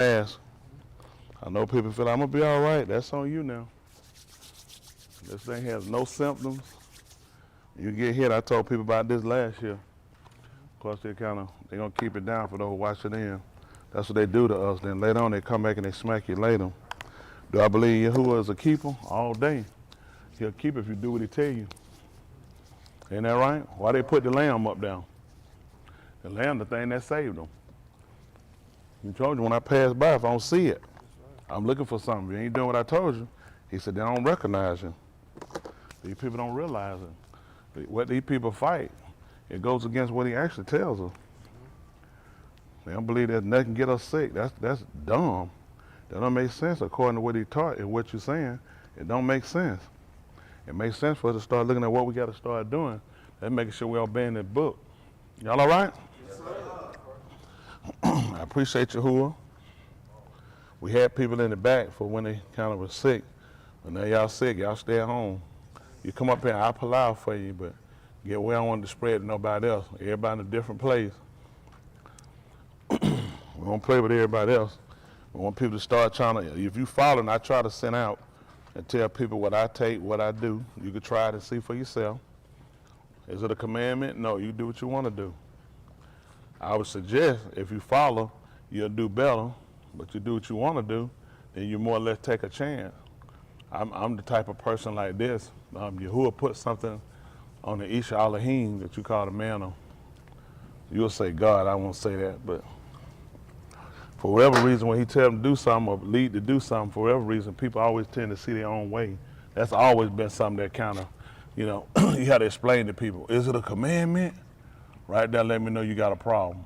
Ask. I know people feel I'm gonna be all right. That's on you now. This thing has no symptoms. You get hit. I told people about this last year. Of course, they're gonna keep it down for those who watch it in. That's what they do to us. Then later on, they come back and they smack you later. Do I believe Yahuah is a keeper? All day. He'll keep if you do what he tell you. Ain't that right? Why they put the lamb up down? The lamb, the thing that saved them. He told you when I pass by, if I don't see it, I'm looking for something. You ain't doing what I told you. He said they don't recognize you. These people don't realize it. What these people fight, it goes against what he actually tells us. They don't believe that nothing can get us sick. That's dumb. That don't make sense according to what he taught and what you're saying. It don't make sense. It makes sense for us to start looking at what we got to start doing and making sure we're obeying that book. Y'all all right? Yes, sir. I appreciate Yahuah. We had people in the back for when they kind of were sick. But now y'all sick, y'all stay at home. You come up here, I'll pull out for you, but get where I want to spread to nobody else. Everybody in a different place. We won't play with everybody else. We want people to start trying to, if you follow, I try to send out and tell people what I take, what I do. You can try it and see for yourself. Is it a commandment? No, you do what you want to do. I would suggest if you follow, you'll do better, but you do what you want to do, then you more or less take a chance. I'm the type of person like this. Yahuah put something on the Alahym that you call the manna. You'll say God, I won't say that, but for whatever reason, when he tells them to do something or lead to do something, for whatever reason, people always tend to see their own way. That's always been something that kind of, you have to explain to people. Is it a commandment? Right there, let me know you got a problem.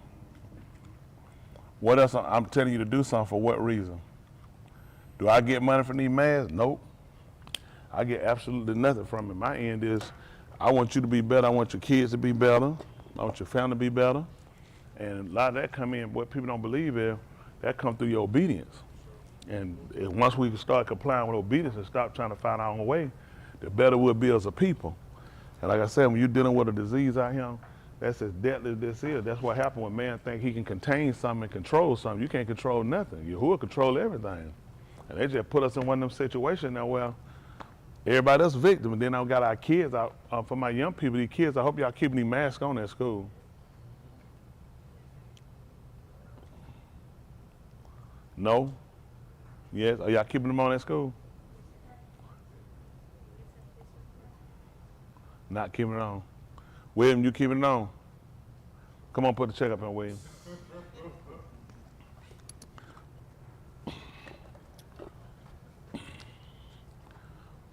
What else? I'm telling you to do something for what reason? Do I get money from these masks? Nope. I get absolutely nothing from it. My end is, I want you to be better. I want your kids to be better. I want your family to be better. And a lot of that come in, what people don't believe is, that come through your obedience. And once we start complying with obedience and stop trying to find our own way, the better we'll be as a people. And like I said, when you're dealing with a disease out here, that's as deadly as this is. That's what happens when man think he can contain something and control something. You can't control nothing. Yahuah control everything. And they just put us in one of them situations now where everybody else victim. And then I got our kids out, for my young people, these kids, I hope y'all keeping these masks on at school. No? Yes? Are y'all keeping them on at school? Not keeping it on. William, you keeping it on? Come on, put the check up on William.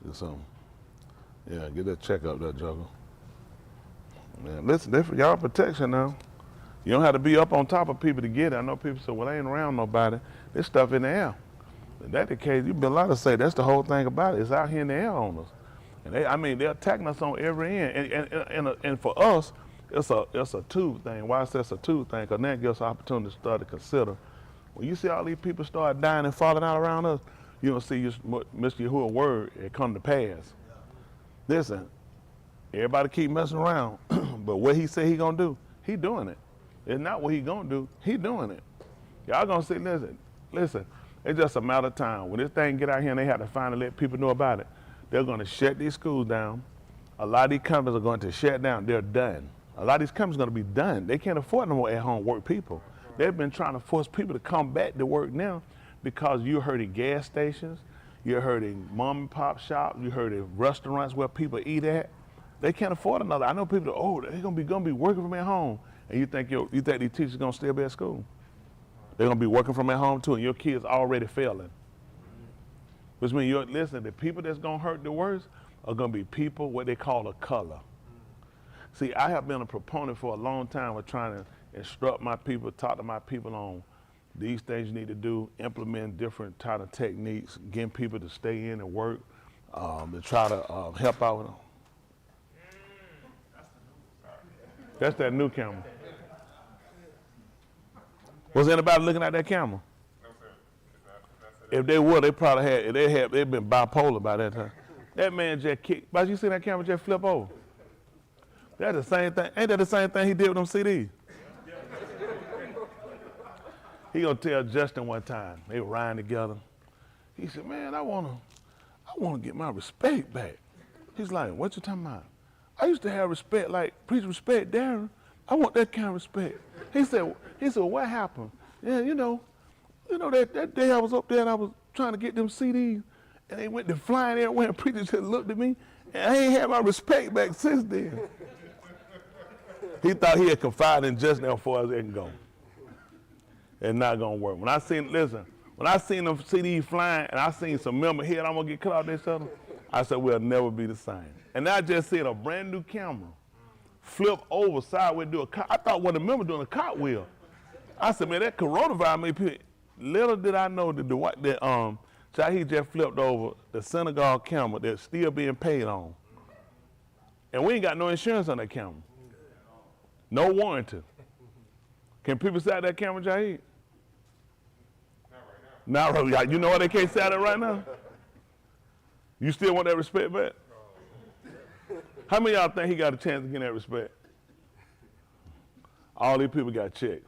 Do something. Yeah, get that check up there, Joker. Man, listen, this for y'all protection now. You don't have to be up on top of people to get it. I know people say, well, I ain't around nobody. This stuff in the air. If that's the case, you've been a lot to say that's the whole thing about it. It's out here in the air on us. And they're attacking us on every end. And for us, it's a tube thing. Why is that a tube thing? Because that gives us an opportunity to start to consider. When you see all these people start dying and falling out around us, you don't see Mr. Yahuah's word, it come to pass. Listen, everybody keep messing around, but what he said he gonna do, he doing it. It's not what he gonna do, he doing it. Y'all gonna see, listen, it's just a matter of time. When this thing get out here and they have to finally let people know about it, they're gonna shut these schools down. A lot of these companies are going to shut down, they're done. A lot of these companies are gonna be done. They can't afford no more at-home work people. They've been trying to force people to come back to work now because you're hurting gas stations, you're hurting mom and pop shops, you're hurting restaurants where people eat at. They can't afford another. I know people they're gonna be working from at home. And you think these teachers gonna still be at school? They're gonna be working from at home too, and your kids already failing. Which means the people that's gonna hurt the worst are gonna be people what they call a color. See, I have been a proponent for a long time of trying to instruct my people, talk to my people on these things you need to do, implement different type of techniques, getting people to stay in and work, to try to help out with them. That's that new camera. Was anybody looking at that camera? No, sir. If they were, they probably they'd been bipolar by that time. That man just kicked. But you see that camera just flip over? That's the same thing. Ain't that the same thing he did with them CDs? He gonna tell Justin one time, they were riding together. He said, man, I wanna get my respect back. He's like, what you talking about? I used to have respect, like preach respect, Darren. I want that kind of respect. He said, what happened? Yeah, you know that day I was up there and I was trying to get them CDs and they went to flying everywhere and preacher just looked at me and I ain't had my respect back since then. He thought he had confided in Justin as far as it can go. It's not gonna work. When I seen them CDs flying and I seen some member head, I'm gonna get cut off this other, I said, we'll never be the same. And I just seen a brand new camera flip over sideways, I thought one of the members doing a cartwheel. I said, man, that coronavirus made people. Little did I know that YashaYahu just flipped over the synagogue camera that's still being paid on. And we ain't got no insurance on that camera. No warranty. Can people sell that camera, YashaYahu? Not right now. You know why they can't sell it right now? You still want that respect back? How many of y'all think he got a chance of getting that respect? All these people got checks.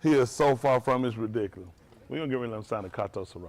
He is so far from it's ridiculous. We're going to get rid of him sign the Kato Sarah.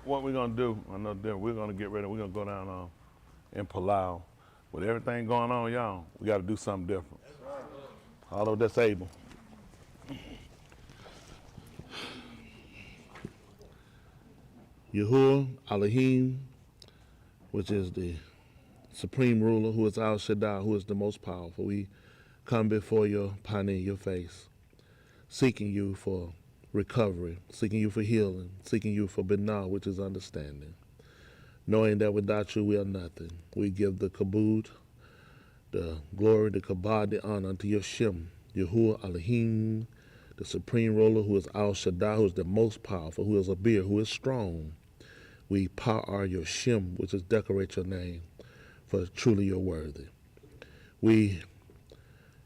What we're going to do, I know that we're going to get ready, we're going to go down in Palau. With everything going on, y'all, we got to do something different. Although that's able. Yahuah, Alahym, which is the supreme ruler, who is Al Shaddai, who is the most powerful. We come before your pane, your face, seeking you for recovery, seeking you for healing, seeking you for binah, which is understanding. Knowing that without you we are nothing. We give the kabod, the glory, the kabod, the honor unto your Shem, Yahuah Alahym, the supreme ruler, who is Al Shaddai, who is the most powerful, who is Abir, who is strong. We power your Shem, which is decorate your name, for truly you're worthy. We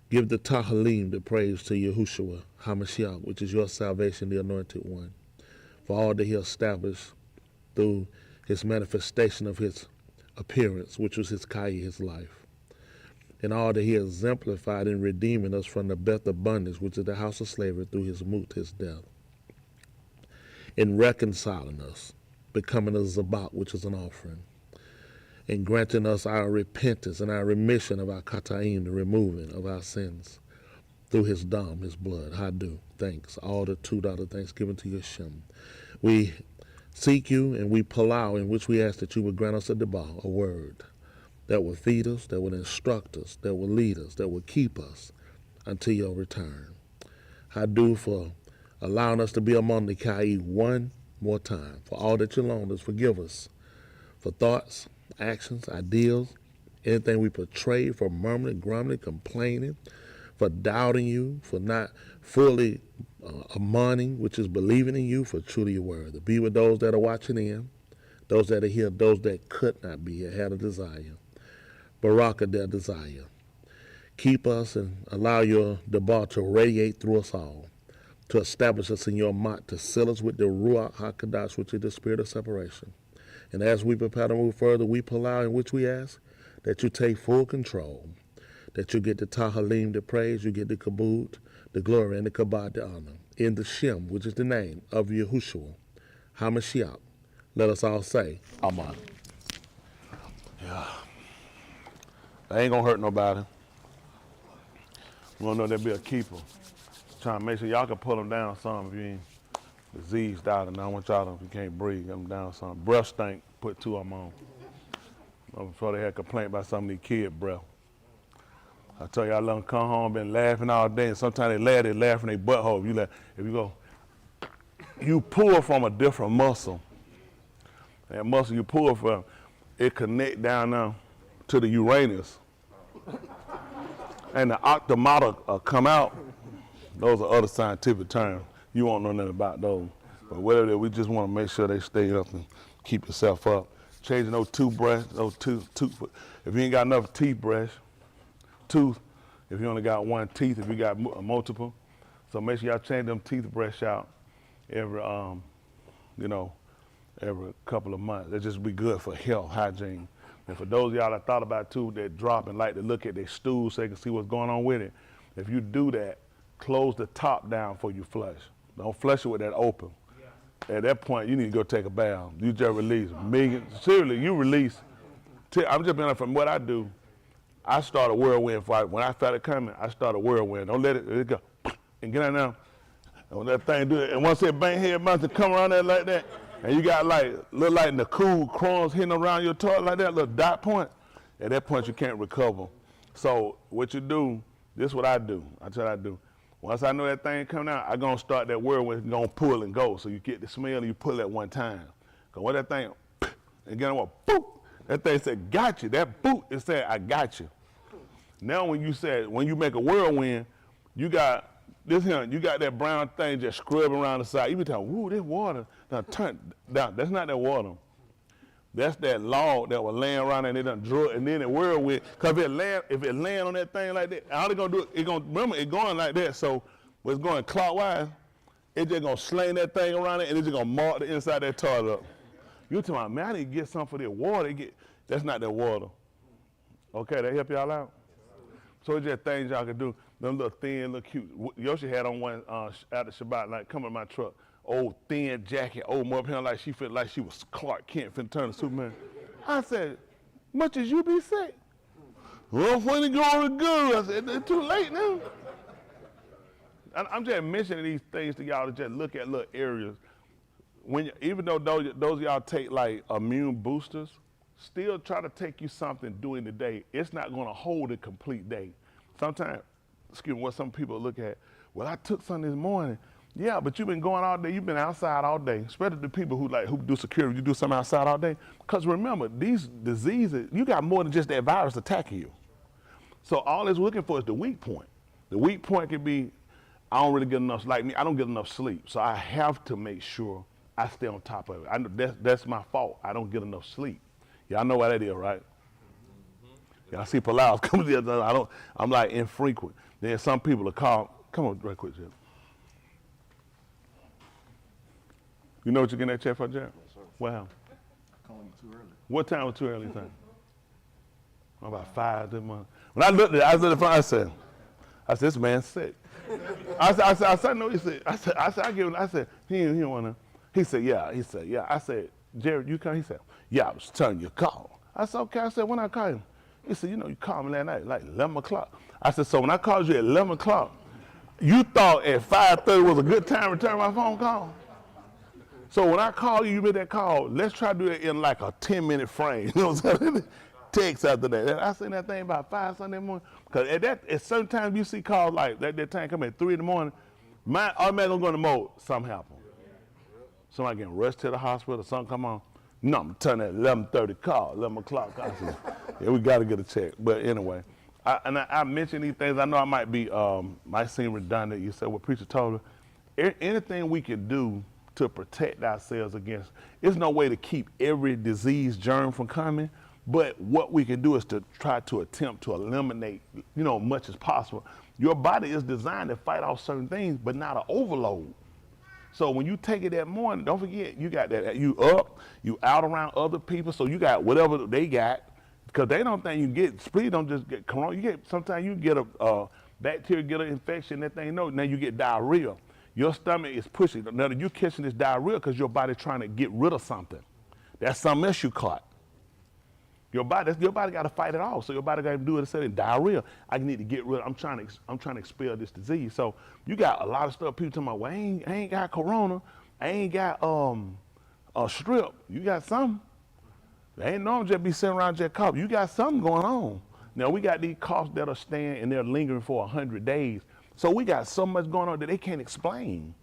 give the Alahym, the praise to Yahushua HaMashiach, which is your salvation, the anointed one, for all that he established through his manifestation of his appearance, which was his Kai, his life, and all that he exemplified in redeeming us from the death of bondage, which is the house of slavery, through his mut, his death, in reconciling us, becoming a zabat, which is an offering, and granting us our repentance and our remission of our kataim, the removing of our sins, through his dam, his blood. Hadu, thanks. All the $2 thanksgiving to your Shem. We seek you and we palau, in which we ask that you would grant us a debah, a word that will feed us, that will instruct us, that will lead us, that will keep us until your return. Hadu, for allowing us to be among the Kai one more time. For all that you loaned us, forgive us for thoughts, actions, ideals, anything we portray, for murmuring, grumbling, complaining, for doubting you, for not fully amaning, which is believing in you, for truly your word. To be with those that are watching in, those that are here, those that could not be here, had a desire. Baraka their desire. Keep us and allow your debar to radiate through us all, to establish us in your mat, to seal us with the Ruach HaKadosh, which is the spirit of separation. And as we prepare to move further, we palau, in which we ask that you take full control, that you get the Alahym, the praise, you get the kabod, the glory, and the kabod, the honor, in the Shem, which is the name of Yahushua HaMashiach. Let us all say, Amen. Yeah. That ain't gonna hurt nobody. We gonna know there'll be a keeper. Trying to make sure y'all can pull them down some if you ain't diseased out, and I want y'all to, if you can't breathe, get them down some. Breath stink, put 2 of them on. Before they had complaint about some of these kids' breath. I tell y'all, let them come home, been laughing all day, and sometimes they laugh from their butthole. If you go, you pull from a different muscle. That muscle you pull from, it connect down now to the Uranus. And the octomata come out. Those are other scientific terms. You won't know nothing about those. But whatever it is, we just want to make sure they stay up and keep yourself up. Changing those toothbrush, if you ain't got enough tooth, if you only got one teeth, if you got multiple. So make sure y'all change them toothbrush out every, every couple of months. That just be good for health, hygiene. And for those of y'all that thought about too, that drop and like to look at their stool so they can see what's going on with it, if you do that, close the top down before you flush. Don't flush it with that open. Yeah. At that point, you need to go take a bath. You just release millions. Seriously, you release. I'm just being honest, from what I do, I start a whirlwind fight. When I started coming, I start a whirlwind. Don't let it go. And get out now. And when that thing do it, and once that bang head mountain come around there like that, and you got look like the cool crumbs hitting around your toilet like that, little dot point, at that point you can't recover. So what you do, this is what I do. I tell you what I do. Once I know that thing coming out, I'm going to start that whirlwind, going to pull and go. So you get the smell and you pull at one time. Because when that thing, and again, boop, that thing said, got you. That boot, it said, I got you. Now when you make a whirlwind, you got this here, you got that brown thing just scrubbing around the side. You be telling, woo, this water. Now turn down. That's not that water. That's that log that was laying around and it done drew it, and then it whirlwind. Because if it land on that thing like that, all it's going to do, remember, it going like that. So when it's going clockwise, it's just going to sling that thing around it, and it's just going to mark the inside of that toilet up. You tell me, man, I need to get something for that water. That's not that water. Okay, that help y'all out? So it's just things y'all can do. Them little thin, little cute. Yoshi had on one after Shabat, like coming in my truck. Old thin jacket, old mother here like she felt like she was Clark Kent finna turn to Superman. I said, much as you be sick? Well, when it going to go? I said, it's too late now. I'm just mentioning these things to y'all to just look at little areas. Even though those of y'all take like immune boosters, still try to take you something during the day. It's not going to hold a complete day. Sometimes, what some people look at, well, I took some this morning. Yeah, but you've been going all day. You've been outside all day. Especially the people who do security. You do something outside all day. Because remember, these diseases, you got more than just that virus attacking you. So all it's looking for is the weak point. The weak point could be, I don't really get enough. Like me, I don't get enough sleep. So I have to make sure I stay on top of it. I know that's my fault. I don't get enough sleep. Y'all know what that is, right? Y'all see Palau's coming the other day. I'm like infrequent. Then some people are called. Come on, real quick, Jim. You know what you're getting that check for, Jared? Yes, sir. Wow. Calling you too early. What time was too early time? About 5 this morning. When I looked at it, I was at the front, I said, this man's sick. I said, no, he said, I give him, I said, he don't want to. He said, yeah. I said, Jared, you come? He said, yeah, I was turning your call. I said, okay. I said, when I call him? He said, you called me last night, like 11 o'clock. I said, so when I called you at 11 o'clock, you thought at 5:30 was a good time to return my phone call? So when I call you, make that call, let's try to do it in like a 10-minute frame. You know what I'm saying? Text after that. I seen that thing about 5 Sunday morning. Because at certain times you see calls like that time come at 3 in the morning, my automatically go in the mode, something happen. Somebody getting rushed to the hospital, something come on. No, I'm turning at 11:30 call, 11 o'clock. I said, yeah, we got to get a check. But anyway, I mention these things. I know I might seem redundant. You said what preacher told her. Anything we can do to protect ourselves against, there's no way to keep every disease germ from coming, but what we can do is to try to attempt to eliminate, much as possible. Your body is designed to fight off certain things, but not an overload. So when you take it that morning, don't forget, you got that, you up, you out around other people, so you got whatever they got, because they don't think you get, please don't just get corona, sometimes you get a bacteria, get an infection, that thing, now you get diarrhea. Your stomach is pushing. Now you're catching this diarrhea because your body's trying to get rid of something. That's something else you caught. Your body got to fight it off. So your body got to do it instead of diarrhea. I need to get rid of. I'm trying to expel this disease. So you got a lot of stuff. People talking about, well, I ain't got corona. I ain't got a strip. You got something. They ain't normal just be sitting around just cough. You got something going on. Now we got these coughs that are staying and they're lingering for 100 days. So we got so much going on that they can't explain.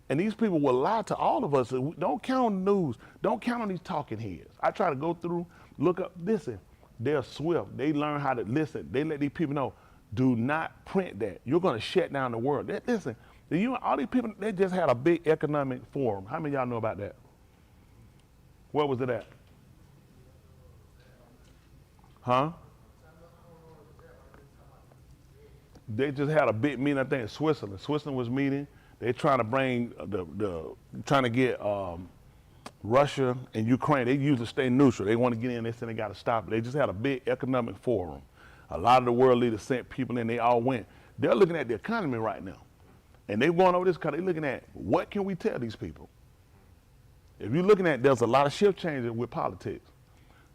And these people will lie to all of us. Don't count on the news. Don't count on these talking heads. I try to go through, look up, listen. They're swift. They learn how to listen. They let these people know, do not print that. You're going to shut down the world. Listen, all these people, they just had a big economic forum. How many of y'all know about that? Where was it at? Huh? They just had a big meeting, I think, in Switzerland. Switzerland was meeting. They're trying to bring trying to get Russia and Ukraine. They usually stay neutral. They want to get in. They said they got to stop it. They just had a big economic forum. A lot of the world leaders sent people in. They all went. They're looking at the economy right now, and they're going over this because they're looking at what can we tell these people. If you're looking at, there's a lot of shift changes with politics.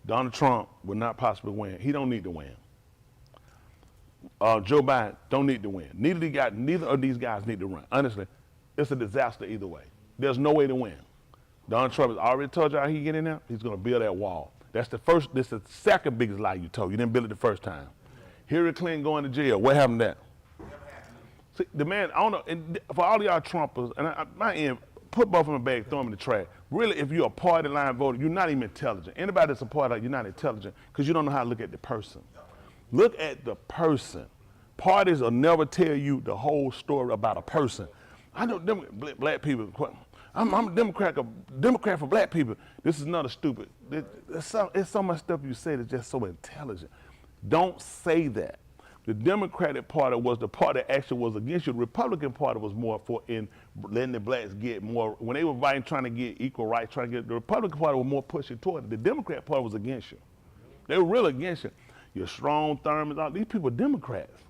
Donald Trump will not possibly win. He don't need to win. Joe Biden don't need to win. Neither of these guys need to run. Honestly, it's a disaster either way. There's no way to win. Donald Trump has already told you how he get in there. He's going to build that wall. This is the second biggest lie you told. You didn't build it the first time. Hillary Clinton going to jail. What happened to that? See, the man, I don't know, and for all of y'all Trumpers, and my end, put both of them in the bag, throw them in the trash. Really, if you're a party line voter, you're not even intelligent. Anybody that's a party line, you're not intelligent because you don't know how to look at the person. Look at the person. Parties will never tell you the whole story about a person. I know them black people. I'm a Democrat for black people. This is not a stupid. It's so much stuff you say that's just so intelligent. Don't say that. The Democratic Party was the party that actually was against you. The Republican Party was more for in letting the blacks get more. When they were fighting, trying to get equal rights, trying to get the Republican Party was more pushing toward it. The Democrat Party was against you. They were really against you. Your Strong Thurmans, all these people were Democrats.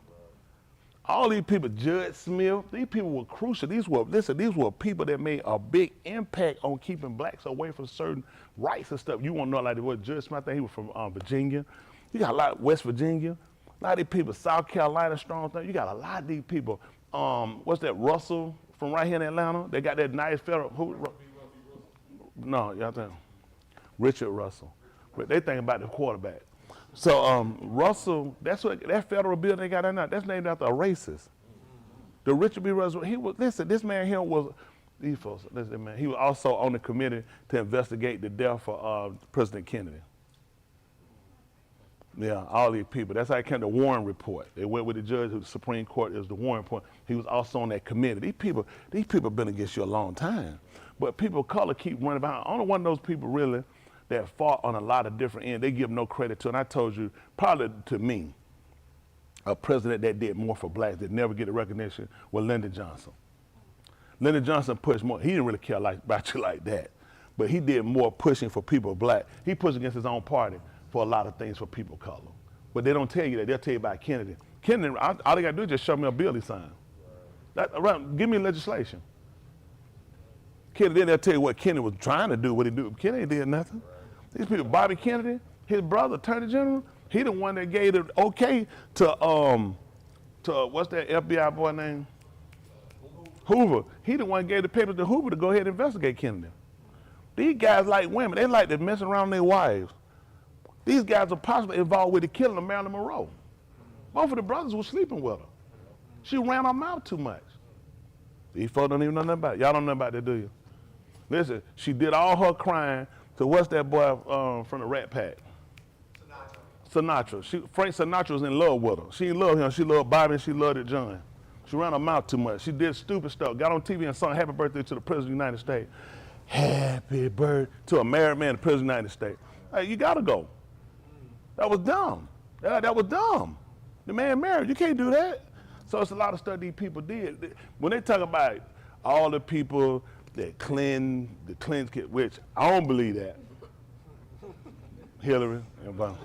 All these people, Judge Smith, these people were crucial. These were people that made a big impact on keeping blacks away from certain rights and stuff. You won't know like what Judge Smith, I think he was from Virginia. You got a lot of West Virginia. A lot of these people, South Carolina, Strong Thurman. You got a lot of these people. What's that, Russell from right here in Atlanta? They got that nice federal, no, y'all think, Richard Russell. But they think about the quarterback. So Russell, that federal building they got in there, that's named after a racist. The Richard B. Russell, this man here was, he was also on the committee to investigate the death of President Kennedy. Yeah, all these people. That's how it came to the Warren report. They went with the judge who the Supreme Court is the Warren report. He was also on that committee. These people have been against you a long time. But people of color keep running behind. Only one of those people really that fought on a lot of different ends, they give no credit to. And I told you, probably to me, a president that did more for blacks that never get the recognition was Lyndon Johnson. Lyndon Johnson pushed more. He didn't really care about you like that. But he did more pushing for people black. He pushed against his own party for a lot of things for people of color. But they don't tell you that. They'll tell you about Kennedy. Kennedy, all they got to do is just show me a bill he signed. Give me legislation. Kennedy, then they'll tell you what Kennedy was trying to do, what he do. Kennedy did nothing. These people, Bobby Kennedy, his brother, Attorney General, he the one that gave the okay to what's that FBI boy name? Hoover. He the one that gave the papers to Hoover to go ahead and investigate Kennedy. These guys like women. They like to mess around their wives. These guys are possibly involved with the killing of Marilyn Monroe. Both of the brothers were sleeping with her. She ran her mouth too much. These folks don't even know nothing about it. Y'all don't know about that, do you? Listen, she did all her crying to what's that boy from the Rat Pack? Sinatra. Frank Sinatra was in love with her. She didn't love him. She loved Bobby and she loved it John. She ran her mouth too much. She did stupid stuff. Got on TV and sung happy birthday to the President of the United States. Happy birthday to a married man, the President of the United States. Hey, you gotta go. That was dumb. That was dumb. The man married. You can't do that. So it's a lot of stuff these people did. When they talk about all the people that cleanse kid, which I don't believe that. Hillary and Obama.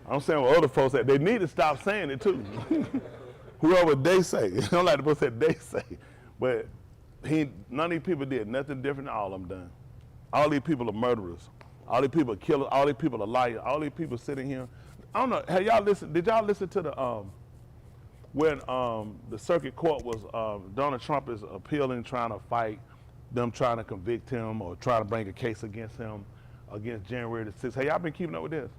I'm saying what other folks say. They need to stop saying it too. Whoever they say. I don't like the people say they say. But none of these people did nothing different than all of them done. All these people are murderers. All these people are killers. All these people are liars. All these people sitting here. I don't know. Have y'all listened? Did y'all listen to the when the circuit court was Donald Trump is appealing, trying to fight them, trying to convict him or trying to bring a case against him against January the 6th. Have y'all been keeping up with this?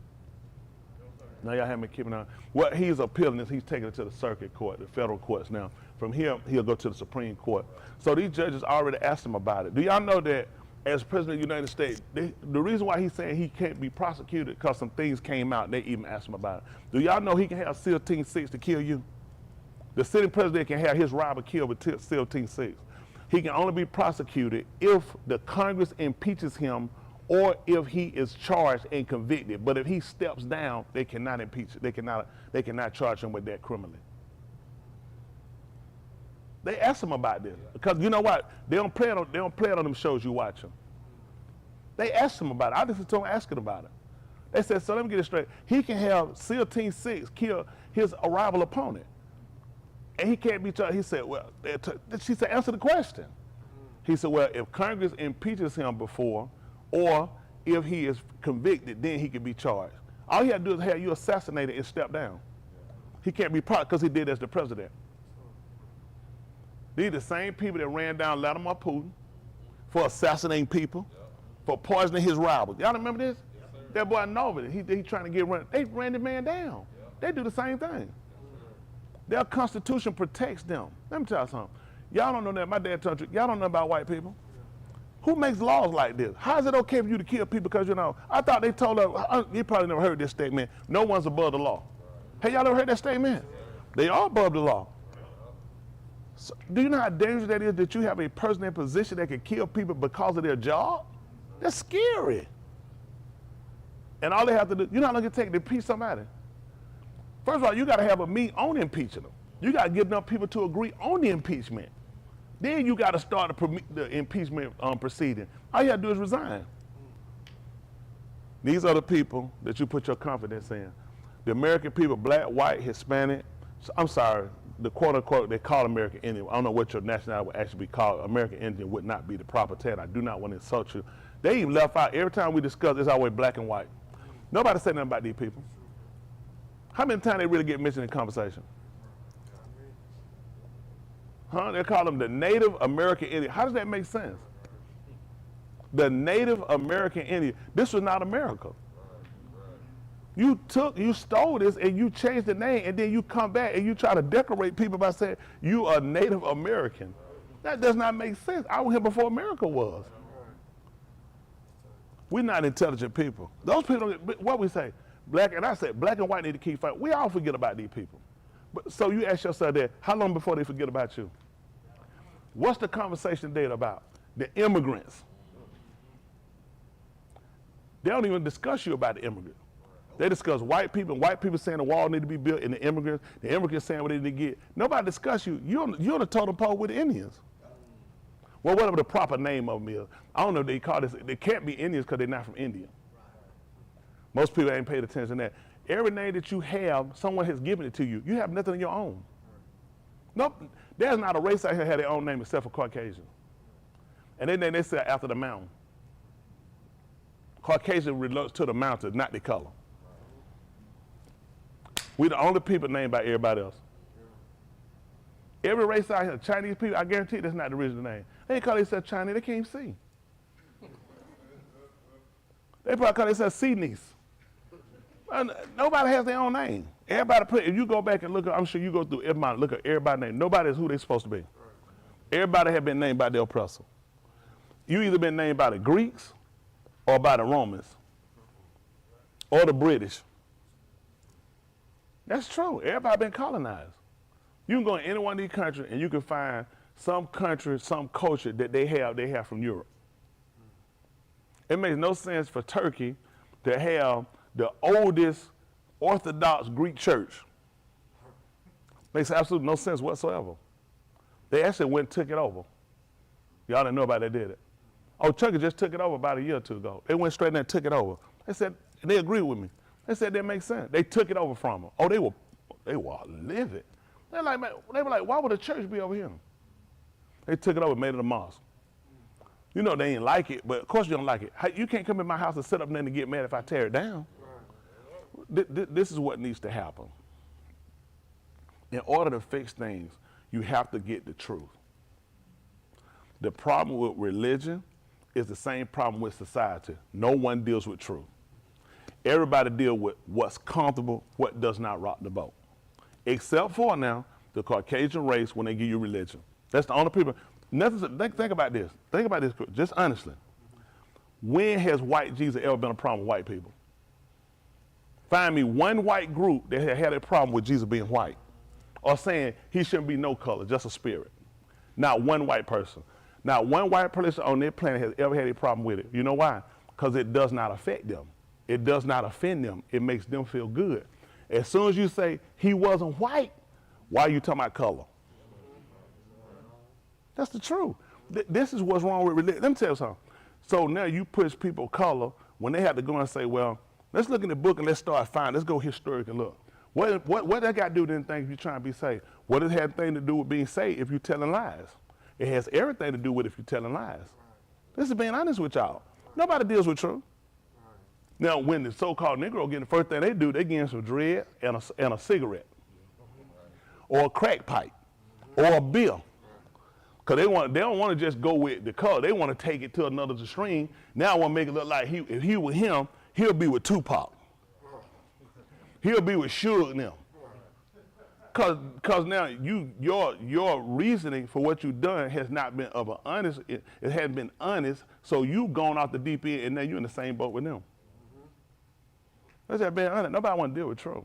No, y'all haven't been keeping up. What he's appealing is he's taking it to the circuit court, the federal courts now, From here, he'll go to the Supreme Court. So these judges already asked him about it. Do y'all know that as President of the United States, the reason why he's saying he can't be prosecuted because some things came out, they even asked him about it. Do y'all know he can have SEAL Team 6 to kill you? The sitting president can have his rival killed with SEAL Team 6. He can only be prosecuted if the Congress impeaches him or if he is charged and convicted. But if he steps down, they cannot impeach it. They cannot charge him with that criminally. They asked him about this because you know what? They don't play it on them shows you watch them. They asked him about it. I just told him asking about it. They said, so let me get it straight. He can have SEAL Team 6 kill his rival opponent. And he can't be charged. He said, well, she said, answer the question. He said, well, if Congress impeaches him before or if he is convicted, then he can be charged. All he had to do is have you assassinated and step down. He can't be prosecuted because he did as the president. These are the same people that ran down Vladimir Putin for assassinating people, for poisoning his rivals. Y'all remember this? That boy Nova, he trying to get run. They ran the man down. They do the same thing. Their constitution protects them. Let me tell you something. Y'all don't know that. My dad told you. Y'all don't know about white people. Who makes laws like this? How is it okay for you to kill people because you know? I thought they told us. You probably never heard this statement. No one's above the law. Hey, y'all ever heard that statement? They are above the law. So, do you know how dangerous that is that you have a person in position that can kill people because of their job? That's scary. And all they have to do, you know how long it takes to impeach somebody? First of all, you got to have a meeting on impeaching them. You got to get enough people to agree on the impeachment. Then you got to start the impeachment proceeding. All you got to do is resign. These are the people that you put your confidence in. The American people, black, white, Hispanic, I'm sorry, the quote unquote, they call American Indian. I don't know what your nationality would actually be called. American Indian would not be the proper term. I do not want to insult you. They even left out, every time we discuss, it's always black and white. Nobody said nothing about these people. How many times they really get mentioned in conversation? Huh? They call them the Native American Indian. How does that make sense? The Native American Indian. This was not America. You stole this and you changed the name and then you come back and you try to decorate people by saying you are Native American. That does not make sense. I was here before America was. We're not intelligent people. Those people, what we say, black, and I said black and white need to keep fighting. We all forget about these people. But, so you ask yourself that, how long before they forget about you? What's the conversation today about? The immigrants. They don't even discuss you about the immigrants. They discuss white people, and white people saying the wall need to be built, and the immigrants saying what they need to get. Nobody discuss you. You're on the totem pole with the Indians. Well, whatever the proper name of them is. I don't know if they call this, they can't be Indians because they're not from India. Most people ain't paid attention to that. Every name that you have, someone has given it to you. You have nothing of your own. Nope, there's not a race out here that have their own name except for Caucasian. And then they say after the mountain. Caucasian relates to the mountain, not the color. We're the only people named by everybody else. Every race out here, Chinese people, I guarantee that's not the original name. They call themselves Chinese, they can't even see. They probably call themselves Chinese. Nobody has their own name. Everybody if you go back and look, I'm sure you go through everybody, look at everybody's name. Nobody is who they're supposed to be. Everybody have been named by their oppressor. You either been named by the Greeks or by the Romans or the British. That's true. Everybody been colonized. You can go in any one of these countries and you can find some country, some culture that they have from Europe. It makes no sense for Turkey to have the oldest Orthodox Greek church. Makes absolutely no sense whatsoever. They actually went and took it over. Y'all didn't know about that, did it? Oh, Turkey just took it over about a year or two ago. They went straight in there and took it over. They said, they agreed with me. They said that makes sense. They took it over from them. Oh, they were livid. They were like, why would a church be over here? They took it over, made it a mosque. You know they ain't like it, but of course you don't like it. You can't come in my house and sit up there and get mad if I tear it down. This is what needs to happen. In order to fix things, you have to get the truth. The problem with religion is the same problem with society. No one deals with truth. Everybody deals with what's comfortable, what does not rock the boat. Except for now, the Caucasian race when they give you religion. That's the only people. Think about this. Think about this, just honestly. When has white Jesus ever been a problem with white people? Find me one white group that had a problem with Jesus being white, or saying he shouldn't be no color, just a spirit. Not one white person. Not one white person on this planet has ever had a problem with it. You know why? Because it does not affect them. It does not offend them. It makes them feel good. As soon as you say he wasn't white, why are you talking about color? That's the truth. This is what's wrong with religion. Let me tell you something. So now you push people color when they have to go and say, well, let's look in the book and let's start finding. Let's go historic and look. What that got to do with anything if you're trying to be saved? What does it have anything to do with being saved if you're telling lies? It has everything to do with if you're telling lies. This is being honest with y'all. Nobody deals with truth. Now, when the so-called Negro get the first thing they do, they give him some dread and a cigarette, or a crack pipe, or a bill. Because they don't want to just go with the color. They want to take it to another extreme. Now I want to make it look like if he was him, he'll be with Tupac. He'll be with Suge now. Because now your reasoning for what you've done has not been of an honest, it hasn't been honest, so you've gone off the deep end and now you're in the same boat with them. That's just being honest. Nobody want to deal with truth.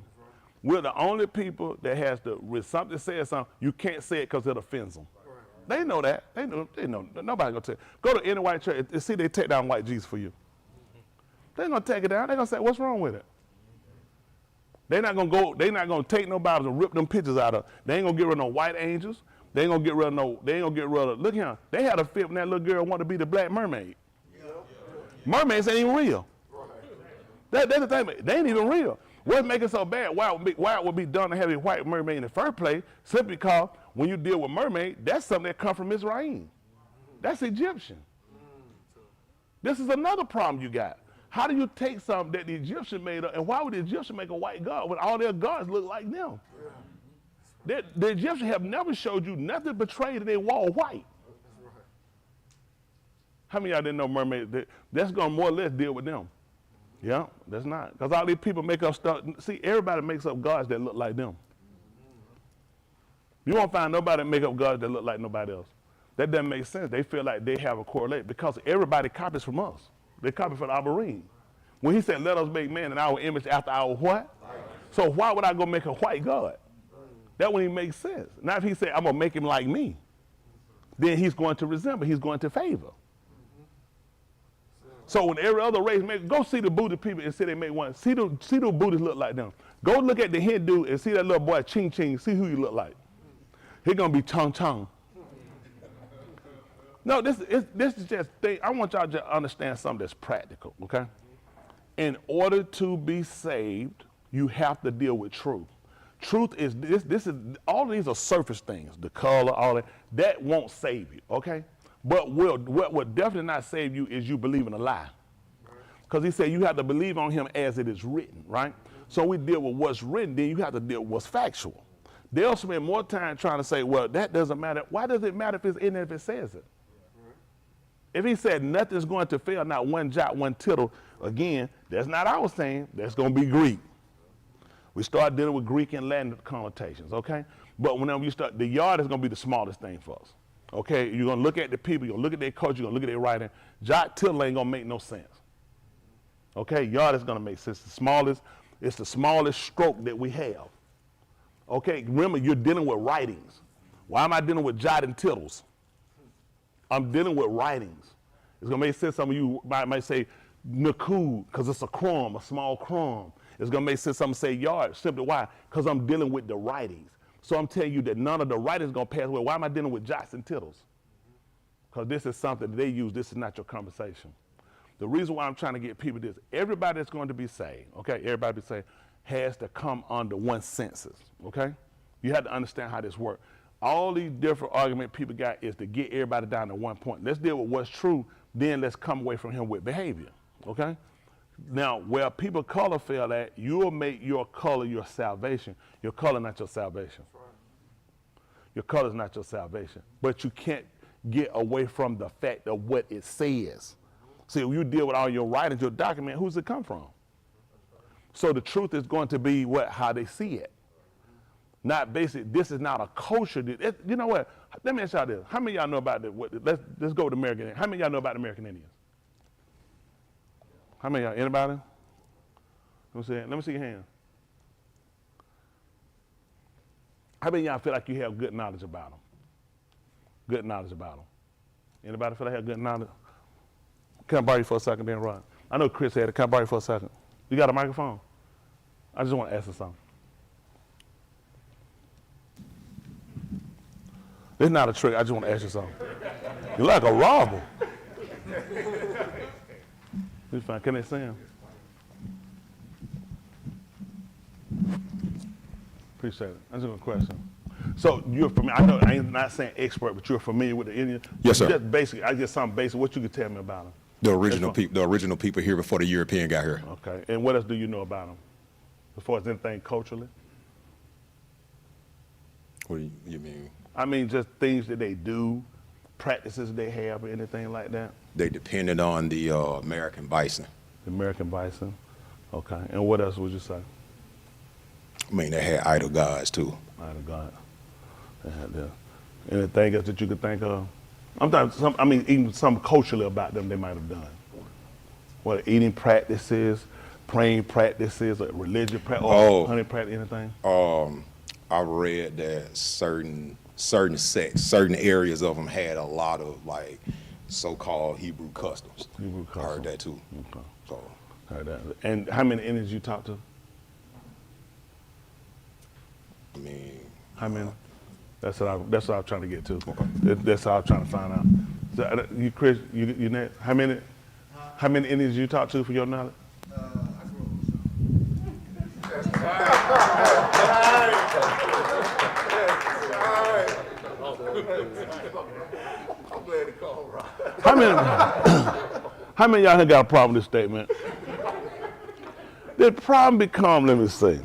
We're the only people that has to, when something says something, you can't say it because it offends them. They know that. They know. Nobody gonna tell you. Go to any white church and see they take down white Jesus for you. They're gonna take it down. They're gonna say, what's wrong with it? They're not gonna take no Bibles and rip them pictures out of. They ain't gonna get rid of no white angels. They ain't gonna get rid of look here. They had a fit when that little girl wanted to be the black mermaid. Mermaids ain't even real. That's the thing. They ain't even real. What's making it so bad? Why it would be done to have a white mermaid in the first place? Simply because when you deal with mermaid, that's something that comes from Israel. That's Egyptian. This is another problem you got. How do you take something that the Egyptian made up, and why would the Egyptian make a white god when all their gods look like them? The Egyptians have never showed you nothing betrayed in their wall white. How many of y'all didn't know mermaids? That's going to more or less deal with them. Yeah, that's not. Because all these people make up stuff. See, everybody makes up gods that look like them. You won't find nobody that make up gods that look like nobody else. That doesn't make sense. They feel like they have a correlate because everybody copies from us. They copy from the Alahym. When he said, let us make man in our image after our what? So why would I go make a white God? That wouldn't even make sense. Now if he said, I'm going to make him like me, then he's going to resemble, he's going to favor. So when every other race go see the Buddhist people and say they make one. See the Buddhists look like them. Go look at the Hindu and see that little boy Ching Ching. See who you look like. He's gonna be Chong Chong. No, this is just thing. I want y'all to understand something that's practical. Okay. In order to be saved, you have to deal with truth. Truth is this is all of these are surface things. The color, all that won't save you. Okay. But what will definitely not save you is you believing a lie. Because he said you have to believe on him as it is written, right? So we deal with what's written, then you have to deal with what's factual. They'll spend more time trying to say, well, that doesn't matter. Why does it matter if it's in there if it says it? If he said nothing's going to fail, not one jot, one tittle, again, that's not our saying. That's going to be Greek. We start dealing with Greek and Latin connotations, okay? But whenever you start, the yard is going to be the smallest thing for us. Okay, you're going to look at the people, you're going to look at their culture, you're going to look at their writing. Jot tittle ain't going to make no sense. Okay, yard is going to make sense. It's the smallest stroke that we have. Okay, remember, you're dealing with writings. Why am I dealing with jot and tittles? I'm dealing with writings. It's going to make sense. Some of you might say nakud, because it's a crumb, a small crumb. It's going to make sense. Some say yard. Simply why? Because I'm dealing with the writings. So I'm telling you that none of the writers going to pass away. Why am I dealing with jots and tittles? Because this is something that they use. This is not your conversation. The reason why I'm trying to get people this, everybody that's going to be saved, okay, everybody be saved, has to come under one census, okay? You have to understand how this works. All these different arguments people got is to get everybody down to one point. Let's deal with what's true, then let's come away from him with behavior, okay? Now, where people color fail at, you'll make your color your salvation. Your color not your salvation. Your color is not your salvation. But you can't get away from the fact of what it says. See, when you deal with all your writings, your document, who's it come from? So the truth is going to be how they see it. Not basic. This is not a culture. You know what? Let me ask y'all this. How many of y'all know about let's go with American Indians. How many of y'all know about the American Indians? How many of y'all? Anybody? Let me see your hand. How many of y'all feel like you have good knowledge about them? Good knowledge about them. Anybody feel like you have good knowledge? Can I borrow you for a second, then Rod? I know Chris had it. Can I borrow you for a second? You got a microphone? I just want to ask you something. This is not a trick. I just want to ask you something. You're like a robber. It's fine. Can they see him? Appreciate it. That's a good question. So you're familiar. I know I'm not saying expert, but you're familiar with the Indian. Yes, sir. Just basic. I just something basic. What you could tell me about them? The original people here before the European got here. Okay. And what else do you know about them? As far as anything culturally? What do you mean? I mean, just things that they do, practices they have, or anything like that. They depended on the American bison. The American bison. Okay. And what else would you say? I mean, they had idol gods too. Idol God. They had that. Anything else that you could think of? I'm talking even some culturally about them they might have done. What, eating practices, praying practices, or religious practice, or hunting practice, anything? I read that certain sects, certain areas of them had a lot of like so-called Hebrew customs. Hebrew customs. I heard that too. Okay. So, Heard that. And how many Indians you talk to? I mean, How many? That's what I'm trying to get to. Okay. That's what I'm trying to find out. So, you, Chris, you next. How many Indians you talk to for your knowledge? How many of y'all have got a problem with this statement? The problem become, let me see.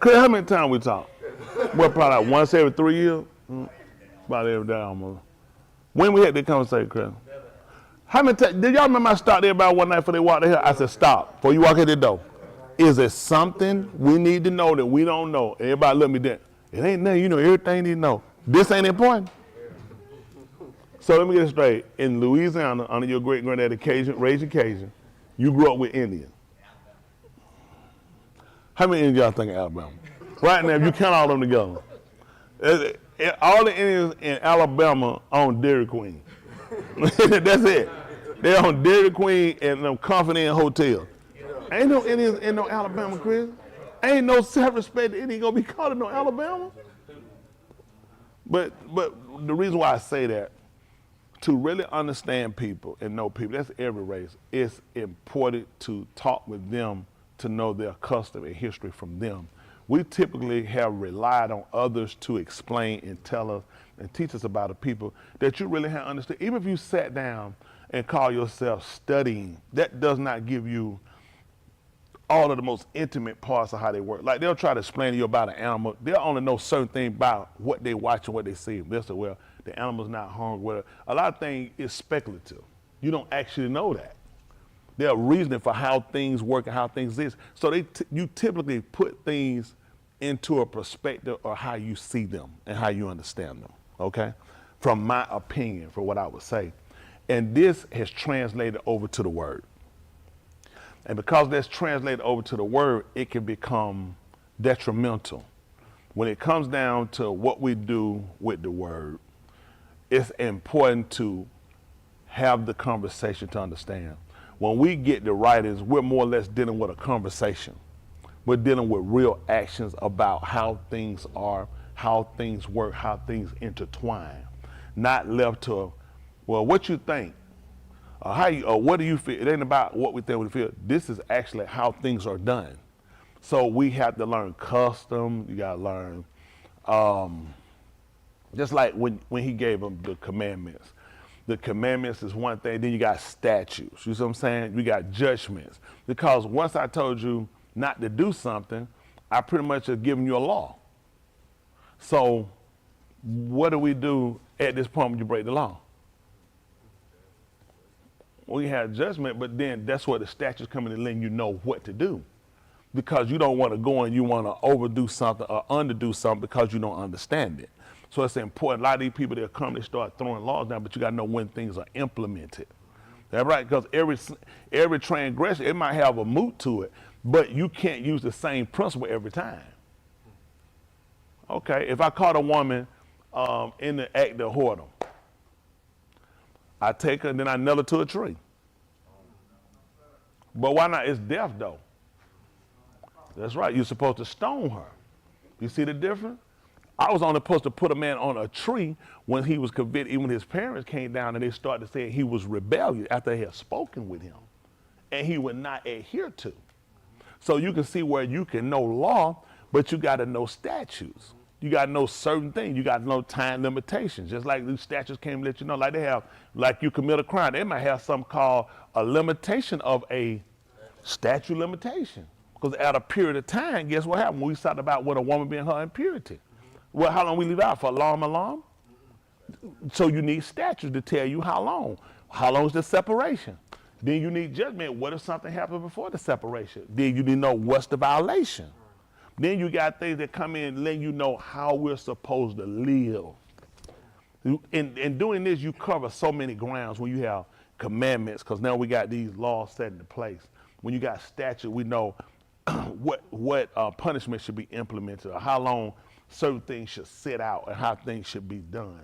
Chris, how many times we talk? Well, probably like once every 3 years? About every day almost. When we had this conversation, Chris? How many times, did y'all remember I stopped everybody one night before they walked in here? I said, stop, before you walk in the door. Is it something we need to know that we don't know? Everybody look at me then. It ain't nothing, you know everything you need to know. This ain't important. So let me get it straight. In Louisiana, under your great-granddaddy raised Cajun, you grew up with Indians. How many Indians y'all think of Alabama? Right now, if you count all of them together. All the Indians in Alabama own Dairy Queen. That's it. They own Dairy Queen and them Comfort Inn Hotel. Ain't no Indians in no Alabama, Chris. Ain't no self-respect Indian gonna be called in no Alabama. But the reason why I say that, to really understand people and know people, that's every race, it's important to talk with them to know their custom and history from them. We typically have relied on others to explain and tell us and teach us about the people that you really have understood. Even if you sat down and call yourself studying, that does not give you all of the most intimate parts of how they work. Like they'll try to explain to you about an animal. They'll only know certain things about what they watch and what they see. They'll say, well, the animal's not hungry. Whatever. A lot of things is speculative. You don't actually know that. There are reasons for how things work and how things exist. So you typically put things into a perspective of how you see them and how you understand them, okay? From my opinion, for what I would say. And this has translated over to the word. And because that's translated over to the word, it can become detrimental. When it comes down to what we do with the word, it's important to have the conversation to understand. When we get the writings, we're more or less dealing with a conversation. We're dealing with real actions about how things are, how things work, how things intertwine. Not left to, well, what you think? What do you feel? It ain't about what we think we feel. This is actually how things are done. So we have to learn custom. You got to learn, just like when he gave them the commandments. The commandments is one thing, then you got statutes. You see what I'm saying? You got judgments. Because once I told you not to do something, I pretty much have given you a law. So what do we do at this point when you break the law? We have judgment, but then that's where the statutes come in and letting you know what to do. because you don't want to go and you want to overdo something or underdo something because you don't understand it. So it's important. A lot of these people that come, they start throwing laws down, but you got to know when things are implemented. That's right, because every transgression, it might have a moot to it, but you can't use the same principle every time. Okay, if I caught a woman in the act of whoredom, I take her and then I nail her to a tree. But why not? It's death, though. That's right. You're supposed to stone her. You see the difference? I was only supposed to put a man on a tree when he was convicted, even when his parents came down and they started saying he was rebellious after they had spoken with him and he would not adhere to. So you can see where you can know law, but you got to know statutes. You got to know certain things. You got to know time limitations. Just like these statutes can't let you know, like they have, like you commit a crime, they might have something called a limitation of a statute limitation. Because at a period of time, guess what happened? We talked about what a woman being her impurity. Well, how long we leave out for alarm? So you need statutes to tell you how long. How long is the separation? Then you need judgment. What if something happened before the separation? Then you need to know what's the violation. Then you got things that come in letting you know how we're supposed to live. In doing this, you cover so many grounds when you have commandments, because now we got these laws set into place. When you got statute, we know what punishment should be implemented, or how long certain things should sit out, and how things should be done,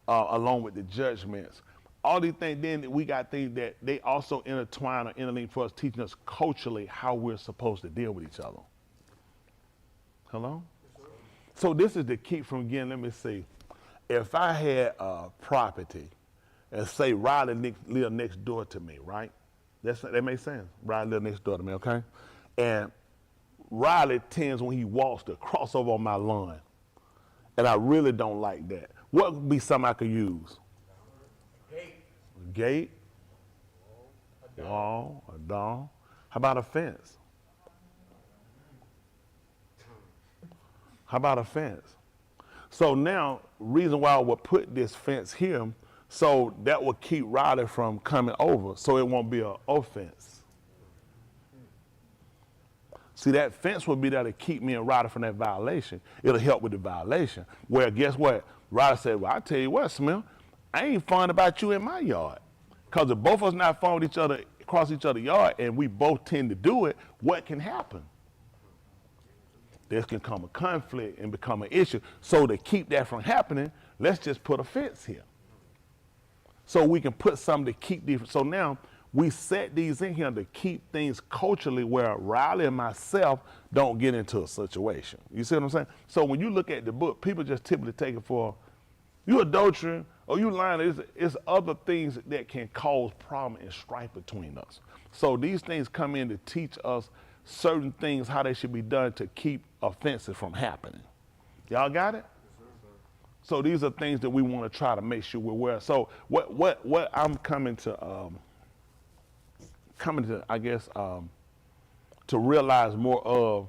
along with the judgments. All these things, then we got things that they also intertwine or interlink for us, teaching us culturally how we're supposed to deal with each other. Hello? So this is the key from, again, let me see. If I had property, and say Riley live next door to me, right? That makes sense. Riley live next door to me, okay? And Riley tends, when he walks, to cross over on my lawn. And I really don't like that. What would be something I could use? A gate? Wall? A dome? How about a fence? How about a fence? So now, reason why I would put this fence here, so that will keep Riley from coming over, so it won't be an offense. See, that fence will be there to keep me and Riley from that violation. It'll help with the violation. Well, guess what? Riley said, well, I tell you what, Smith, I ain't fun about you in my yard. Because if both of us not fun with each other, across each other's yard, and we both tend to do it, what can happen? There can come a conflict and become an issue. So to keep that from happening, let's just put a fence here. So we can put something to keep these. So now we set these in here to keep things culturally where Riley and myself don't get into a situation. You see what I'm saying? So when you look at the book, people just typically take it for, you adultery or you lying. It's other things that can cause problem and strife between us. So these things come in to teach us certain things, how they should be done to keep offenses from happening. Y'all got it? So these are things that we want to try to make sure we're aware. So what I'm coming to I guess to realize more of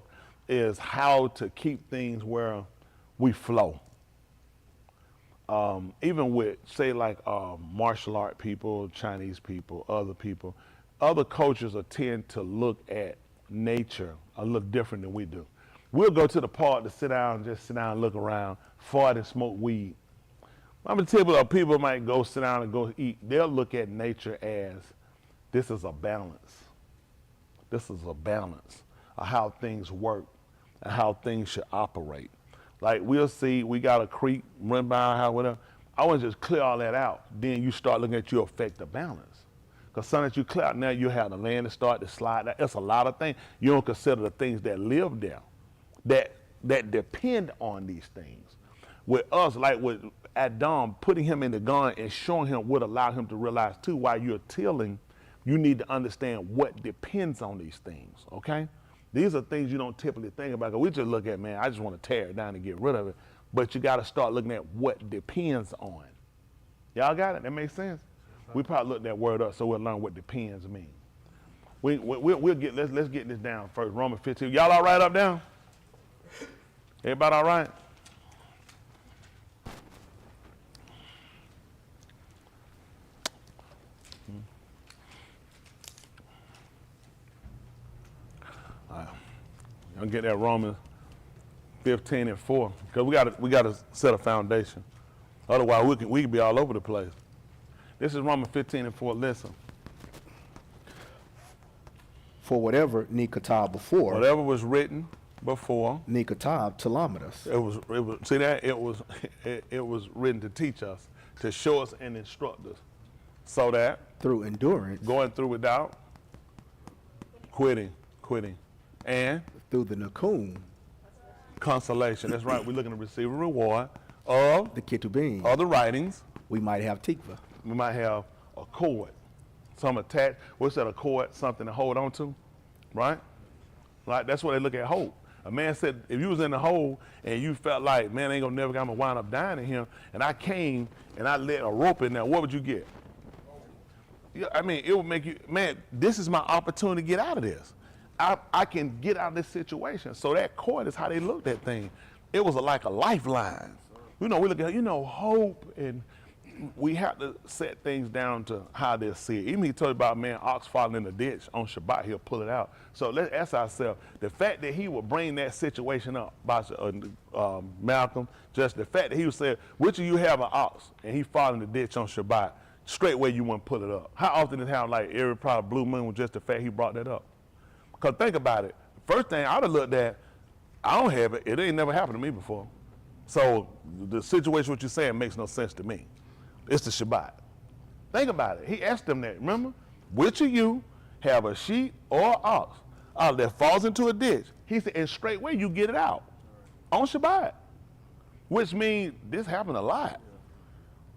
is how to keep things where we flow. Even with, say, like martial art people, Chinese people, other cultures tend to look at nature a little different than we do. We'll go to the park to sit down and look around, fart and smoke weed. I'm gonna tell you, people might go sit down and go eat. They'll look at nature as this is a balance. This is a balance of how things work and how things should operate. Like we'll see, we got a creek run by our house, whatever. I want to just clear all that out. Then you start looking at you affect the balance. Because something that you clear out, now you have the land to start to slide. That's a lot of things. You don't consider the things that live there, that depend on these things. With us, like with Adam, putting him in the garden and showing him would allow him to realize too, while you're tilling, you need to understand what depends on these things, okay? These are things you don't typically think about. Cause we just look at, man, I just want to tear it down and get rid of it. But you got to start looking at what depends on. Y'all got it? That makes sense? We probably looked that word up so we'll learn what depends mean. We'll get, let's get this down first. Romans 15. Y'all all right up down? Everybody all right? I'll get that Romans 15:4, because we gotta set a foundation. Otherwise, we could be all over the place. This is Romans 15:4. Listen. For whatever Nikatab before, Whatever was written before, Nikatab Telamidas. it was see that it was written to teach us, to show us and instruct us, so that Through endurance, going through without quitting, and through the Nakum, consolation. That's right. We're looking to receive a reward of the Ketubim, other writings. we might have Tikva. We might have a cord, some attached. What's that? A cord, something to hold on to, right? Like that's what they look at hope. A man said, if you was in the hole and you felt like, man, I ain't I'm gonna wind up dying in here, and I came and I let a rope in there, what would you get? Yeah, I mean, it would make you, man, this is my opportunity to get out of this. I can get out of this situation. So that cord is how they looked at things. It was like a lifeline. We look at, hope, and we have to set things down to how they see it. Even he told about, man, ox falling in the ditch on Shabbat, he'll pull it out. So let's ask ourselves, the fact that he would bring that situation up by Malcolm, just the fact that he would say, which of you have an ox, and he fall in the ditch on Shabbat, straightway you wouldn't pull it up. How often it happen like every probably blue moon was just the fact he brought that up? Because think about it. First thing I would have looked at, I don't have it. It ain't never happened to me before. So the situation what you're saying makes no sense to me. It's the Shabbat. Think about it. He asked them that, remember? Which of you have a sheep or ox that falls into a ditch? He said, and straightway you get it out on Shabbat. Which means this happened a lot.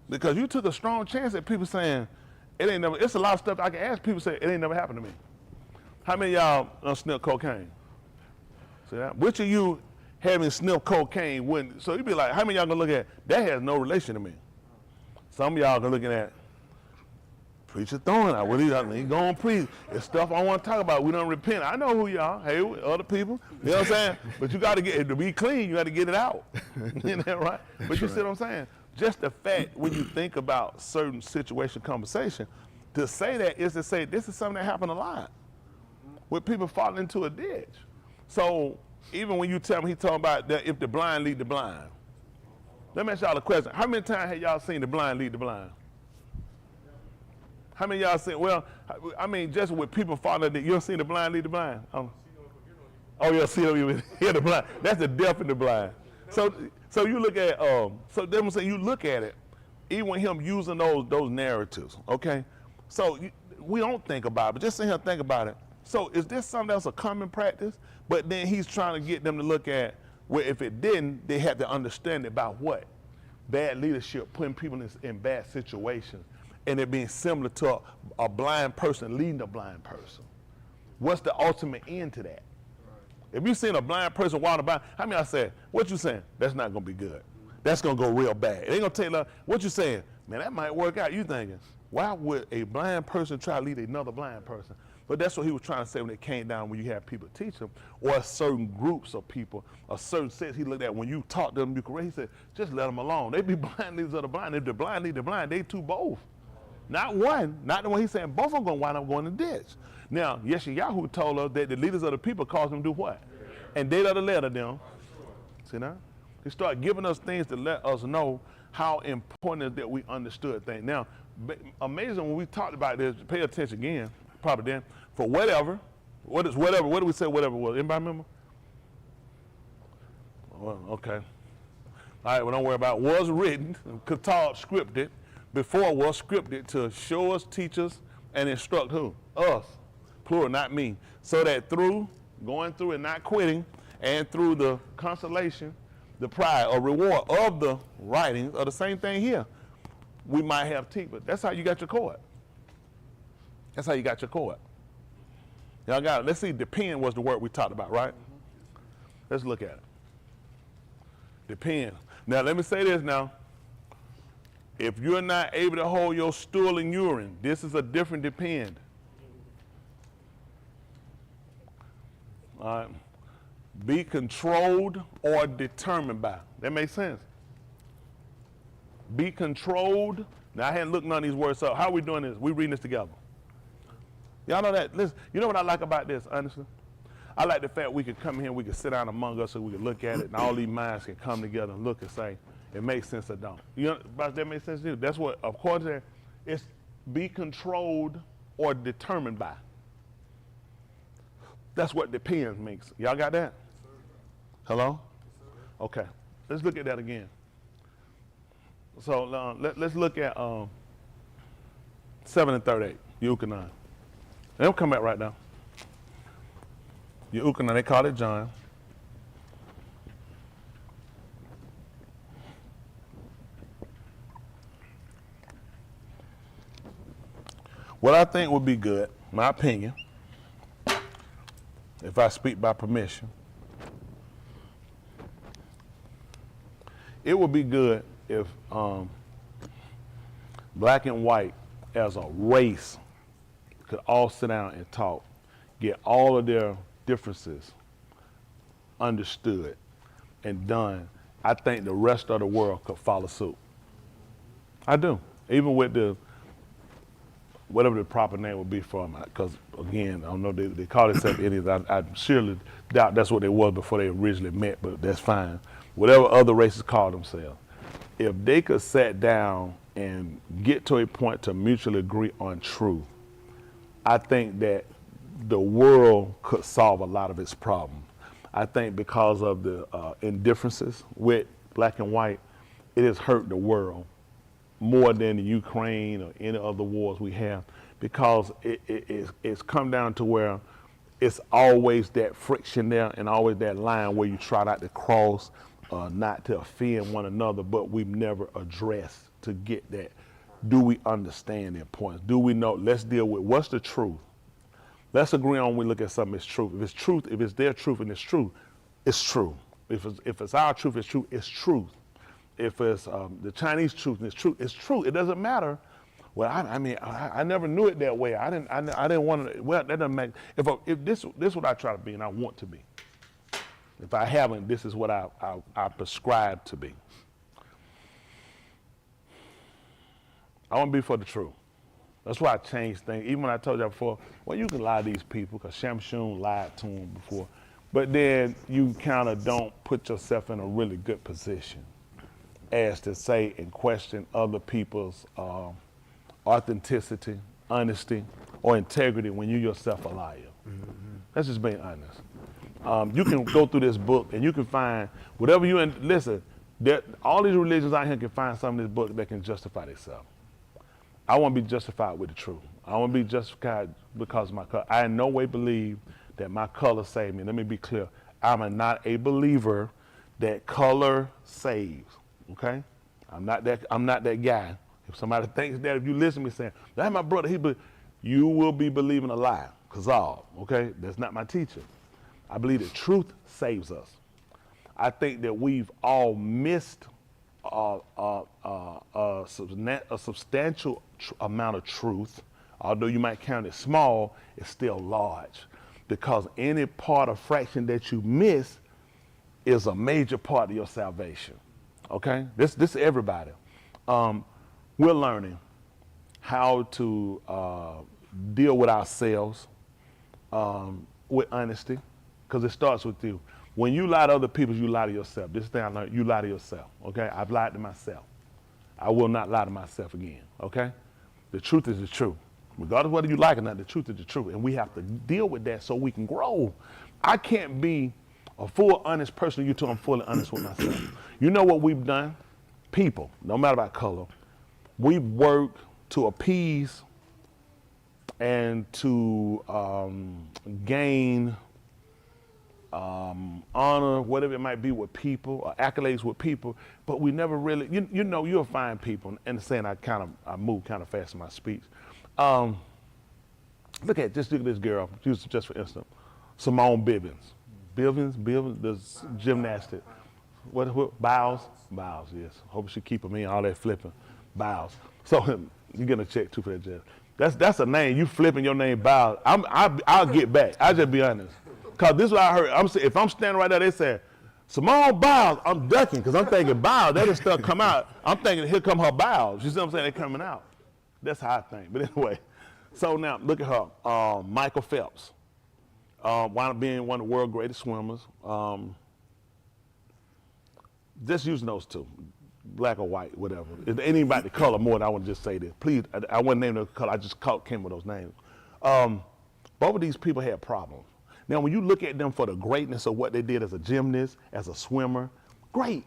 Because you took a strong chance at people saying, it ain't never, it's a lot of stuff I can ask people say, it ain't never happened to me. How many of y'all sniff cocaine? See that? Which of you having sniffed cocaine wouldn't, so you'd be like, how many of y'all gonna look at, that has no relation to me? Some of y'all are looking at, preacher throwing out, what he going to preach? It's stuff I want to talk about. We don't repent. I know who y'all, hey, other people, you know what I'm saying? But you got to get it, to be clean, you got to get it out. Isn't that right? But you see what I'm saying? Just the fact when you think about certain situation, conversation, to say that is to say, this is something that happened a lot. With people falling into a ditch. So even when you tell me he talking about that if the blind lead the blind. Let me ask y'all a question. How many times have y'all seen the blind lead the blind? How many of y'all seen, well, I mean, just with people falling, you don't see the blind lead the blind? Oh yeah, see them, you hear the blind. That's the deaf and the blind. So you look at, so them say you look at it, even with him using those narratives, okay? So we don't think about it, but just sit here and think about it. So is this something that's a common practice? But then he's trying to get them to look at, where if it didn't, they had to understand about what? Bad leadership, putting people in bad situations, and it being similar to a blind person leading a blind person. What's the ultimate end to that? Right. If you seen a blind person walking by, how many of y'all said, what you saying? That's not gonna be good. That's gonna go real bad. It ain't gonna take long. What you saying? Man, that might work out. You thinking, why would a blind person try to lead another blind person? But that's what he was trying to say when it came down, when you have people teach them, or certain groups of people, a certain sense he looked at, when you talk to them, you correct, he said, just let them alone. They be blind leaders of the blind. If the blind lead the blind, they two both. Not one, not the one he's saying, both of them gonna wind up going in the ditch. Now, YashaYahu told us that the leaders of the people caused them to do what? And they that are led of them. See now? They start giving us things to let us know how important it is that we understood things. Now, amazing when we talked about this, pay attention again, probably then, for whatever, what is whatever, what do we say whatever was? Anybody remember? Well, okay. All right, well, don't worry about it. Was written, Katab scripted, before was scripted to show us, teach us, and instruct who? Us, plural, not me. So that through going through and not quitting, and through the consolation, the pride or reward of the writings are the same thing here. We might have tikva. That's how you got your cord. That's how you got your cord. Y'all got it. Let's see, depend was the word we talked about, right? Let's look at it. Depend. Now, let me say this now. If you're not able to hold your stool and urine, this is a different depend. All right. Be controlled or determined by. That makes sense. Be controlled. Now, I hadn't looked none of these words up. How are we doing this? We reading this together. Y'all know that. Listen, you know what I like about this, honestly? I like the fact we can come here, we can sit down among us, and we can look at it, and all these minds can come together and look and say, it makes sense or don't. You know, but that makes sense to you. That's what, according to that, it's be controlled or determined by. That's what depends makes. Y'all got that? Hello? Okay. Let's look at that again. So let's look at 7 and 38, Yahuchanan. They'll come back right now. Yahuchanan, they call it John. What I think would be good, my opinion, if I speak by permission, it would be good if black and white as a race could all sit down and talk, get all of their differences understood and done. I think the rest of the world could follow suit. I do. Even with the, whatever the proper name would be for them, because again, I don't know, they call themselves idiots. I surely doubt that's what they was before they originally met, but that's fine. Whatever other races call themselves. If they could sit down and get to a point to mutually agree on truth, I think that the world could solve a lot of its problems. I think because of the indifferences with black and white, it has hurt the world more than the Ukraine or any other wars we have, because it's come down to where it's always that friction there and always that line where you try not to cross, not to offend one another, but we've never addressed to get that. Do we understand the importance? Do we know? Let's deal with what's the truth. Let's agree on when we look at something as truth. If it's truth, if it's their truth and it's true, it's true. If it's our truth, it's true, it's truth. If it's the Chinese truth and it's true, it's true. It doesn't matter. Well, I mean, I never knew it that way. I didn't want to. Well, that doesn't make. If this is what I try to be and I want to be. If I haven't, this is what I prescribe to be. I want to be for the truth. That's why I changed things. Even when I told you before, well, you can lie to these people because Shamshun lied to them before. But then you kind of don't put yourself in a really good position as to say and question other people's authenticity, honesty, or integrity when you yourself a liar. Mm-hmm. That's just being honest. You can go through this book and you can find whatever you, listen, all these religions out here can find something in this book that can justify themselves. I want to be justified with the truth. I want to be justified because of my color. I in no way believe that my color saved me. Let me be clear. I'm not a believer that color saves. Okay? I'm not that guy. If somebody thinks that, if you listen to me saying, that's my brother, you will be believing a lie. Kazal, okay? That's not my teaching. I believe that truth saves us. I think that we've all missed a substantial amount of truth. Although you might count it small, it's still large. Because any part or fraction that you miss is a major part of your salvation. Okay? This is everybody. We're learning how to deal with ourselves with honesty, because it starts with you. When you lie to other people, you lie to yourself. This thing I learned, you lie to yourself. Okay? I've lied to myself. I will not lie to myself again. Okay? The truth is the truth. Regardless of whether you like it or not, the truth is the truth. And we have to deal with that so we can grow. I can't be a full honest person until I'm fully honest with myself. You know what we've done? People, no matter about color, we work to appease and to gain honor, whatever it might be with people, or accolades with people, but we never really, you know, you'll find people, and saying I move kind of fast in my speech. Look at this girl, just for instance, Simone Bibbins, the gymnastic. What Biles, yes. Hope she keep them in, all that flipping, Biles. So you get a check too for that, Jeff. That's a name. You flipping your name, Biles. I'll get back. I'll just be honest. Cause this is what I heard. If I'm standing right there, they say, Simone Biles, I'm ducking, because I'm thinking Biles, that stuff come out. I'm thinking, here come her Biles. You see what I'm saying? They're coming out. That's how I think. But anyway, so now look at her. Michael Phelps, Wound up being one of the world's greatest swimmers. Just using those two, black or white, whatever. If anybody color more than I want to just say this. Please, I wouldn't name the color, I just came with those names. Both of these people had problems. Now, when you look at them for the greatness of what they did as a gymnast, as a swimmer, great.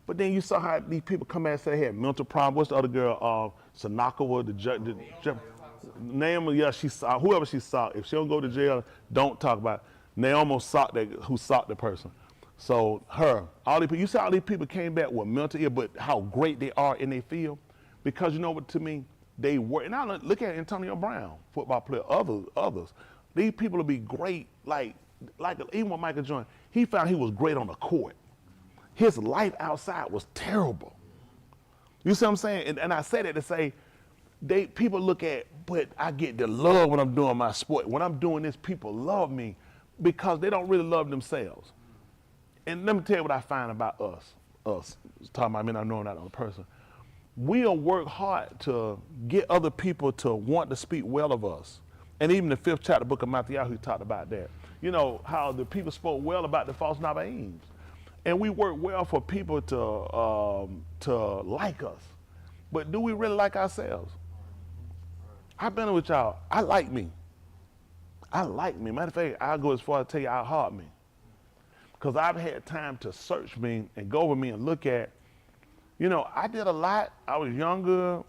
But then you saw how these people come out and say they had mental problems. What's the other girl, Sanakawa, Naomi, yeah, she saw, whoever she saw, if she don't go to jail, don't talk about it. Naomi sought that, who sought the person. So her, all these people, you see all these people came back with mental ill, but how great they are in their field. Because you know what, to me, they were, and I look at Antonio Brown, football player, others. These people will be great, like even with Michael Jordan, he found he was great on the court. His life outside was terrible. You see what I'm saying? And I say that to say, people look at, but I get the love when I'm doing my sport. When I'm doing this, people love me because they don't really love themselves. And let me tell you what I find about us, talking about me not knowing that other person. We'll work hard to get other people to want to speak well of us. And even the 5th chapter book of YashaYahu talked about that. You know, how the people spoke well about the false Nabaems. And we work well for people to like us. But do we really like ourselves? I've been with y'all. I like me. Matter of fact, I'll go as far as to tell you I heart me. Because I've had time to search me and go over me and look at, you know, I did a lot. I was younger,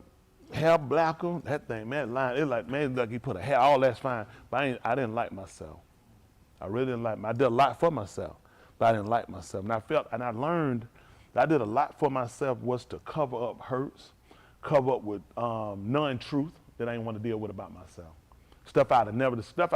hair blacker, that thing, man, line, it's like, man, like you put a hair, all that's fine. But I didn't like myself. I really didn't like myself. I did a lot for myself, but I didn't like myself. And I learned that I did a lot for myself was to cover up hurts, cover up with non-truth that I didn't want to deal with about myself. Stuff I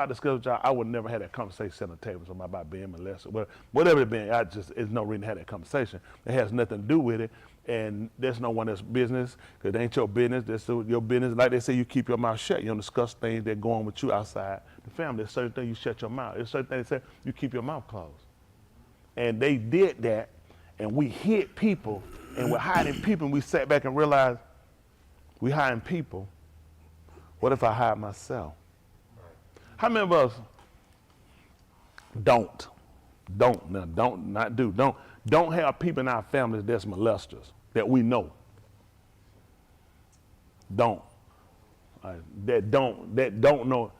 discussed with y'all, I would never have that conversation on the table about being molested, whatever it been. There's no reason to have that conversation. It has nothing to do with it, and there's no one else's business, because it ain't your business. That's your business. Like they say, you keep your mouth shut. You don't discuss things that go on with you outside the family. There's certain things you shut your mouth. There's certain things they say you keep your mouth closed. And they did that, and we hid people, and we're hiding people, and we sat back and realized we hiding people. What if I hide myself? How many of us don't have people in our families that's molesters that we know? That don't know.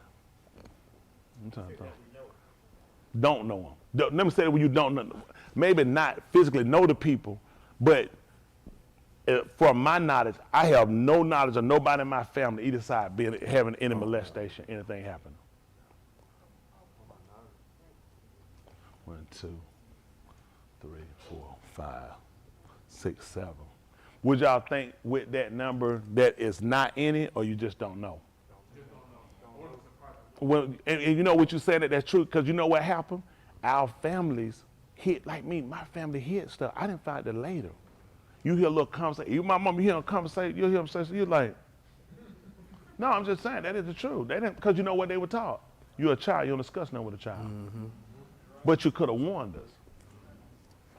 Don't know them. Let me say it when you don't know. Maybe not physically know the people, but from my knowledge, I have no knowledge of nobody in my family either side having any molestation, anything happen. 1, 2, 3, 4, 5, 6, 7. Would y'all think with that number that it's not any, or you just don't know? Well, and you know what you said, that's true, because you know what happened? Our families hid, like me, my family hid stuff. I didn't find it later. You hear a little conversation, my mom, you hear a conversation, you hear them say, you're like, no, I'm just saying, that is the truth. They didn't, because you know what they were taught. You're a child, you don't discuss nothing with a child. Mm-hmm. But you could have warned us.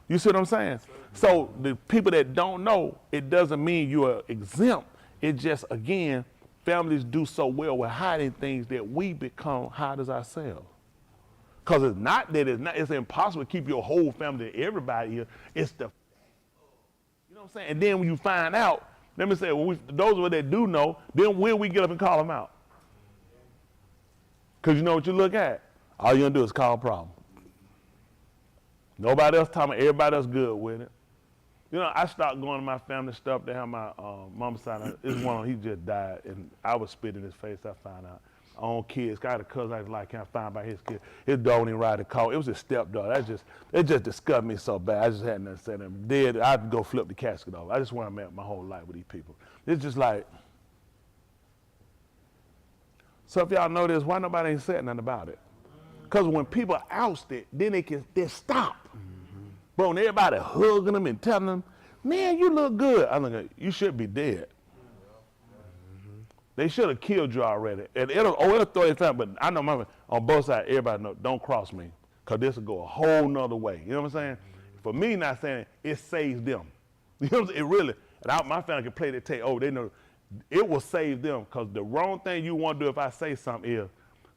You see what I'm saying? So the people that don't know, it doesn't mean you are exempt. It just, again, families do so well with hiding things that we become hiders ourselves. Because it's impossible to keep your whole family, everybody here. It's the, you know what I'm saying? And then when you find out, let me say, those of us that do know, then when we get up and call them out? Because you know what you look at? All you're going to do is call a problem. Nobody else talking, everybody else good with it. You know, I stopped going to my family stuff. They have my mama's side. This one, he just died, and I was spitting in his face. I found out. My own kids, got a cousin I was like, can't find by his kid. His dog didn't ride the car. It was his stepdaughter. It just disgusted me so bad. I just had nothing to say to him. Dead, I'd go flip the casket off. I just want to make my whole life with these people. It's just like, so if y'all know this, why nobody ain't said nothing about it? Because when people oust it, then they stop. Mm-hmm. But when everybody hugging them and telling them, man, you look good, I'm like, you should be dead. Mm-hmm. They should have killed you already. And it'll throw you time, but I know on both sides, everybody know, don't cross me, because this will go a whole nother way. You know what I'm saying? Mm-hmm. For me not saying it saves them. You know what I'm saying? It really, and my family can play that tape, they know it will save them, because the wrong thing you want to do if I say something is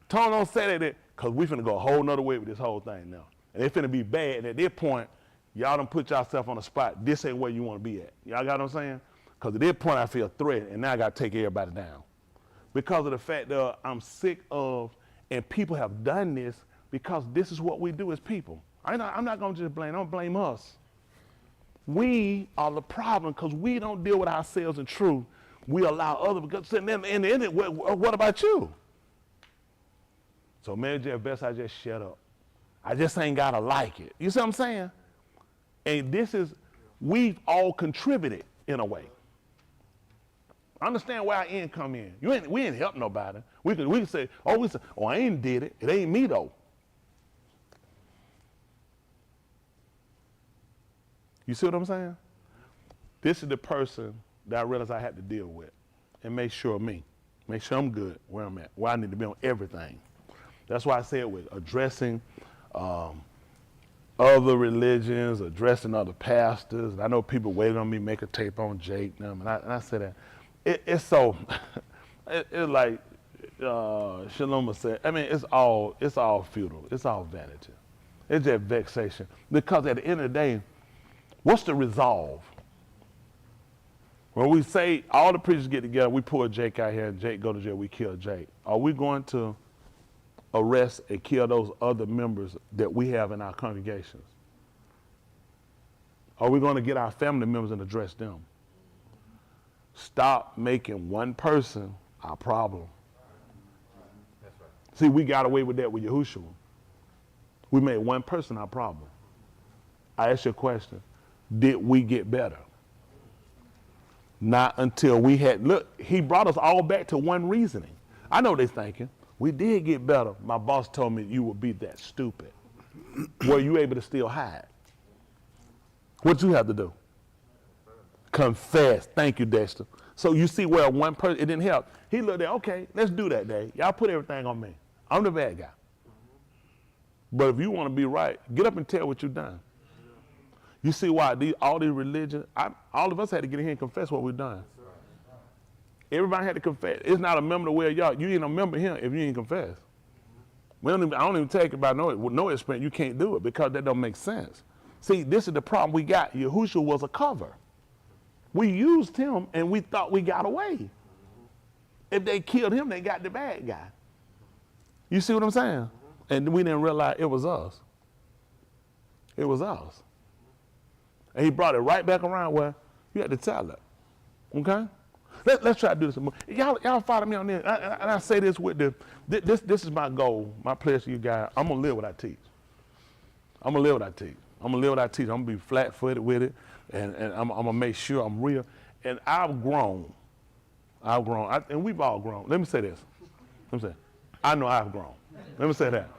Tone don't say that because we finna go a whole nother way with this whole thing now. And it finna be bad. And at this point, y'all done put yourself on the spot. This ain't where you want to be at. Y'all got what I'm saying? Because at this point, I feel threatened, and now I got to take everybody down. Because of the fact that I'm sick of, and people have done this because this is what we do as people. I'm not going to just blame, don't blame us. We are the problem because we don't deal with ourselves in truth. We allow others, because in the end, what about you? So maybe it's best I just shut up. I just ain't got to like it. You see what I'm saying? And we've all contributed in a way. Understand where our end come in. We ain't help nobody. We can say, oh, I ain't did it. It ain't me though. You see what I'm saying? This is the person that I realized I had to deal with and make sure I'm good where I'm at, where I need to be on everything. That's why I said with addressing other religions, addressing other pastors. And I know people waited on me to make a tape on Jake and them, and I said that. It's so, it's like Shalom said, I mean, it's all futile. It's all vanity. It's just vexation. Because at the end of the day, what's the resolve? When we say all the preachers get together, we pull Jake out here and Jake go to jail, we kill Jake. Are we going to arrest and kill those other members that we have in our congregations? Are we going to get our family members and address them? Stop making one person our problem. That's right. See, we got away with that with Yahushua. We made one person our problem. I ask you a question. Did we get better? Not until we had, look, he brought us all back to one reasoning. I know they're thinking, we did get better. My boss told me you would be that stupid. Were you able to still hide? What you have to do? Confess. Thank you, Dexter. So you see where one person, it didn't help. He looked at, okay, let's do that day. Y'all put everything on me. I'm the bad guy. But if you want to be right, get up and tell what you've done. You see why all these religions, all of us had to get in here and confess what we've done. Everybody had to confess. It's not a member to where y'all, you ain't a member here if you ain't confess. I don't even take it by no experience. You can't do it because that don't make sense. See, this is the problem we got. Yahushua was a cover. We used him and we thought we got away. If they killed him, they got the bad guy. You see what I'm saying? And we didn't realize it was us. It was us. And he brought it right back around where you had to tell it. Okay? Let's try to do this. Y'all follow me on this. And I say this with this is my goal, my pledge to you guys. I'm going to live what I teach. I'm going to live what I teach. I'm going to live what I teach. I'm going to be flat-footed with it. And I'm going to make sure I'm real. And I've grown. And we've all grown. Let me say this. I know I've grown. Let me say that.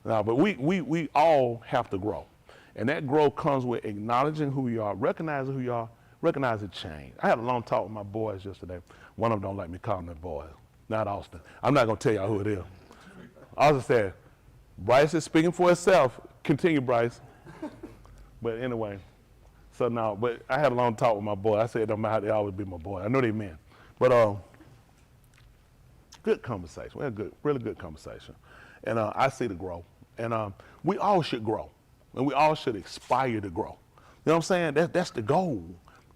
Now, but we all have to grow. And that growth comes with acknowledging who you are, recognizing who you are, recognizing change. I had a long talk with my boys yesterday. One of them don't like me calling them boys. Not Austin. I'm not going to tell y'all who it is. Austin said, Bryce is speaking for himself. Continue, Bryce. But anyway, so now, but I had a long talk with my boy. I said, it don't matter, they always be my boy. I know they men. But good conversation. We had a really good conversation. And I see the growth. And we all should grow. And we all should aspire to grow. You know what I'm saying? That's the goal,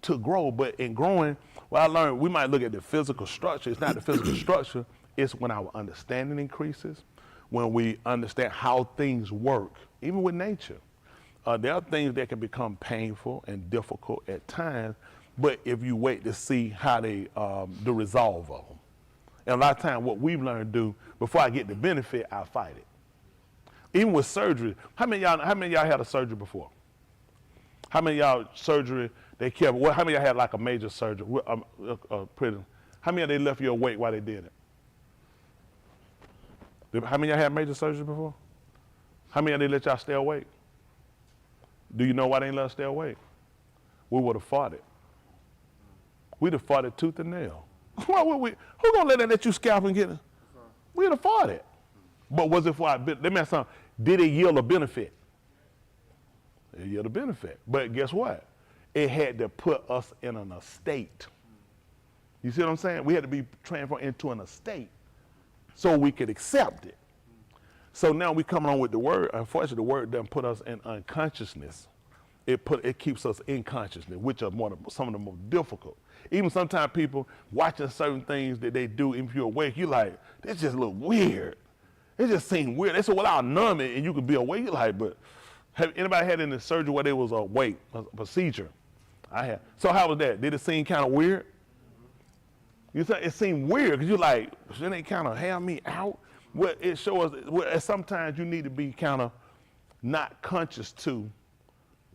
to grow. But in growing, well, I learned we might look at the physical structure. It's not the physical structure. It's when our understanding increases, when we understand how things work, even with nature. There are things that can become painful and difficult at times, but if you wait to see how the resolve of them. And a lot of times what we've learned to do, before I get the benefit, I fight it. Even with surgery, how many of y'all had a surgery before? How many of y'all surgery, they kept, how many of y'all had like a major surgery? How many of they left you awake while they did it? How many of y'all had major surgery before? How many of they let y'all stay awake? Do you know why they didn't let us stay awake? We would have fought it. We'd have fought it tooth and nail. Why would we? Who gonna let you scalp and get it? We'd have fought it. But was it for our benefit? Let me ask something. Did it yield a benefit? It yielded a benefit. But guess what? It had to put us in an estate. You see what I'm saying? We had to be transformed into an estate. so we could accept it. So now we come on with the word. Unfortunately, the word doesn't put us in unconsciousness. It keeps us in consciousness, which are some of the most difficult. Even sometimes people watching certain things that they do, if you're awake, you're like, this just look weird. It just seems weird. They say, well, I'll numb it and you can be awake. You're like, but have anybody had any surgery where they was awake, a procedure? I have. So how was that? Did it seem kind of weird? You said it seemed weird because you're like, shouldn't they kind of have me out? Well, it shows sometimes you need to be kind of not conscious to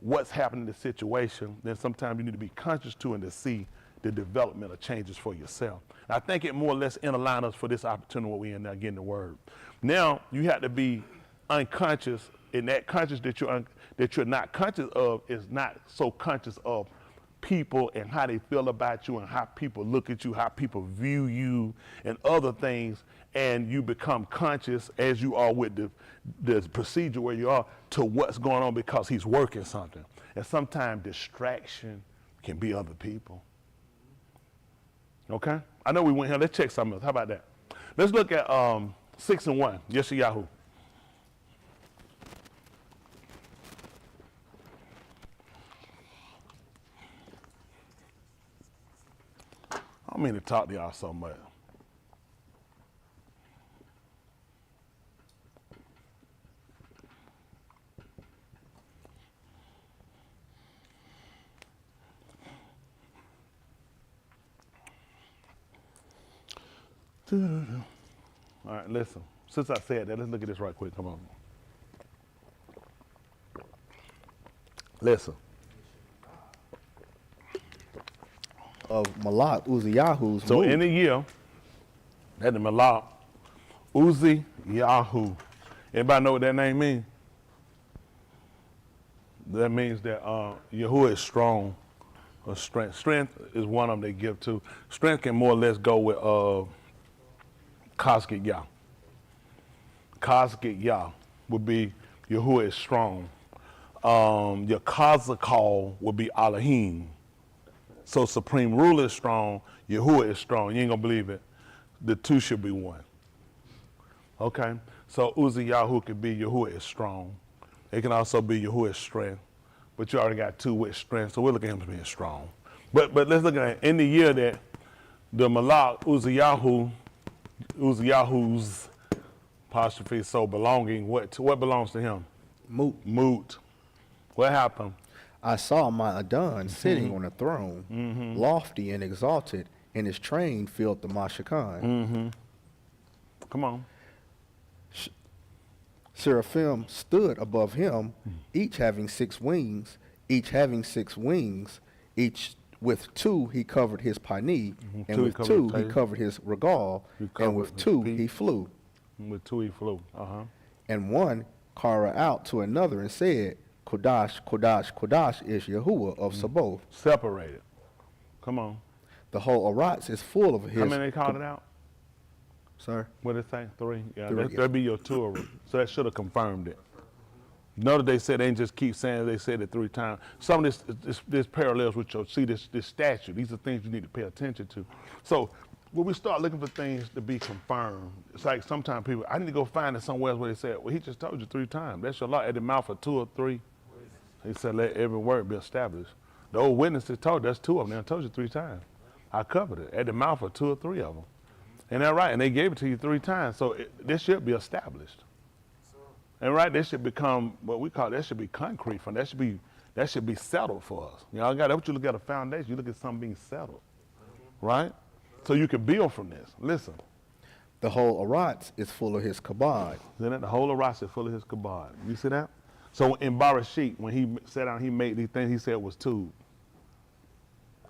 what's happening in the situation. Then sometimes you need to be conscious to and to see the development of changes for yourself. And I think it more or less interlines us for this opportunity where we're in now getting the word. Now you have to be unconscious, and that conscious that you're not conscious of is not so conscious of people and how they feel about you and how people look at you, how people view you and other things, and you become conscious as you are with the procedure where you are to what's going on because he's working something. And sometimes distraction can be other people. Okay? I know we went here. Let's check something else. How about that? Let's look at 6 and 1, YashaYahu. I don't mean to talk to y'all so much. All right, listen. Since I said that, let's look at this right quick. Come on. Listen. Of Malak, UzziYahu's So move. in the year, that the Malak, UzziYahu. Anybody know what that name means? That means that Yahuah is strong, or strength. Strength is one of them they give to. Strength can more or less go with Kazkit Yah. Kazkit Yah would be Yahuah is strong. Your Kazakal would be Alahym. So supreme ruler is strong, Yahuah is strong. You ain't gonna believe it. The two should be one. Okay? So UzziYahu could be Yahuah is strong. It can also be Yahuah is strength. But you already got two with strength, so we'll look at him as being strong. But let's look at it. In the year that the Malak, UzziYahu's apostrophe, so belonging, what belongs to him? Moot. What happened? I saw my Adon sitting on a throne, lofty and exalted, and his train filled the Mashakan. Come on. Seraphim stood above him, each having 6 wings, each with 2 he covered his pani, and Two he with covered 2 his he tail. covered his regal, and with 2 he flew. With 2 he flew. And one cried out to another and said, Kodash, Kodash, Kodash is Yahuah of Sabaoth. Separated. Come on. The whole Aratz is full of his. How many they called it out? Sir? What did it say? 3? Yeah, 3, yeah. that'd be your tour. So that should have confirmed it. Notice they said they didn't just keep saying it, they said it 3 times. Some of this parallels with your, see this statue. These are things you need to pay attention to. So when we start looking for things to be confirmed, it's like sometimes people, I need to go find it somewhere else where they said, well, he just told you 3 times. That's your law at the mouth of 2 or 3. He said, let every word be established. The old witnesses told, that's 2 of them. I told you 3 times. I covered it at the mouth of 2 or 3 of them. Ain't that right? And they gave it to you 3 times. So this should be established. And right, this should become what we call, that should be concrete for that should be settled for us. You know, that's what you look at a foundation, you look at something being settled. Right? So you can build from this. Listen. The whole Aratz is full of his kabod. Then the whole Aratz is full of his kabod. You see that? So in Barashit, when he sat down, he made these things he said was tube.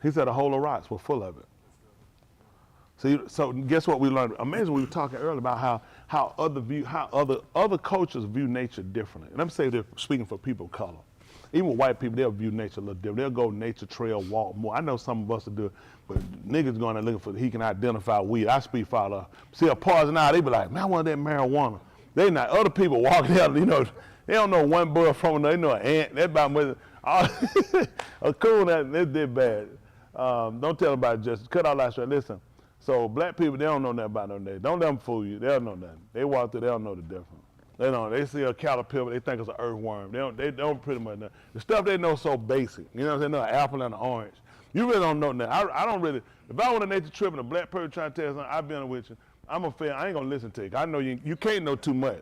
He said the whole Aratz was full of it. So guess what we learned? Amazing, we were talking earlier about how other cultures view nature differently. And I'm saying they're speaking for people of color. Even with white people, they'll view nature a little different. They'll go nature trail, walk more. I know some of us will do it, but niggas going there looking for, he can identify weed. I speak for Allah. See a poison out, they be like, man, I want that marijuana. They not, other people walking out, you know, they don't know one bird from another. They know an ant. That's about a coon that did bad. Don't tell about justice. Cut all that straight. Listen. So black people, they don't know nothing about no nature. Don't let them fool you. They don't know nothing. They walk through, they don't know the difference. They don't. They see a caterpillar, they think it's an earthworm. They don't pretty much know. The stuff they know is so basic. You know what I'm saying? They know an apple and an orange. You really don't know nothing. I don't really, if I want a nature trip and a black person trying to tell you something, I've been with you, I'm a fan. I ain't gonna listen to you. I know you can't know too much.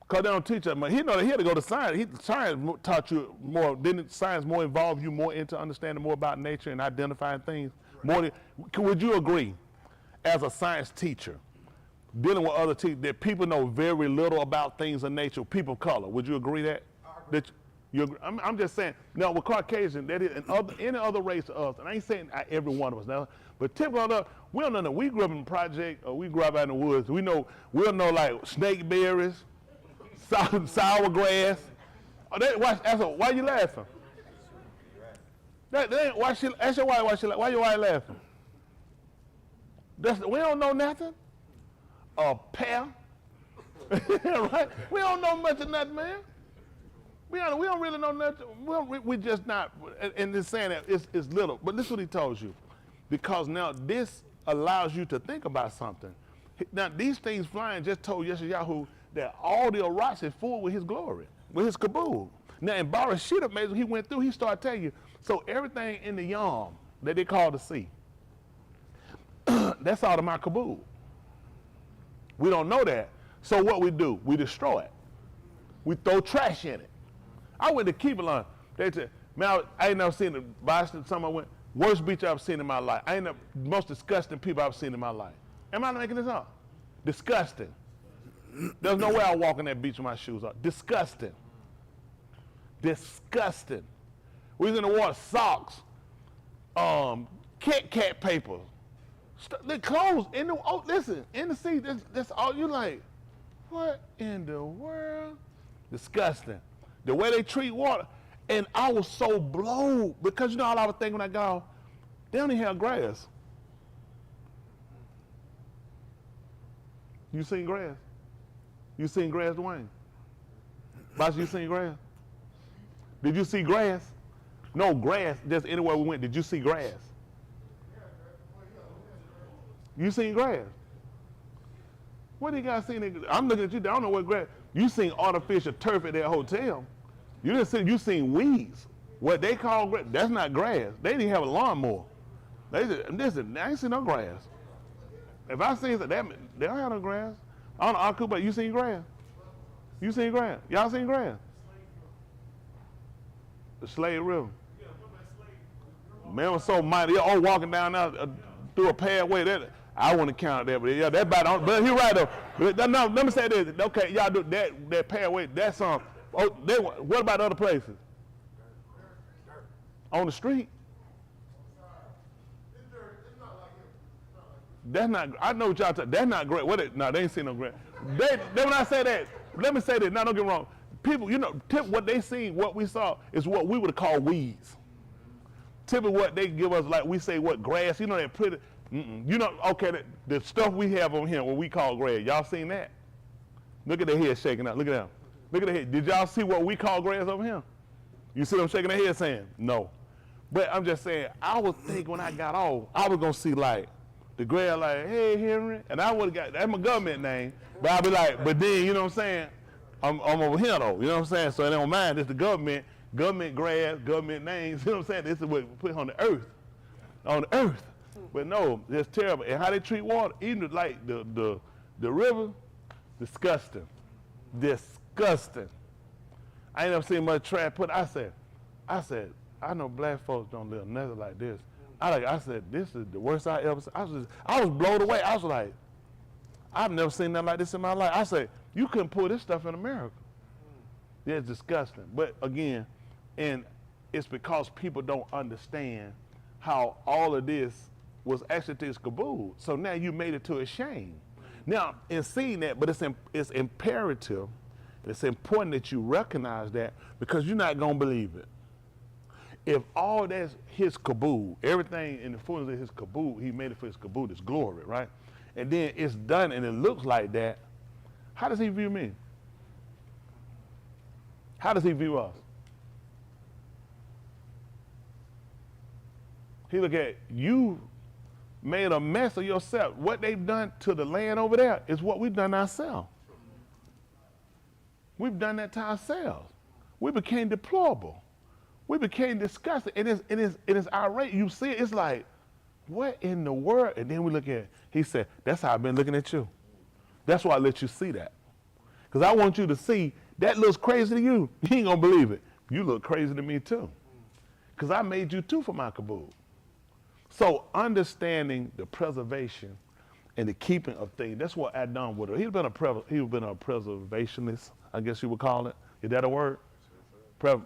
Because they don't teach that much. He know that he had to go to science. Science taught you more. Didn't science more involve you more into understanding more about nature and identifying things? More than, would you agree, as a science teacher, dealing with other teachers, that people know very little about things in nature, people of color? Would you agree that? I'm just saying, now with Caucasian, that is, any other race to us, and I ain't saying every one of us now, but typical of us, we don't know. We grew up in the project, or we grew up out in the woods. We'll know like snake berries, sour grass. Oh, why you laughing? Ask your wife why your wife laughing? We don't know nothing. A pear, right? We don't know much of nothing, man. We don't really know nothing. We just not, and this saying that it's little. But this is what he tells you, because now this allows you to think about something. Now these things flying just told YashaYahu that all the Arats is full with his glory, with his kabul. Now in Barashita, when he went through, he started telling you, so everything in the Yam that they call the sea, that's all of my kabul. We don't know that. So what we do, we destroy it. We throw trash in it. I went to Kivalon. They said, man, I ain't never seen the Boston. Someone went, worst beach I've seen in my life. I ain't the most disgusting people I've seen in my life. Am I making this up? Disgusting. There's no way I'll walk on that beach with my shoes on. Disgusting. Disgusting. We was in the water, socks, Kit Kat paper, the clothes in the, listen, in the sea, that's all you like. What in the world? Disgusting. The way they treat water. And I was so blown because you know all I was thinking when I got off, they don't even have grass. You seen grass? You seen grass, Dwayne? Basha, you seen grass? Did you see grass? No grass, just anywhere we went, did you see grass? You seen grass? What do you guys seen? I'm looking at you, I don't know what grass. You seen artificial turf at that hotel. You seen weeds. What they call grass, that's not grass. They didn't have a lawnmower. I ain't seen no grass. If I see that, they don't have no grass. I don't know, but you seen grass? You seen grass? Y'all seen grass? The Slade River. Man was so mighty. All walking down there through a pathway. That I wouldn't count that, but yeah, that bad. But he right though. No, let me say this. Okay, y'all do that pathway. That's what about other places? On the street. That's not. I know what y'all talking. That's not great. No, they ain't seen no great. When I say that, let me say this. Now, don't get me wrong. People, what they seen, what we saw, is what we would call weeds. Typically, what they give us, like we say, what grass. That pretty. Okay, the stuff we have on here, what we call grass. Y'all seen that? Look at their head shaking out. Look at them. Look at their head. Did y'all see what we call grass over here? You see them shaking their head saying no. But I'm just saying, I was thinking when I got off, I was gonna see like the grass, like, hey Henry, and I would have got that's my government name. But I'd be like, but then you know what I'm saying? I'm over here though. You know what I'm saying? So they don't mind. It's the government grass, government names. You know what I'm saying? This is what we put on the earth. On the earth. But no, it's terrible. And how they treat water, even like the river, disgusting. Disgusting. I ain't never seen much trash put. I said, I know black folks don't live nothing like this. I said, this is the worst I ever seen. I was blown away. I was like, I've never seen nothing like this in my life. I said, you couldn't pull this stuff in America. Yeah, it's disgusting. But again, and it's because people don't understand how all of this was actually to his kabul. So now you made it to a shame. Now, in seeing that, but it's imperative, it's important that you recognize that because you're not going to believe it. If all that's his kabul, everything in the fullness of his kabul, he made it for his kabul, his glory, right? And then it's done and it looks like that, how does he view me? How does he view us? He look at you, made a mess of yourself. What they've done to the land over there is what we've done ourselves. We've done that to ourselves. We became deplorable. We became disgusting. It is irate. You see it, it's like, what in the world? And then we look at it. He said, that's how I've been looking at you. That's why I let you see that. Because I want you to see that looks crazy to you. You ain't going to believe it. You look crazy to me too. Because I made you too for my kaboom. So understanding the preservation and the keeping of things, that's what Adam would have. He'd been a preservationist, I guess you would call it. Is that a word? A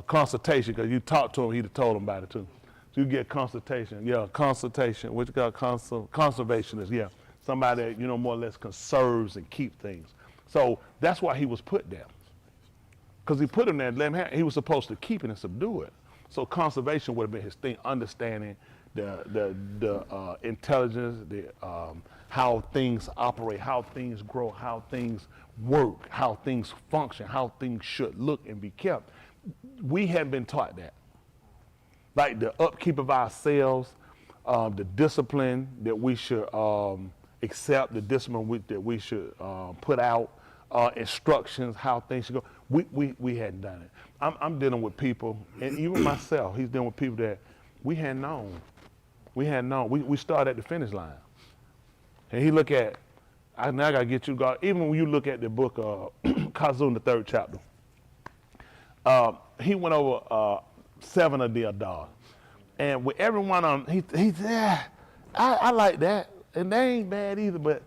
consultation, because you talk to him, he'd have told him about it too. So you get consultation, consultation, what you call conservationist, somebody that, more or less conserves and keep things. So that's why he was put there. Because he put him there, he was supposed to keep it and subdue it. So conservation would have been his thing, understanding the intelligence, how things operate, how things grow, how things work, how things function, how things should look and be kept. We had been taught that. Like the upkeep of ourselves, the discipline that we should accept, the discipline that we should put out, instructions, how things should go. We hadn't done it. I'm dealing with people, and even myself, he's dealing with people that we hadn't known. We started at the finish line. And he look at, now I got to get you, God. Even when you look at the book of Kazun, the 3rd chapter, he went over 7 of the Adar. And with everyone on, he said, I like that. And they ain't bad either, but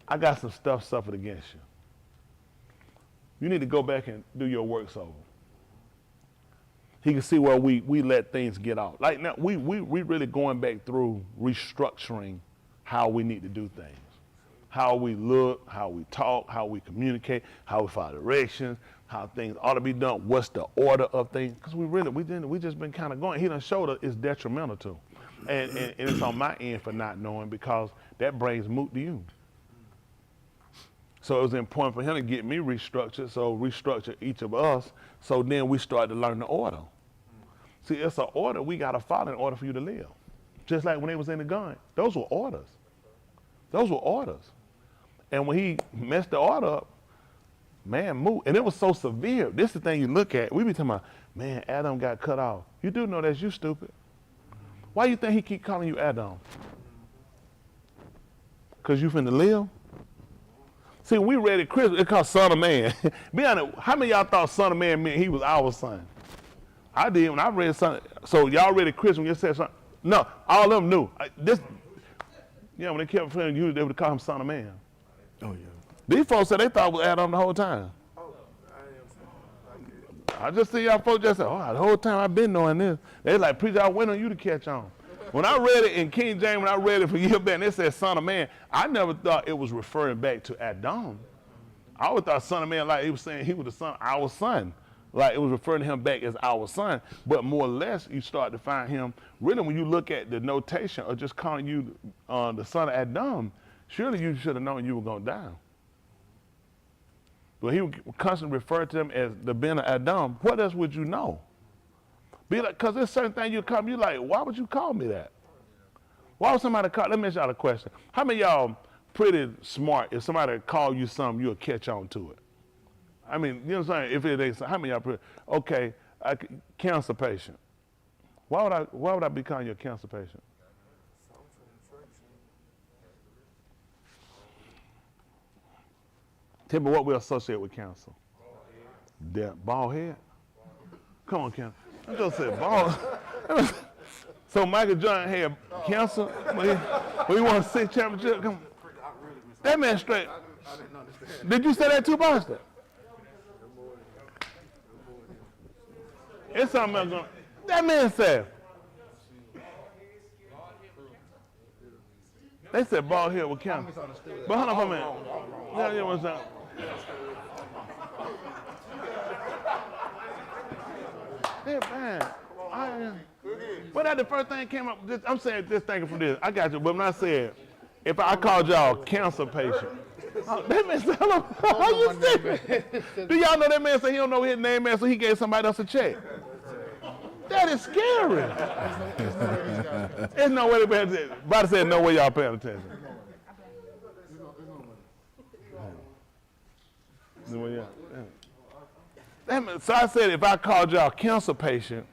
I got some stuff suffered against you. You need to go back and do your works over. He can see where we let things get out. Like now, we really going back through restructuring how we need to do things. How we look, how we talk, how we communicate, how we follow directions, how things ought to be done, what's the order of things. Because we just been kind of going. He done showed us it's detrimental to. And it's on my end for not knowing, because that brings moot to you. So it was important for him to get me restructured, so restructure each of us, so then we start to learn the order. See, it's an order we got to follow in order for you to live. Just like when they was in the gun, those were orders. Those were orders. And when he messed the order up, man, moved. And it was so severe. This is the thing you look at. We be talking about, man, Adam got cut off. You do know that's you, stupid. Why you think he keep calling you Adam? Because you finna live? See, we read it Christmas, it's called Son of Man. Be honest, how many of y'all thought Son of Man meant he was our son? I did when I read Son. So y'all read it Christmas when you said something? No, all of them knew. When they kept referring to you, they would call him Son of Man. Oh, yeah. These folks said they thought it was Adam the whole time. I just see y'all folks just say, the whole time I've been knowing this. They like, preacher, I wait on you to catch on. When I read it in King James, when I read it for years back, and it said Son of Man, I never thought it was referring back to Adam. I always thought Son of Man, like he was saying he was the son, our son. Like it was referring to him back as our son. But more or less, you start to find him, really when you look at the notation of just calling you the son of Adam, surely you should have known you were going to die. But he would constantly refer to him as the Ben of Adam. What else would you know? Be like, because there's certain things you come, you like, why would you call me that? Why would somebody call? Let me ask y'all a question. How many of y'all pretty smart? If somebody call you something, you'll catch on to it. I mean, you know what I'm saying? If it ain't, how many of y'all pretty? Okay, cancer patient. Why would I be calling you a cancer patient? Tell me what we associate with cancer. Bald head? Come on, cancer. I just said bald. So Michael Jordan had cancer when he won a 6 championship. Come on. That man straight. Did you say that too, Boston? It's something else going. That man said. They said bald head with cancer. But hold on for a minute. Yeah, what's up? Yeah, man. But that's the first thing that came up. I'm saying this thinking from this. I got you. But when I said, if I called y'all cancer patient, that man said, hello, how you stupid? Do y'all know that man said he don't know his name, man, so he gave somebody else a check? That is scary. There's no way to pay attention. Body said no way y'all paying attention. So I said, if I called y'all a cancer patient,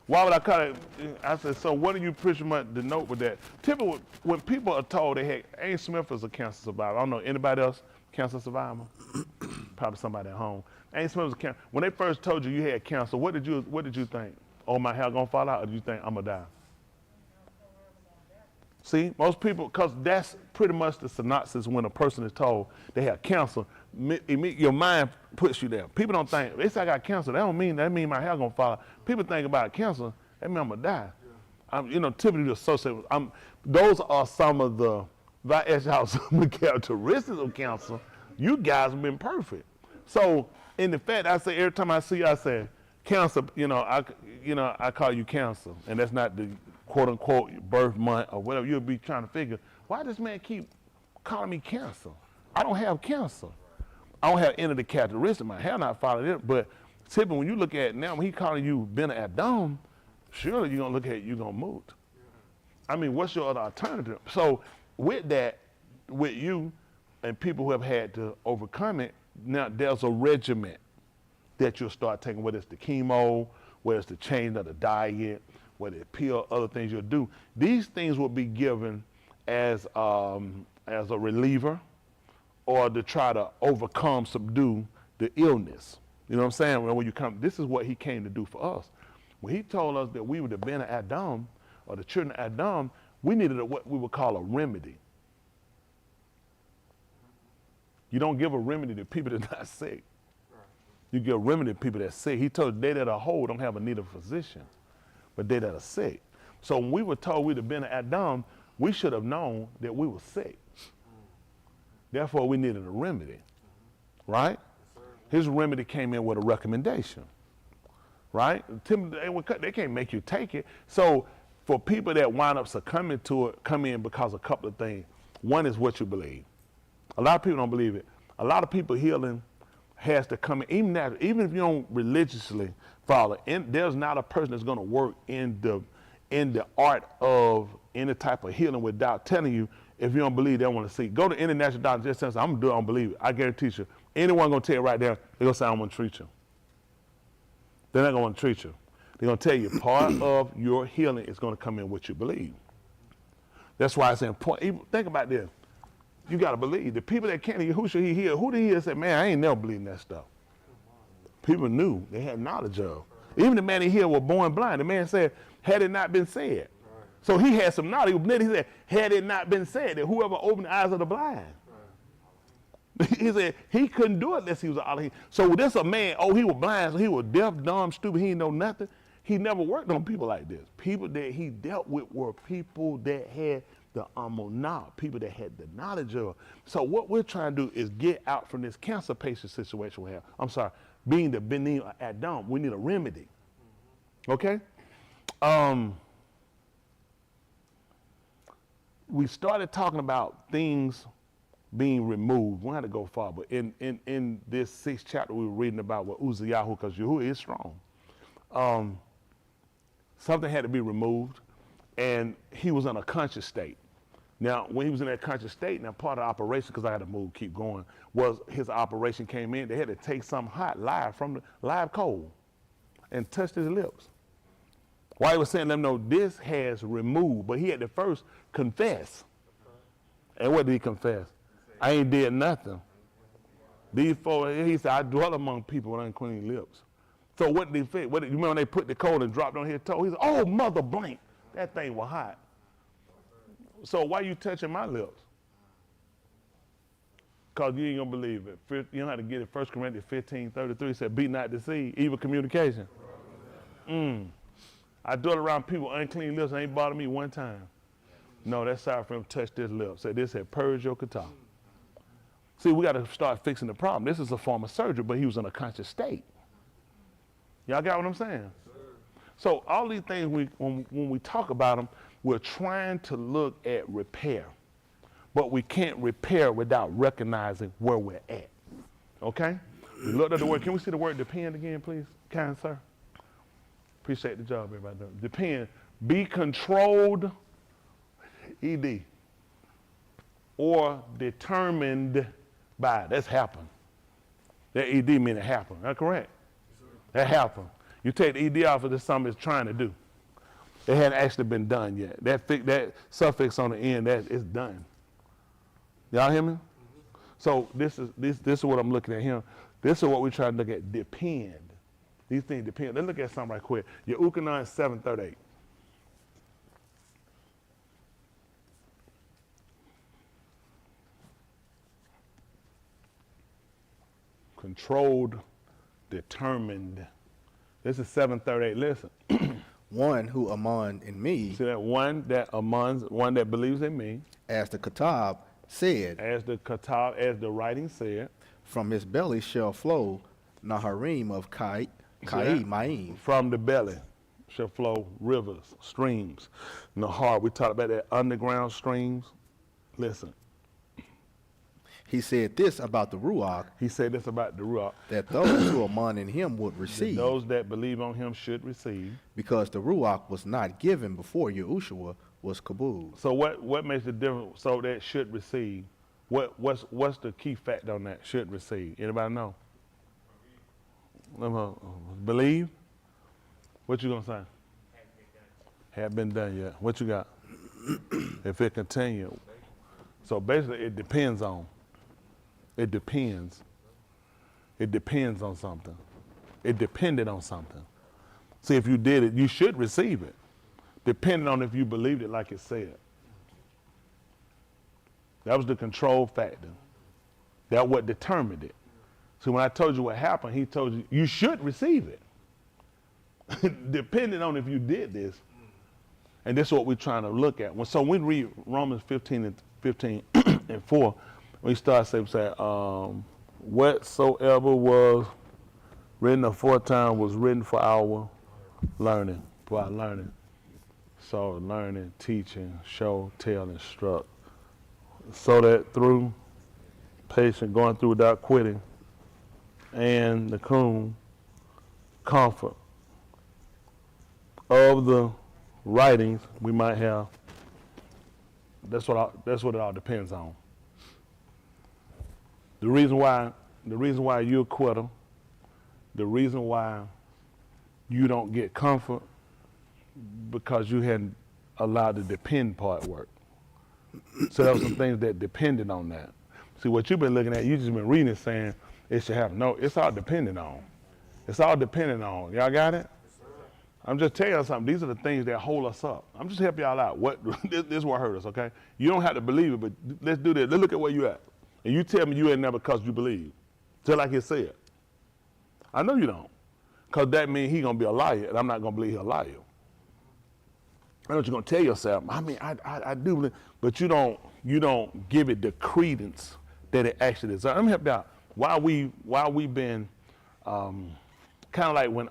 why would I call it? I said, so what do you pretty much denote with that? Typically, when people are told they had, A. Smith is a cancer survivor. I don't know, anybody else cancer survivor? Probably somebody at home. A. Smith was a cancer. When they first told you you had cancer, what did you think? Oh, my hair gonna fall out, or do you think I'm gonna die? See, most people, because that's pretty much the synopsis when a person is told they have cancer, your mind puts you there. People don't think, they say I got cancer, that mean my hair gonna fall out. People think about cancer, that mean I'm gonna die. Typically associated with, those are some of the, if I ask y'all some of the characteristics of cancer, you guys have been perfect. So, in the fact, I say every time I see you, I say, cancer, I call you cancer, and that's not the quote unquote birth month or whatever. You'll be trying to figure, why does this man keep calling me cancer? I don't have cancer. I don't have any of the characteristics. My hair not following it, but typically when you look at it now, when he calling you Ben Adam, surely you're gonna look at it, you're gonna move. I mean, what's your other alternative? So with that, with you and people who have had to overcome it, now there's a regimen that you'll start taking, whether it's the chemo, whether it's the change of the diet, whether it's pill, other things you'll do. These things will be given as a reliever or to try to overcome, subdue the illness. You know what I'm saying? When you come, this is what he came to do for us. When he told us that we were the Ben Adam, or the children of Adam, we needed what we would call a remedy. You don't give a remedy to people that are not sick. You give a remedy to people that are sick. He told they that are whole don't have a need of a physician, but they that are sick. So when we were told we were the Ben Adam, we should have known that we were sick. Therefore, we needed a remedy, right? His remedy came in with a recommendation, right? They can't make you take it. So for people that wind up succumbing to it, come in because of a couple of things. One is what you believe. A lot of people don't believe it. A lot of people healing has to come in, even if you don't religiously follow, there's not a person that's going to work in the art of any type of healing without telling you, if you don't believe, they don't want to see. Go to international doctor, just say, I'm going to do it, I don't believe it. I guarantee you. Anyone going to tell you right there, they're going to say, I don't want to treat you. They're not going to want to treat you. They're going to tell you part of your healing is going to come in what you believe. That's why it's important. Think about this. You got to believe. The people that can't hear, who should he hear? Who did he hear say, man, I ain't never believing that stuff. People knew. They had knowledge of. Even the man he healed was born blind. The man said, had it not been said. So he had some knowledge. He said, had it not been said that whoever opened the eyes of the blind. He said he couldn't do it unless he was an Alahym. So this a man, he was blind, so he was deaf, dumb, stupid, he didn't know nothing. He never worked on people like this. People that he dealt with were people that had the amunah, people that had the knowledge of. So what we're trying to do is get out from this cancer patient situation we have. I'm sorry, being the Benin Adam, we need a remedy. Okay? We started talking about things being removed. We don't have to go far, but in this 6th chapter we were reading about what UzziYahu, because Yahuah is strong. Something had to be removed, and he was in a conscious state. Now, when he was in that conscious state, now part of the operation, because I had to move, keep going, was his operation came in. They had to take something hot, live coal, and touch his lips. While he was saying, let them know this has removed, but he had to first confess. And what did he confess? I ain't did nothing. These four, he said, I dwell among people with unclean lips. So what did he fix? You remember when they put the coal and dropped on his toe? He said, oh, mother blank, that thing was hot. So why you touching my lips? Because you ain't gonna believe it. You know how to get it. 1 Corinthians 15:33 said, be not deceived, evil communication. I dwell around people unclean lips, and ain't bothered me one time. No, that's sorry for him to touch this lip. Say this had purge your kata. See, we got to start fixing the problem. This is a form of surgery, but he was in a conscious state. Y'all got what I'm saying? So all these things, when we talk about them, we're trying to look at repair. But we can't repair without recognizing where we're at. Okay? We looked at the word. Can we see the word depend again, please, kind sir? Appreciate the job everybody doing. Depend. Be controlled, ED, or determined by. That's happen. That ED mean it happen. That's correct. That happen. You take the ED off of this, something it's trying to do. It hadn't actually been done yet. That suffix on the end, that is done. Y'all hear me? So this is what I'm looking at here. This is what we're trying to look at. Depend. These things depend. Let's look at something right quick. Yahuchanan 7:38. Controlled, determined. This is 7:38. Listen. One who among in me, See that one that believes in me, as the Katab said, as the writing said, from his belly shall flow Naharim of Kai Ma'im. from the belly shall flow rivers, streams. Nahar, we talked about that underground streams. Listen, He said this about the Ruach, he said this about the Ruach. that those who among in him would receive, Those that believe on him should receive. because the Ruach was not given before Yahushua was Kabul. So what makes the difference? So that should receive. What's the key factor on that? Should receive. Anybody know? Believe. What you gonna say? Have been done yet. What you got? If it continue. So basically, it depends on. It depends. It depends on something. It depended on something. See, if you did it, you should receive it, depending on if you believed it like it said. That was the control factor. That's what determined it. So when I told you what happened, he told you, you should receive it, depending on if you did this. And this is what we're trying to look at. So when we read Romans 15 and 4, we start saying, whatsoever was written aforetime was written for our learning, So learning, teaching, show, tell, instruct. So that through patience, going through without quitting, and the comfort of the writings we might have. That's what it all depends on. The reason why you're a quitter, the reason why you don't get comfort, because you hadn't allowed the depend part work. So there were some things that depended on that. See, what you've been looking at, you just been reading it saying it should happen. No, it's all dependent on. It's all dependent on. Y'all got it? I'm just telling you something. These are the things that hold us up. I'm just helping y'all out. This is what hurt us, okay? You don't have to believe it, but let's do this. Let's look at where you at. And you tell me you ain't never because you believe. Just like it said. I know you don't. Because that means he's going to be a liar, and I'm not going to believe he's a liar. I know what you're going to tell yourself. I mean, I do believe, but you don't give it the credence that it actually deserves. Let me help you out. While we've been kind of like when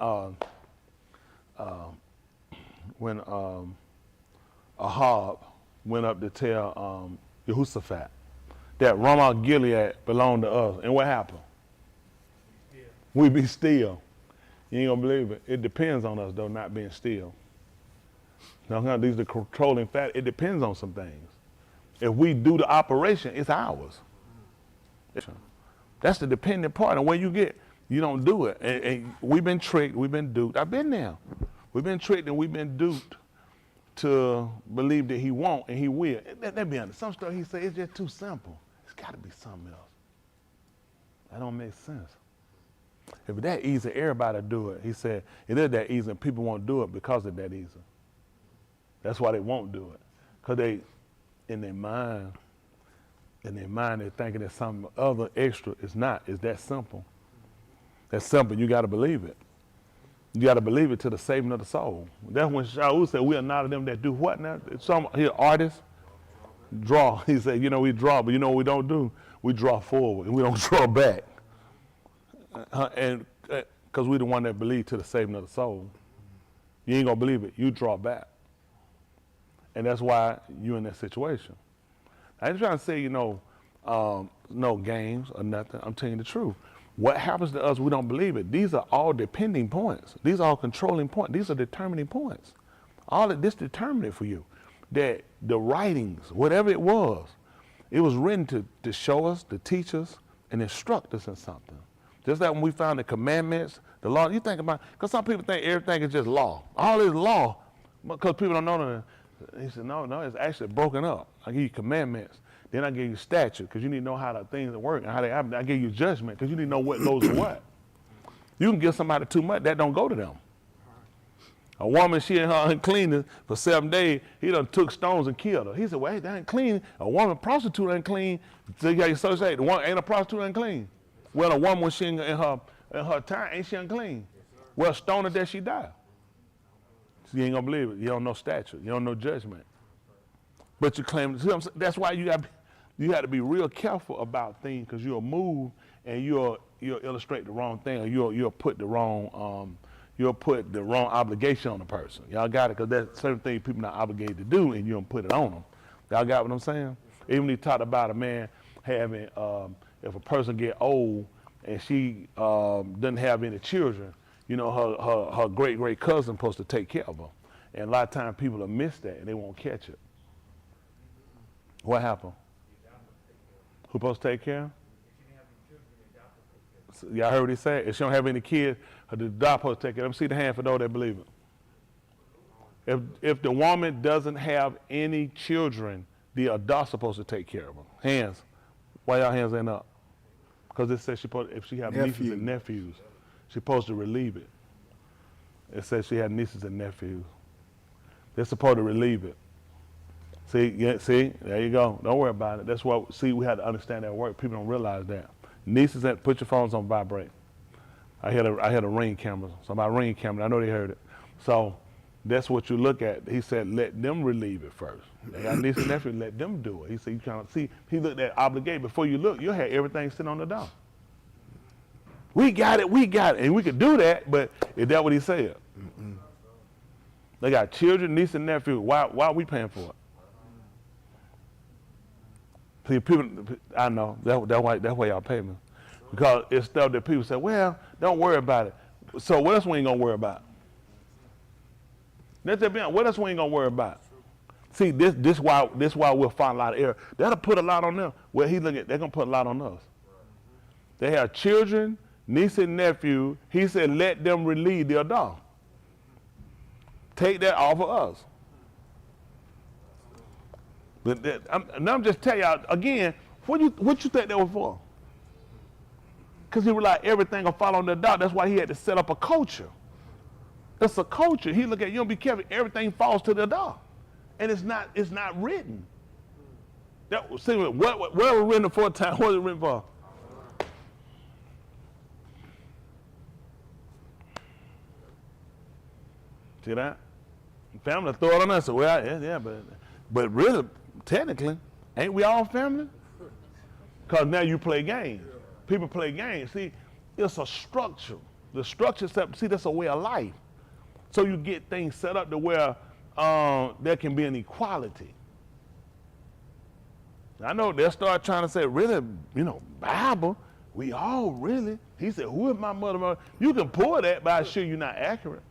Ahab went up to tell Jehoshaphat that Ramoth Gilead belonged to us, and what happened? Yeah. We be still. You ain't gonna believe it. It depends on us though, not being still. Now these are the controlling factors. It depends on some things. If we do the operation, it's ours. That's the dependent part. And where you don't do it. And we've been tricked, we've been duped. I've been there. We've been tricked and we've been duped to believe that he won't and he will. Let be honest. Some stuff he said it's just too simple. It's got to be something else. That don't make sense. If it's that easy, everybody do it. He said it is that easy and people won't do it because it's that easy. That's why they won't do it. Because they, in their mind, they're thinking that something other extra. It's not. It's that simple. That's simple. You got to believe it. You got to believe it to the saving of the soul. That's when YashaYahu said, we are not of them that do what now? Some here artists draw. He said, we draw, but you know what we don't do? We draw forward and we don't draw back. And because we're the one that believe to the saving of the soul. You ain't going to believe it. You draw back. And that's why you're in that situation. I ain't trying to say, no games or nothing. I'm telling you the truth. What happens to us, we don't believe it. These are all depending points. These are all controlling points. These are determining points. All of this determined it for you. That the writings, whatever it was written to show us, to teach us, and instruct us in something. Just like when we found the commandments, the law, you think about, because some people think everything is just law. All is law, because people don't know that. He said, no, it's actually broken up. I give you commandments. Then I give you statute, because you need to know how the things work and how they happen. I give you judgment, because you need to know what goes to what. You can give somebody too much, that don't go to them. A woman, she and her uncleanness for 7 days, he done took stones and killed her. He said, well, hey, that ain't clean. A woman, prostitute ain't clean. So you got your associate, the one ain't a prostitute unclean. Well, a woman, when she in her time, ain't she unclean? Well, stone her that she died. So you ain't gonna believe it. You don't know statute. You don't know judgment. But you claim, that's why you have to be real careful about things, because you'll move and you'll illustrate the wrong thing, or you'll put the wrong obligation on the person. Y'all got it? Because there's certain things people not obligated to do, and you don't put it on them. Y'all got what I'm saying? Even when he talked about a man having, if a person get old and she doesn't have any children, you know, her great cousin supposed to take care of her. And a lot of times people will miss that and they won't catch it. What happened? Who supposed to take care? So, y'all heard what he said? If she don't have any kids, the doctor supposed to take care. Let me see the hand for those that believe it. If the woman doesn't have any children, the adult supposed to take care of her. Hands. Why y'all hands ain't up? Because it says if she have nieces and nephews, she's supposed to relieve it. It says she had nieces and nephews. They're supposed to relieve it. See, there you go. Don't worry about it. That's what, we had to understand that word. People don't realize that. Nieces, put your phones on vibrate. I had a Ring camera. Somebody Ring camera. I know they heard it. So that's what you look at. He said, let them relieve it first. They got nieces and nephews, let them do it. He said, you kind of see. He looked at obligate. Before you look, you'll have everything sitting on the door. We got it, and we could do that. But is that what he said? Mm-mm. They got children, nieces and nephews. Why are we paying for it? See, people, I know, that's why y'all pay me. Because it's stuff that people say, well, don't worry about it. So what else we ain't gonna worry about? Let's just be honest, what else we ain't gonna worry about? See, this why we'll find a lot of error. That'll put a lot on them. Well, they're gonna put a lot on us. They have children, niece and nephew. He said, let them relieve the adult. Take that off of us. I'm just telling y'all again, what you think that was for? Because he realized everything will follow on the dot. That's why he had to set up a culture. It's a culture. He look at you don't be careful. Everything falls to the dot, and it's not written. See, what was written for a time? What was it written for? See that? Family throw it on us. Well, yeah, but really, technically, ain't we all family? Because now you play games. People play games. See, it's a structure. The structure, see, that's a way of life. So you get things set up to where there can be an equality. I know they'll start trying to say, really, Bible, we all really. He said, who is my mother? You can pull that, but I'm sure you're not accurate.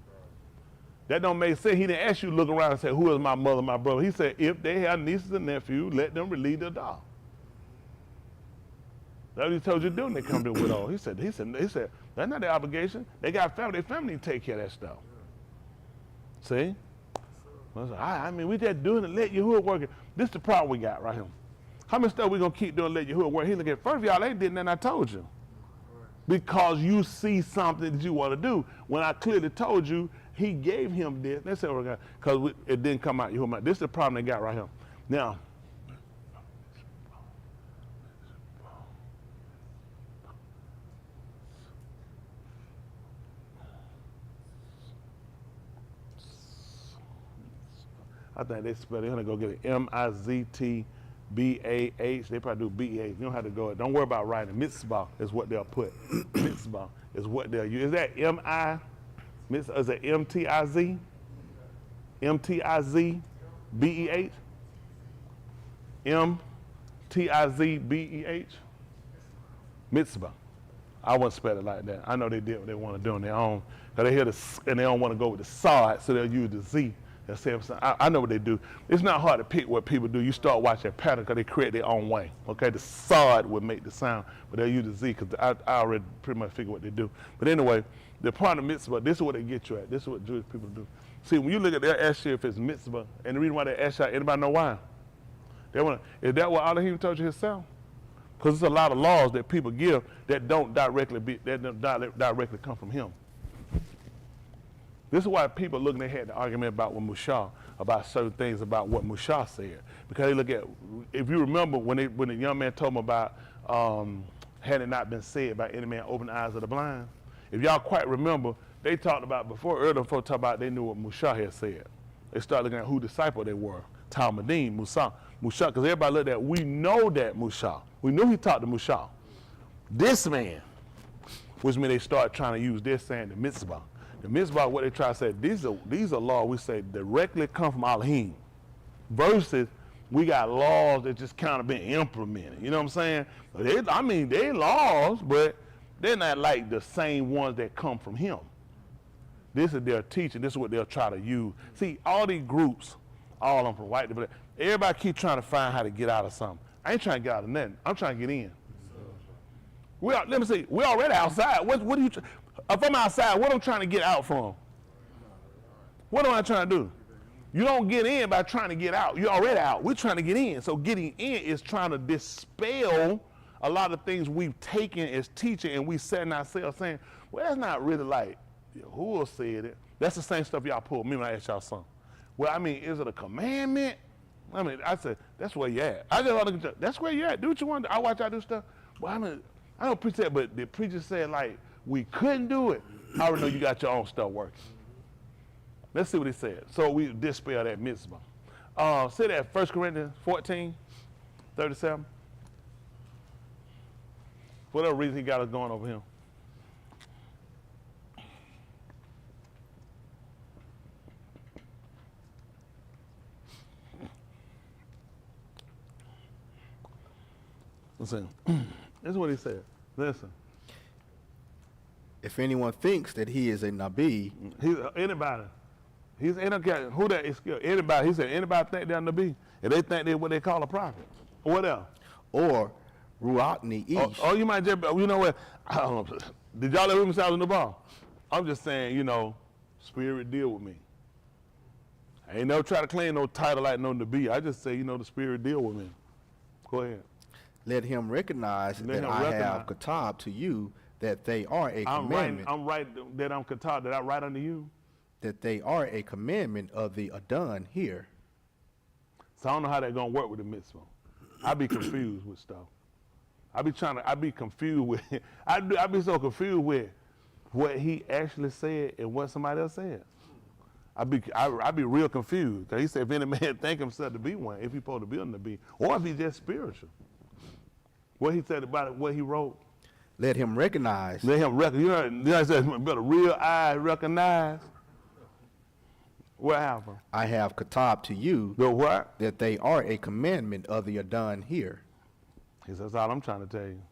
That don't make sense. He didn't ask you to look around and say, who is my mother, my brother? He said, if they have nieces and nephews, let them relieve the dog. That's what he told you to do when they come to the widow. He said, that's not their obligation. They got family. Their family take care of that stuff. See? I mean, we just doing it, let Yahuah work it. This is the problem we got right here. How much stuff we going to keep doing, let Yahuah work? He look at, first of y'all ain't did nothing I told you. Because you see something that you want to do. When I clearly told you, he gave him this. That's what we got. Because it didn't come out Yahuah. This is the problem they got right here. Now, I think they spell it. They're going to go get it. mtizbah. They probably do B-A. You don't have to go. Don't worry about writing. Mtizbah is what they'll put. Mtizbah is what they'll use. Is that M-I? Is it M-T-I-Z? M-T-I-Z-B-E-H? M-T-I-Z-B-E-H? Mtizbah. I wouldn't spell it like that. I know they did what they want to do on their own. Because they hear and they don't want to go with the sod, so they'll use the Z. They'll say, I know what they do. It's not hard to pick what people do. You start watching a pattern because they create their own way. Okay, the sod would make the sound, but they'll use the Z because I already pretty much figure what they do. But anyway, the part of mitzvah, this is what they get you at. This is what Jewish people do. See, when you look at their ask you if it's mitzvah, and the reason why they ask you, anybody know why? Is that what Alahym told you himself? Because there's a lot of laws that people give that don't directly come from him. This is why people looking ahead the argument about what Mushah, about certain things about what Mushah said. Because they look at, if you remember when the young man told him about had it not been said by any man open the eyes of the blind. If y'all quite remember, they talked about earlier folks talked about they knew what Mushah had said. They started looking at who disciple they were. Talmudim, Mushah, because everybody looked at, we know that Mushah. We knew he talked to Mushah. This man, which means they start trying to use this saying the mitzvah. The mitzvah, what they try to say, these are laws we say directly come from Alahym. Versus we got laws that just kind of been implemented. You know what I'm saying? They laws, but they're not like the same ones that come from him. This is their teaching. This is what they'll try to use. See, all these groups, all of them from white to black, everybody keep trying to find how to get out of something. I ain't trying to get out of nothing. I'm trying to get in. Let me see. We're already outside. What are you? If I'm outside, what I'm trying to get out from? What am I trying to do? You don't get in by trying to get out. You're already out. We're trying to get in. So getting in is trying to dispel a lot of things we've taken as teaching, and we setting ourselves saying, well, that's not really like Yahuah said it. That's the same stuff y'all pulled me when I asked y'all something. Well, I mean, is it a commandment? I mean, I said, that's where you at. I just want to, that's where you at. Do what you want. I watch y'all do stuff. Well, I don't preach that, but the preacher said, like, we couldn't do it. I already know you got your own stuff working. Let's see what he said. So we dispel that mitzvah. Say that 1 Corinthians 14, 37. For whatever reason he got us going over here. Listen, this is what he said. Listen. If anyone thinks that he is a Nabi, Anybody. Who that is skilled? Anybody. He said, anybody think they're a Nabi? And they think they're what they call a prophet. What else? or Ruatni Ish. Oh, you might just, you know what? I don't know. Did y'all ever hear me say I was in the bar? I'm just saying, you know, Spirit deal with me. I ain't never try to claim no title like no Nabi. I just say, you know, the Spirit deal with me. Go ahead. Let him recognize that I have katab to you that they are a commandment. I'm right that I'm katab, that I write unto you. That they are a commandment of the Adon here. So I don't know how that's gonna work with the mitzvah. I be confused with stuff. I be confused with, I be so confused with what he actually said and what somebody else said. I be real confused. Cause he said if any man think himself to be one, if he's supposed to be one to be, or if he's just spiritual. What he said about it, what he wrote. Let him recognize. Let him recognize. You know, I said, better real eyes recognize. What happened? I have katab to you. The what? That they are a commandment of the Adon here. He says, that's all I'm trying to tell you.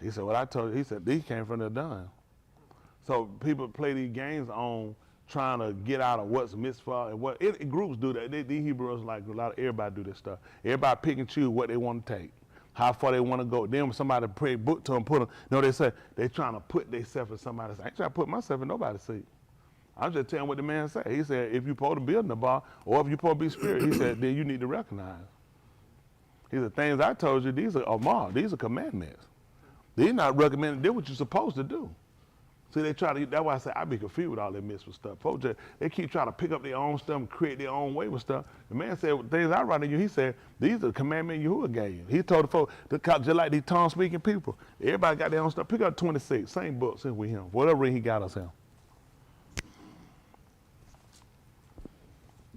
He said, what I told you, he said, these came from the Adon. So people play these games on trying to get out of what's mitzvah and what, groups do that. These Hebrews, like a lot of, everybody do this stuff. Everybody pick and choose what they want to take, how far they want to go. Then when somebody pray book to them, put them, you know, they say, they trying to put themselves in somebody's, I ain't trying to put myself in nobody's seat. I'm just telling what the man said. He said, if you're supposed to build in the bar, or if you're supposed to be spirit, he said, then you need to recognize. He said, things I told you, these are Amar, these are commandments. They're not recommending, they're what you're supposed to do. See, they try to, that's why I say I be confused with all that mitzvah stuff. Folks, they keep trying to pick up their own stuff and create their own way with stuff. The man said, things I write to you, he said, these are the commandments Yahuah gave you. He told the folks, just like these tongue-speaking people, everybody got their own stuff. Pick up 26, same book, since we him. Whatever he got us him.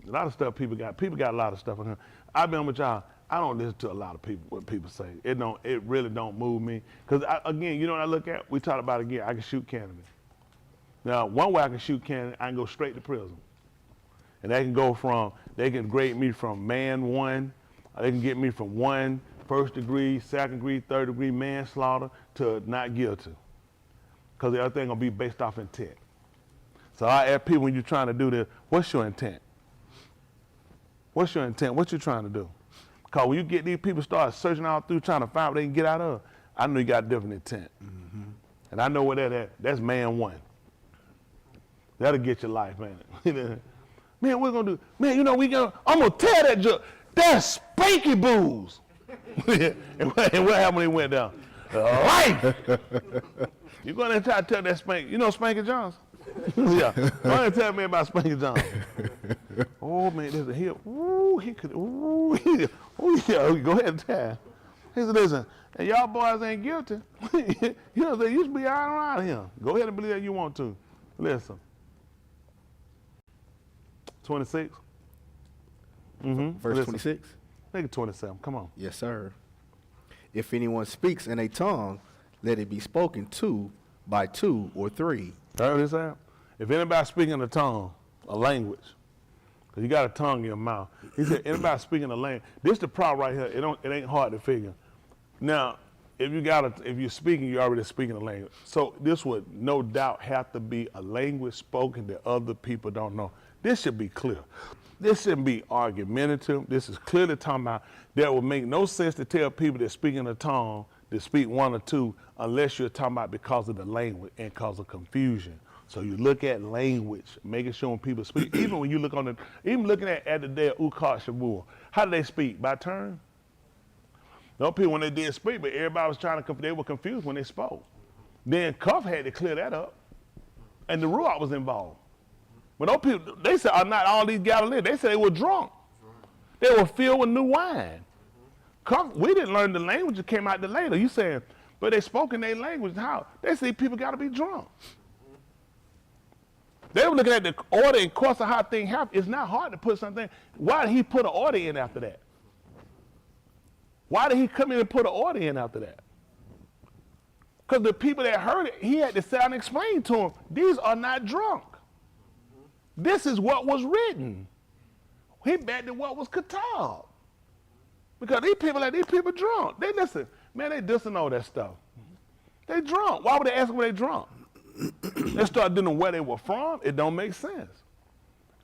A lot of stuff people got a lot of stuff in here. I've been with y'all. I don't listen to a lot of people, what people say. It really don't move me. Because again, you know what I look at? We talked about it again, I can shoot cannabis. Now, one way I can shoot cannabis, I can go straight to prison. And they can grade me from man 1, they can get me from 1 first degree, second degree, third degree manslaughter to not guilty. Because everything gonna be based off intent. So I ask people when you're trying to do this, what's your intent? What's your intent? What you trying to do? Because when you get these people start searching all through trying to find what they can get out of, I know you got a different intent. And I know where that at. That's man one. That'll get your life, man. Man, we're gonna do, man, I'm gonna tear that jug. That's spanky booze. and what happened when he went down? Life. You go there and try to tell that Spanky, Spanky Johnson? Yeah. Go ahead and tell me about Spanky Johnson. Oh man, there's a hill. Ooh, he could, ooh, yeah, go ahead and tell. He said, listen, and y'all boys ain't guilty. They used to be all around here. Go ahead and believe that you want to. Listen. 26. Verse Listen. 26. Make it 27. Come on. Yes, sir. If anyone speaks in a tongue, let it be spoken to by two or three. Heard what he said? If anybody speaking a tongue, a language, because you got a tongue in your mouth. He said, anybody speaking a language. This is the problem right here. It ain't hard to figure. Now, if you're speaking, you're already speaking a language. So this would no doubt have to be a language spoken that other people don't know. This should be clear. This shouldn't be argumentative. This is clearly talking about that would make no sense to tell people that speak in a tongue to speak one or two unless you're talking about because of the language and cause of confusion. So you look at language, making sure when people speak, even when you look even looking at the day of Shabat, how do they speak? By turn? No people when they did speak, but everybody was they were confused when they spoke. Then Cuff had to clear that up, and the Ruach was involved. But those people, they said, are not all these Galileans. They said they were drunk. They were filled with new wine. We didn't learn the language. It came out the later. You saying, but they spoke in their language. How? They say people got to be drunk. They were looking at the order and course of how things happen. It's not hard to put something. Why did he put an order in after that? Why did he come in and put an order in after that? Because the people that heard it, he had to sit down and explain to them, these are not drunk. This is what was written. He backed to what was katab. Because these people drunk. They listen, man, they dissing all that stuff. They drunk. Why would they ask them where they drunk? They start doing where they were from. It don't make sense.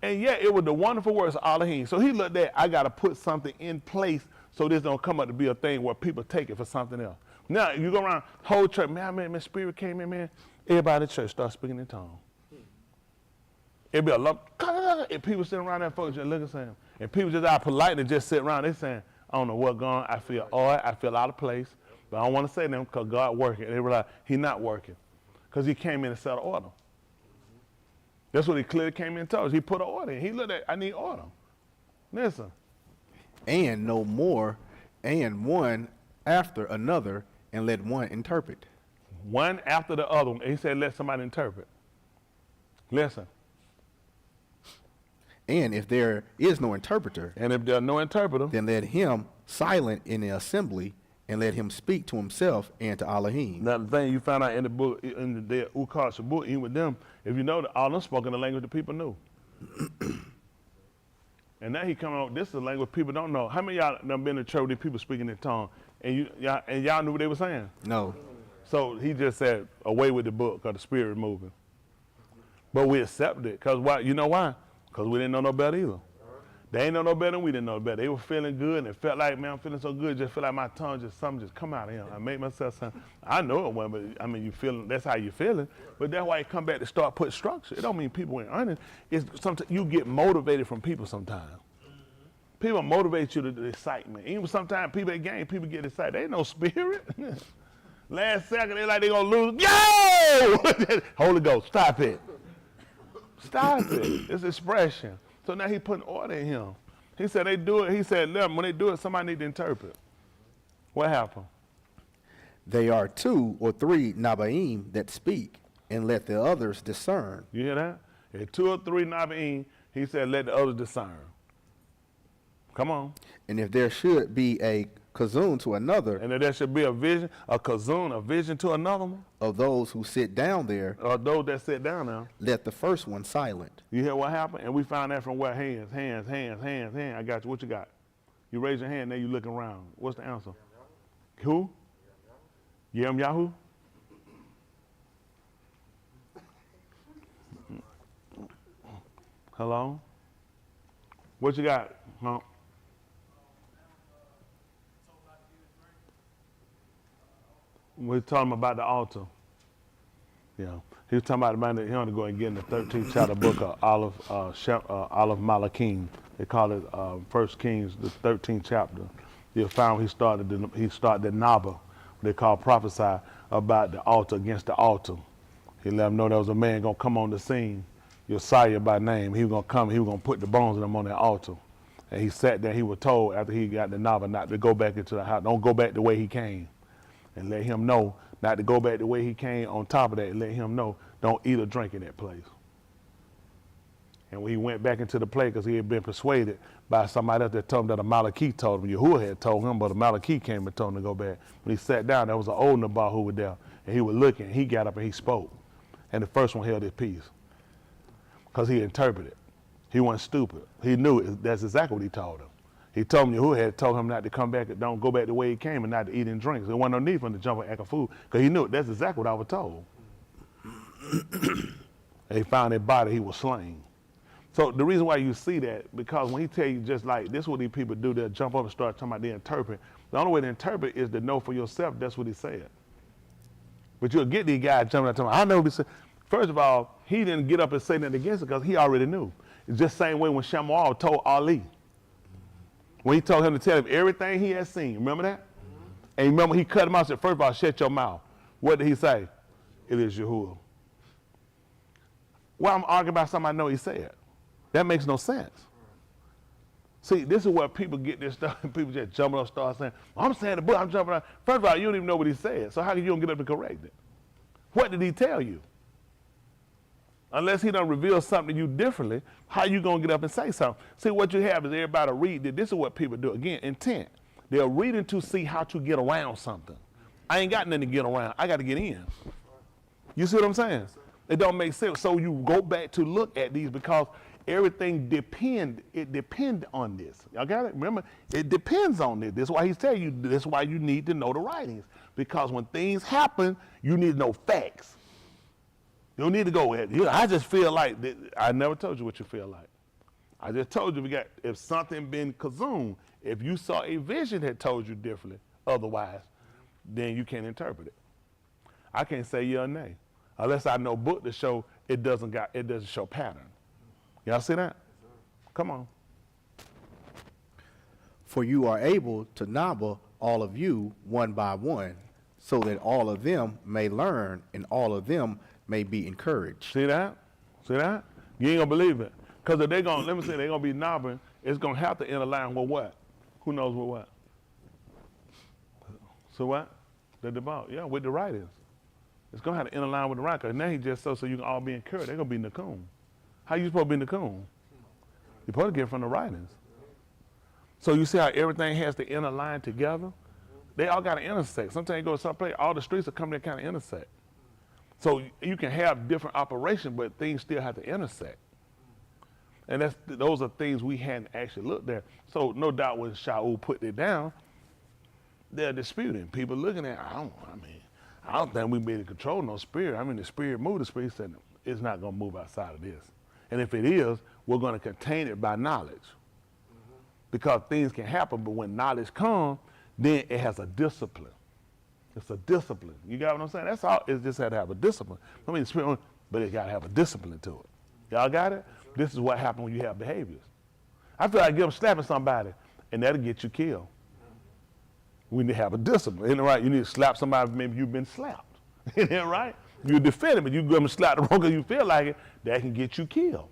And yet it was the wonderful words of Alahym. So he looked at, I got to put something in place so this don't come up to be a thing where people take it for something else. Now, you go around, whole church, man, spirit came in, man. Everybody in the church start speaking in tongues. It'd be a lot, and people sitting around there, folks just looking at him. And people just out politely just sit around, they saying, I don't know what's going on, I feel odd, I feel out of place, but I don't want to say them because God working. And they realize he's not working because he came in and set an order. That's what he clearly came in and told us. He put an order in. He looked at, I need order. Listen. And no more, and one after another, and let one interpret. One after the other one. He said, let somebody interpret. Listen. And if there is no interpreter, And if there's no interpreter, then let him silent in the assembly, and let him speak to himself and to Alahym. now the thing you found out in the book, in the day of Shabat, even with them, if you know that all them spoken the language that people knew. And now he coming on, this is a language people don't know. How many of y'all done been in church with people speaking in tongue, and y'all knew what they were saying? No. So he just said, away with the book, because the spirit is moving. But we accepted it, because why? You know why? Because we didn't know no better either. They ain't know no better, and we didn't know better. They were feeling good, and it felt like, man, I'm feeling so good, just feel like my tongue, something just come out of him. I make myself sound, I know it wasn't, but I mean, you feeling, that's how you feeling. But that's why you come back to start putting structure. It don't mean people ain't earning. It's sometimes you get motivated from people sometimes. People motivate you to the excitement. Even sometimes people at game, people get excited. They ain't no spirit. Last second, they like they gonna lose. Yo! Holy Ghost, stop it. Stop it. It's expression. So now he putting order in him. He said they do it. He said, when they do it, somebody need to interpret. What happened? They are two or three Nabaim that speak, and let the others discern. You hear that? If 2 or 3 Nabaim, he said, let the others discern. Come on. And if there should be a kazun to another And if there should be a vision, a kazun, a vision to another one, of those who sit down there, or those that sit down now. let the first one silent. You hear what happened? And we found that from what? Hands. I got you. What you got? You raise your hand, now you look around. What's the answer? Who? YashaYahu? Hello? What you got? Huh? We're talking about the altar. Yeah. He was talking about he wanted to go and get in the 13th chapter book of Alahym. They call it 1 Kings, the 13th chapter. You'll find he started at Naba. They call prophesy about the altar against the altar. He let them know there was a man gonna come on the scene, Uzziah by name. He was gonna come, he was gonna put the bones of them on that altar. And he sat there, he was told after he got the Naba not to go back into the house. Don't go back the way he came. And let him know not to go back the way he came. On top of that, let him know don't eat or drink in that place. And when he went back into the place, because he had been persuaded by somebody else that told him that a Malachite told him, Yahuah had told him, but a Malachite came and told him to go back. When he sat down, there was an old Nabal who was there, and he was looking, he got up and he spoke. And the first one held his peace, because he interpreted. He wasn't stupid. He knew it. That's exactly what he told him. He told him Yahuah had told him not to come back, don't go back the way he came and not to eat and drink. So there wasn't no need for him to jump and act a fool, because he knew it. That's exactly what I was told. And he found that body, he was slain. So the reason why you see that, because when he tell you just like, this is what these people do, they'll jump up and start talking about they interpret. The only way to interpret is to know for yourself that's what he said. But you'll get these guys jumping up and talking, I know what he said. First of all, he didn't get up and say nothing against it because he already knew. It's just the same way when Shamuel told Ali. When he told him to tell him everything he had seen, remember that? And remember he cut him out and said, first of all, shut your mouth. What did he say? It is Yahuah. Well, I'm arguing about something I know he said. That makes no sense. See, this is where people get this stuff, and people just jumping up, start saying, I'm saying the book, I'm jumping up. First of all, you don't even know what he said, so how can you don't get up and correct it? What did he tell you? Unless he done reveal something to you differently, how you gonna get up and say something? See, what you have is everybody read. This is what people do. Again, intent. They're reading to see how to get around something. I ain't got nothing to get around. I got to get in. You see what I'm saying? It don't make sense. So you go back to look at these because everything depend on this. Y'all got it? Remember, it depends on this. This is why he's telling you, this is why you need to know the writings. Because when things happen, you need to know facts. You don't need to go ahead. I just feel like, I never told you what you feel like. I just told you if something been consumed, if you saw a vision that told you differently, otherwise, then you can't interpret it. I can't say yeah or nay. Unless I know book to show it doesn't show pattern. Y'all see that? Come on. For you are able to nabba all of you one by one, so that all of them may learn and all of them may be encouraged. See that? See that? You ain't gonna believe it. Because if they're gonna, let me say, they're gonna be knobbing, it's gonna have to interline with what? Who knows with what? So what? The debate, yeah, with the writings. It's gonna have to interline with the writings. Because now he just so you can all be encouraged. They're gonna be Nakum. How you supposed to be Nakum? You're supposed to get from the writings. So you see how everything has to interline together? They all gotta intersect. Sometimes you go to some place, all the streets are coming to kind of intersect. So you can have different operations, but things still have to intersect. And those are things we hadn't actually looked at. So no doubt when Shaul put it down, they're disputing. People looking at, I don't think we be able to control no spirit. I mean, the spirit moved. The spirit said it's not going to move outside of this. And if it is, we're going to contain it by knowledge. Because things can happen, but when knowledge comes, then it has a discipline. It's a discipline. You got what I'm saying? That's all. It just had to have a discipline. I mean, spirit, but it got to have a discipline to it. Y'all got it? This is what happens when you have behaviors. I feel like slapping somebody, and that'll get you killed. We need to have a discipline. Isn't it right? You need to slap somebody, maybe you've been slapped. Isn't it right? You defend it, but you go and slap the wrong because you feel like it, that can get you killed.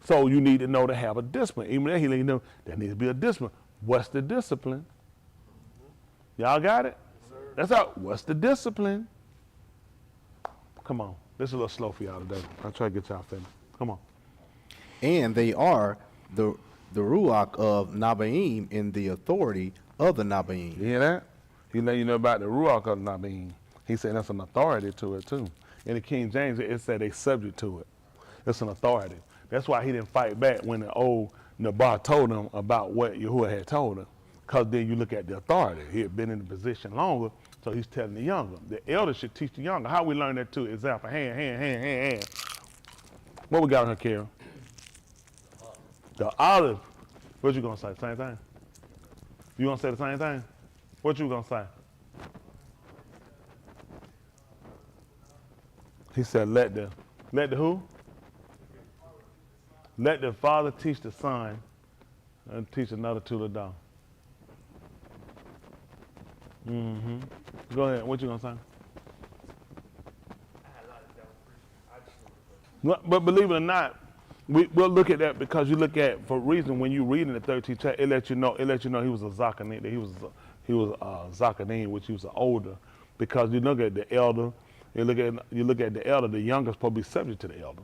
So you need to know to have a discipline. Even then, he let you know there needs to be a discipline. What's the discipline? Y'all got it? That's all. What's the discipline? Come on. This is a little slow for y'all today. I'll try to get y'all finished. Come on. And they are the Ruach of Nabaim in the authority of the Nabaim. You hear that? He let you know about the Ruach of Nabaim. He said that's an authority to it too. In the King James, it said they subject to it. It's an authority. That's why he didn't fight back when the old Nabar told him about what Yahuah had told him. because then you look at the authority. He had been in the position longer, so he's telling the younger. The elder should teach the younger. How we learn that too? Example, hand. What we got on her, Carol? The olive. What you gonna say? Same thing? You gonna say the same thing? What you gonna say? He said, let the who? Let the father teach the son and teach another to the dog. Go ahead. What you gonna say? But believe it or not, we'll look at that because you look at, for a reason, when you read in the 13th chapter, it lets you know he was a Zakanin, that he was Zakanin, which he was an older, because you look at the elder, you look at the elder, the youngest supposed to be subject to the elder.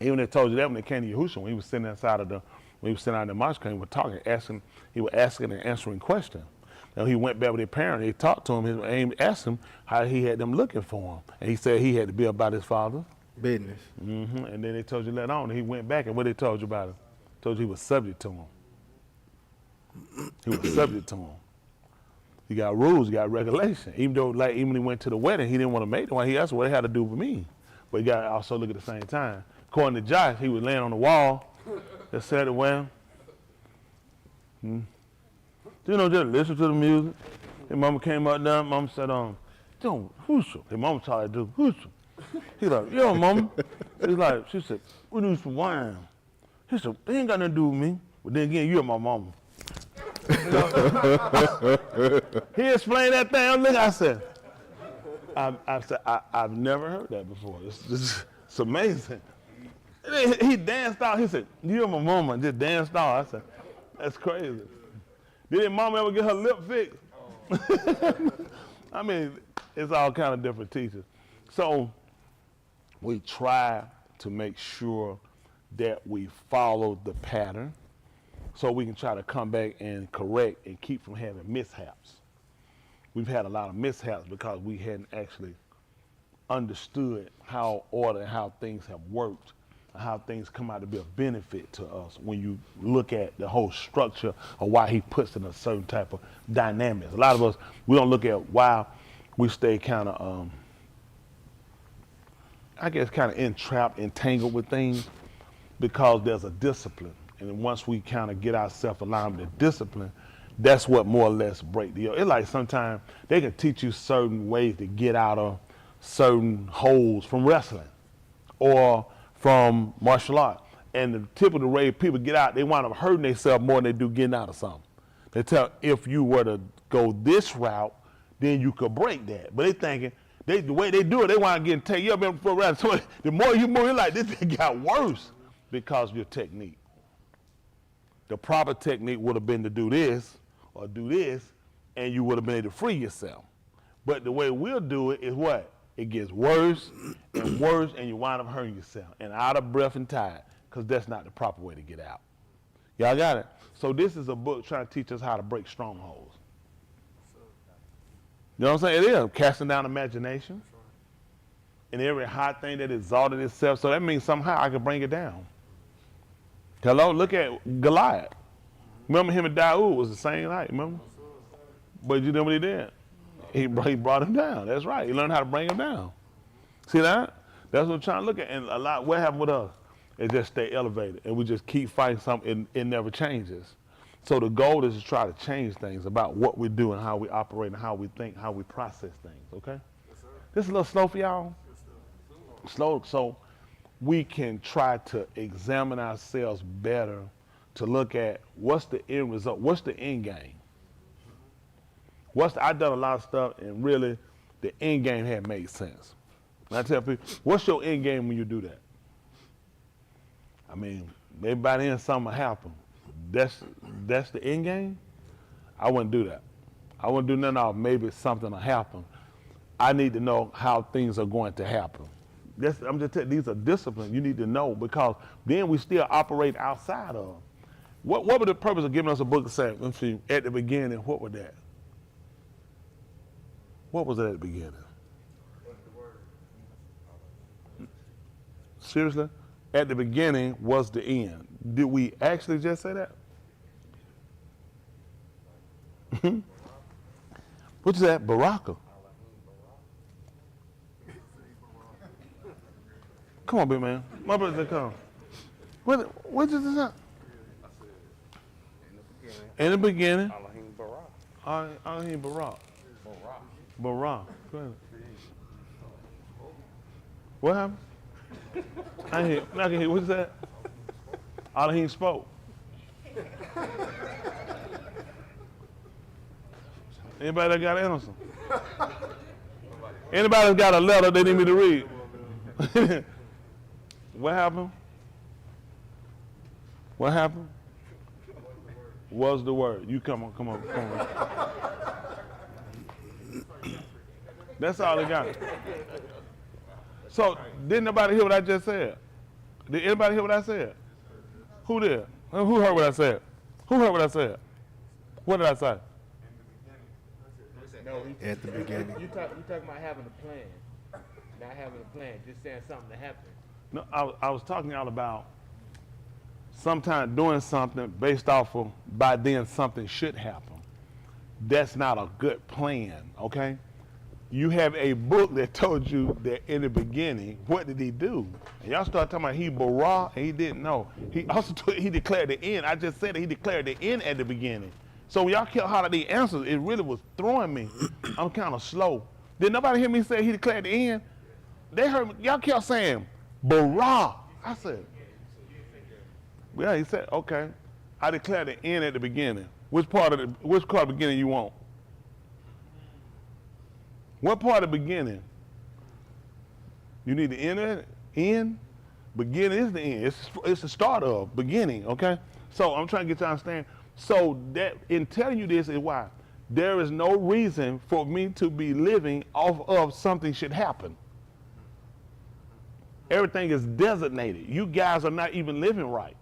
Even they told you that when they came to Yahushua, when he was sitting outside of the mosque, he was talking, he was asking and answering questions. Now he went back with his parents, they talked to him, and asked him how he had them looking for him. And he said he had to be about his father. Business. And then they told you later on, he went back, and what they told you about him? Told you he was subject to him. He was subject to him. You got rules, you got regulation. Even when he went to the wedding, he didn't want to make the one. He asked what it had to do with me. But you got to also look at the same time. According to Josh, he was laying on the wall. Just said it well. You know, just listen to the music. His mama came up there, mama said, don't, whoosha. His mama tried to do, whoosha. He's like, yo, mama. She said, we need some wine. He said, they ain't got nothing to do with me. But then again, you're my mama. He explained that thing. Look, I said, I've never heard that before. It's amazing. He danced out. He said, you're my mama, and just danced out. I said, that's crazy. Did his mama ever get her lip fixed? I mean, it's all kind of different teachers. So we try to make sure that we follow the pattern so we can try to come back and correct and keep from having mishaps. We've had a lot of mishaps because we hadn't actually understood how order and how things have worked and how things come out to be a benefit to us when you look at the whole structure of why he puts in a certain type of dynamics. A lot of us, we don't look at why we stay kind of, I guess, kind of entrapped, entangled with things because there's a discipline. And once we kind of get ourselves aligned with the discipline, that's what more or less break the yoke. It's like sometimes they can teach you certain ways to get out of certain holes from wrestling or from martial art. And the typical way people get out, they wind up hurting themselves more than they do getting out of something. They tell if you were to go this route, then you could break that. But they thinking, the way they do it, they want to get take you up in for a round. So the more you move, you're like, this thing got worse because of your technique. The proper technique would have been to do this or do this, and you would have been able to free yourself. But the way we'll do it is what? It gets worse and worse, and you wind up hurting yourself and out of breath and tired, because that's not the proper way to get out. Y'all got it? So this is a book trying to teach us how to break strongholds. You know what I'm saying? It is casting down imagination and every high thing that exalted itself. So that means somehow I can bring it down. Hello, look at Goliath. Remember him and Dawood was the same height, remember? But you know what he did? He brought him down. That's right. He learned how to bring him down. See that? That's what I'm trying to look at. And a lot, what happened with us? It just stay elevated. And we just keep fighting something. It never changes. So the goal is to try to change things about what we do and how we operate and how we think, how we process things, okay? Yes, this is a little slow for y'all? Yes, slow, so we can try to examine ourselves better to look at what's the end result, what's the end game. I've done a lot of stuff and really the end game had made sense. And I tell people, what's your end game when you do that? I mean, maybe by the end something will happen. That's the end game? I wouldn't do that. I wouldn't do nothing else. Maybe something will happen. I need to know how things are going to happen. I'm just telling you, these are disciplines you need to know, because then we still operate outside of. What was the purpose of giving us a book of saying, let's see, at the beginning, what was that? What was it at the beginning? Seriously? At the beginning was the end. Did we actually just say that? What's that? Baraka. Come on, big man. My brother said come. What is this? In the beginning. Alahym Bara. Alahym Barak. Barak. Go ahead. What happened? I can hear. What's that? Alahym spoke. Anybody that got an answer? Anybody that got a letter they need me to read? What happened? What happened? Was the word. You come on. That's all they got. So, didn't nobody hear what I just said? Did anybody hear what I said? Who did? Who heard what I said? Who heard what I said? What did I say? No, At the beginning. You talking about having a plan, not having a plan, just saying something to happen. No, I was talking all about sometimes doing something based off of by then something should happen. That's not a good plan, okay? You have a book that told you that in the beginning, what did he do? And y'all start talking about he bara and he didn't know. He also he declared the end. I just said that he declared the end at the beginning. So when y'all kept hollering the answers, it really was throwing me. I'm kind of slow. Did nobody hear me say he declared the end? They heard me. Y'all kept saying, bara. I said, well, he said, okay. I declared the end at the beginning. Which part of the beginning you want? What part of the beginning? You need the end? Beginning is the end. It's the start of beginning, okay? So I'm trying to get you to understand. So that in telling you this is why there is no reason for me to be living off of something should happen. Everything is designated. You guys are not even living right.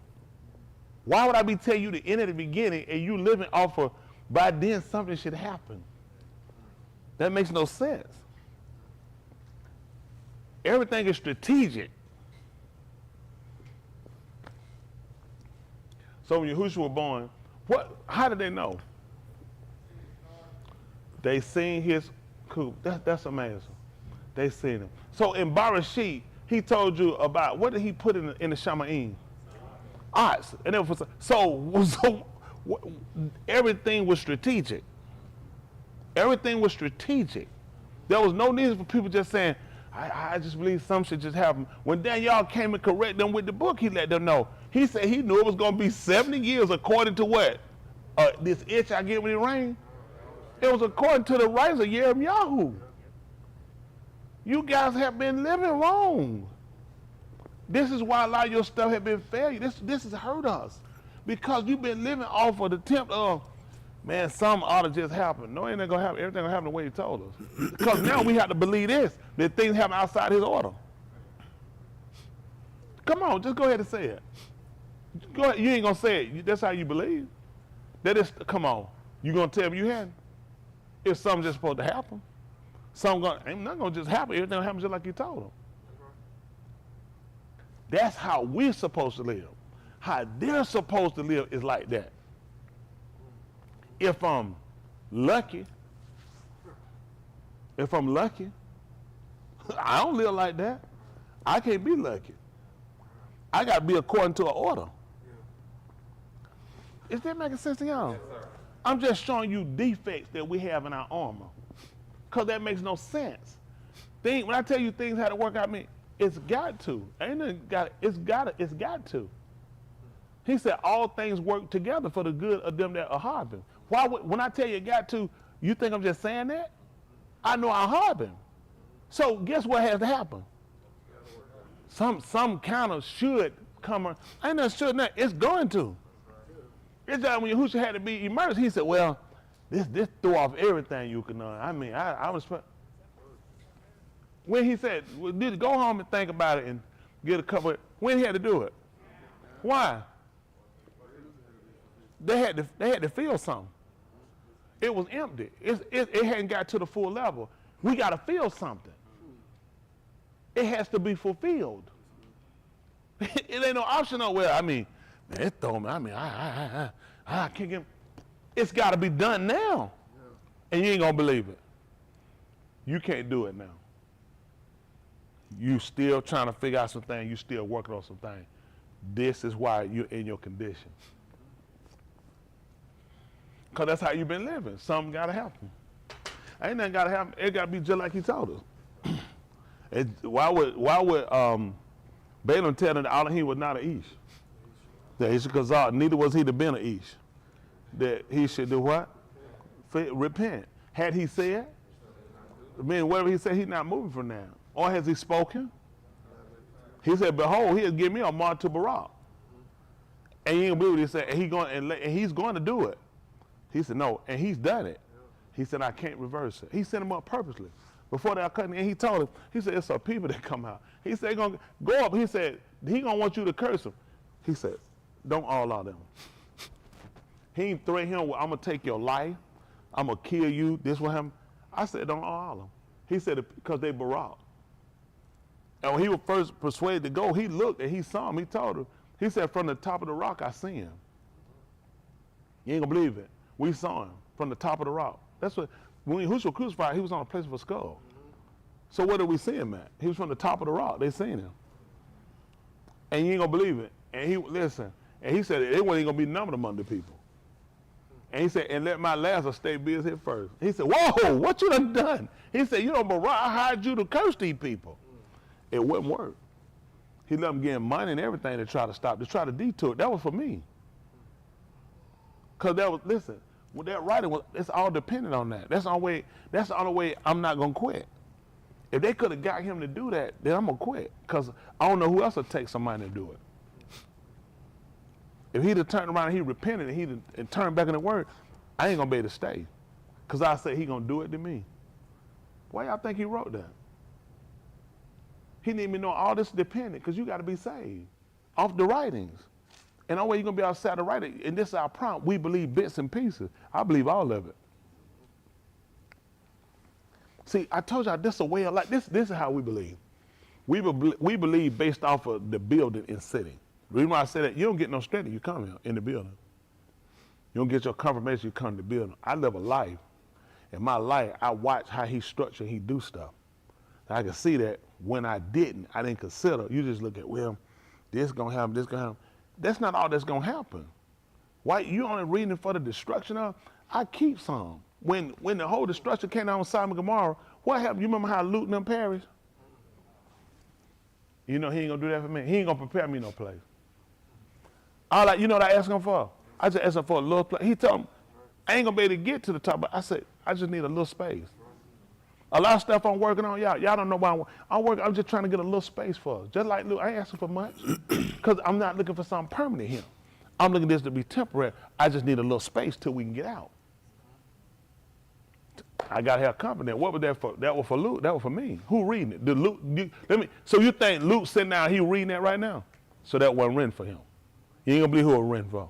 Why would I be telling you the end at the beginning and you living off of by then something should happen? That makes no sense. Everything is strategic. So when Yahushua was born, how did they know? They seen his coop. That's amazing. They seen him. So in Barashit, he told you about, what did he put in the Shamaim? Ox. And it was, so everything was strategic. Everything was strategic. There was no need for people just saying, I just believe some shit just happen. When Daniel came and correct them with the book, he let them know. He said he knew it was going to be 70 years according to what? This itch I get when it rains. It was according to the writings of YashaYahu. You guys have been living wrong. This is why a lot of your stuff has been failure. This has hurt us. Because you've been living off of the tempt of, man, something ought to just happen. No, it ain't gonna happen. Everything gonna happen the way he told us. Because now we have to believe this, that things happen outside his order. Come on, just go ahead and say it. Go ahead. You ain't gonna say it. That's how you believe. That is, come on. You gonna tell me you hadn't? If something's just supposed to happen, ain't nothing gonna just happen. Everything gonna happen just like you told them. That's how we're supposed to live. How they're supposed to live is like that. If I'm lucky, I don't live like that. I can't be lucky. I got to be according to an order. Is that making sense to y'all? Yes, sir. I'm just showing you defects that we have in our armor, because that makes no sense. When I tell you things how to work out, it's got to. It's got to. He said all things work together for the good of them that are harbin. When I tell you it got to, you think I'm just saying that? I know I'm harbin. So guess what has to happen? Some kind of should come. Ain't nothing should not. It's going to. It's like when Yahushua had to be immersed, he said, well, this threw off everything you can know. I was. When he said, well, go home and think about it and get a couple. When he had to do it? Why? They had to feel something. It was empty. It hadn't got to the full level. We got to feel something. It has to be fulfilled. It ain't no optional. Well, man, it throw me. I can't get. It's got to be done now. And you ain't going to believe it. You can't do it now. You still trying to figure out some things. You still working on some things. This is why you're in your condition. Because that's how you've been living. Something got to happen. Ain't nothing got to happen. It got to be just like he told us. Why would Balaam tell them that Alahym was not an Ish? That he should consult, neither was he to be an Ish. That he should do what? Repent. Had he said? I mean, whatever he said, he's not moving from now. Or has he spoken? He said, behold, he'll give me a mark to Barak. And you ain't believe what he said, and he's going to do it. He said, no, and he's done it. He said, I can't reverse it. He sent him up purposely. Before they are cutting, and he told him, he said, it's some people that come out. He said, they're going to go up. He said, he going to want you to curse them. He said, don't all out them. He ain't threaten him, well, I'm going to take your life. I'm going to kill you. This will happen. I said, don't all them. He said, because they Barak. And when he was first persuaded to go, he looked and he saw him. He told him, he said, from the top of the rock, I see him. You ain't going to believe it. We saw him from the top of the rock. That's what, when Yahushua was crucified, he was on a place of a skull. So where did we see him at? He was from the top of the rock. They seen him. And you ain't going to believe it. And he, listen, and he said, it wasn't going to be numbered among the people. And he said, and let my Lazarus stay busy first. He said, whoa, what you done? He said, you know, Barak, I hired you to curse these people. It wouldn't work. He let them get money and everything to try to stop, to try to detour. That was for me. Because that was, listen, with that writing, it's all dependent on that. That's the only way I'm not going to quit. If they could have got him to do that, then I'm going to quit. Because I don't know who else would take somebody to do it. If he'd have turned around and he repented and he'd turned back in the word, I ain't going to be able to stay. Because I said he going to do it to me. Why y'all think he wrote that? He need me to know all this dependent because you got to be saved off the writings. And the only way you're going to be outside the writing, and this is our prompt, we believe bits and pieces. I believe all of it. See, I told y'all this is a way of life. This is how we believe. We believe based off of the building and sitting. The reason why I say that, you don't get no strength if you come here in the building. You don't get your confirmation, you come to the building. I live a life. In my life, I watch how he structured, he do stuff. I can see that when I didn't consider. You just look at, well, this going to happen, this going to happen. That's not all that's going to happen. Why, you only reading for the destruction of? I keep some. When the whole destruction came down on Sodom and Gomorrah, what happened? You remember how Lut and them perished? You know he ain't going to do that for me. He ain't going to prepare me no place. You know what I asked him for? I just asked him for a little place. He told me, I ain't going to be able to get to the top, but I said, I just need a little space. A lot of stuff I'm working on, y'all don't know why I'm just trying to get a little space for us. Just like Luke, I ain't asking for much because I'm not looking for something permanent here. I'm looking for this to be temporary. I just need a little space till we can get out. I got to have company. What was that for? That was for Luke. That was for me. Who reading it? Did Luke, so you think Luke sitting down, he reading that right now? So that wasn't written for him. You ain't going to believe who it was written for.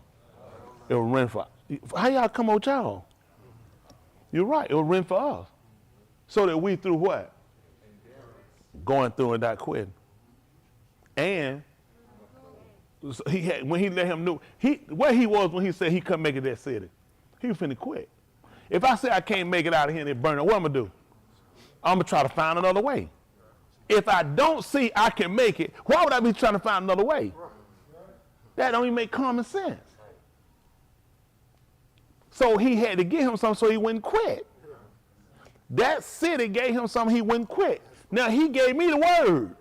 It was written for. How y'all come with y'all? You're right. It was written for us. So that we through what? Going through and not quitting. And so when he let him know, where he was when he said he couldn't make it that city, he was finna quit. If I say I can't make it out of here and it burn, what I'm gonna do? I'm gonna try to find another way. If I don't see I can make it, why would I be trying to find another way? That don't even make common sense. So he had to get him something so he wouldn't quit. That city gave him something he wouldn't quit. Now he gave me the word.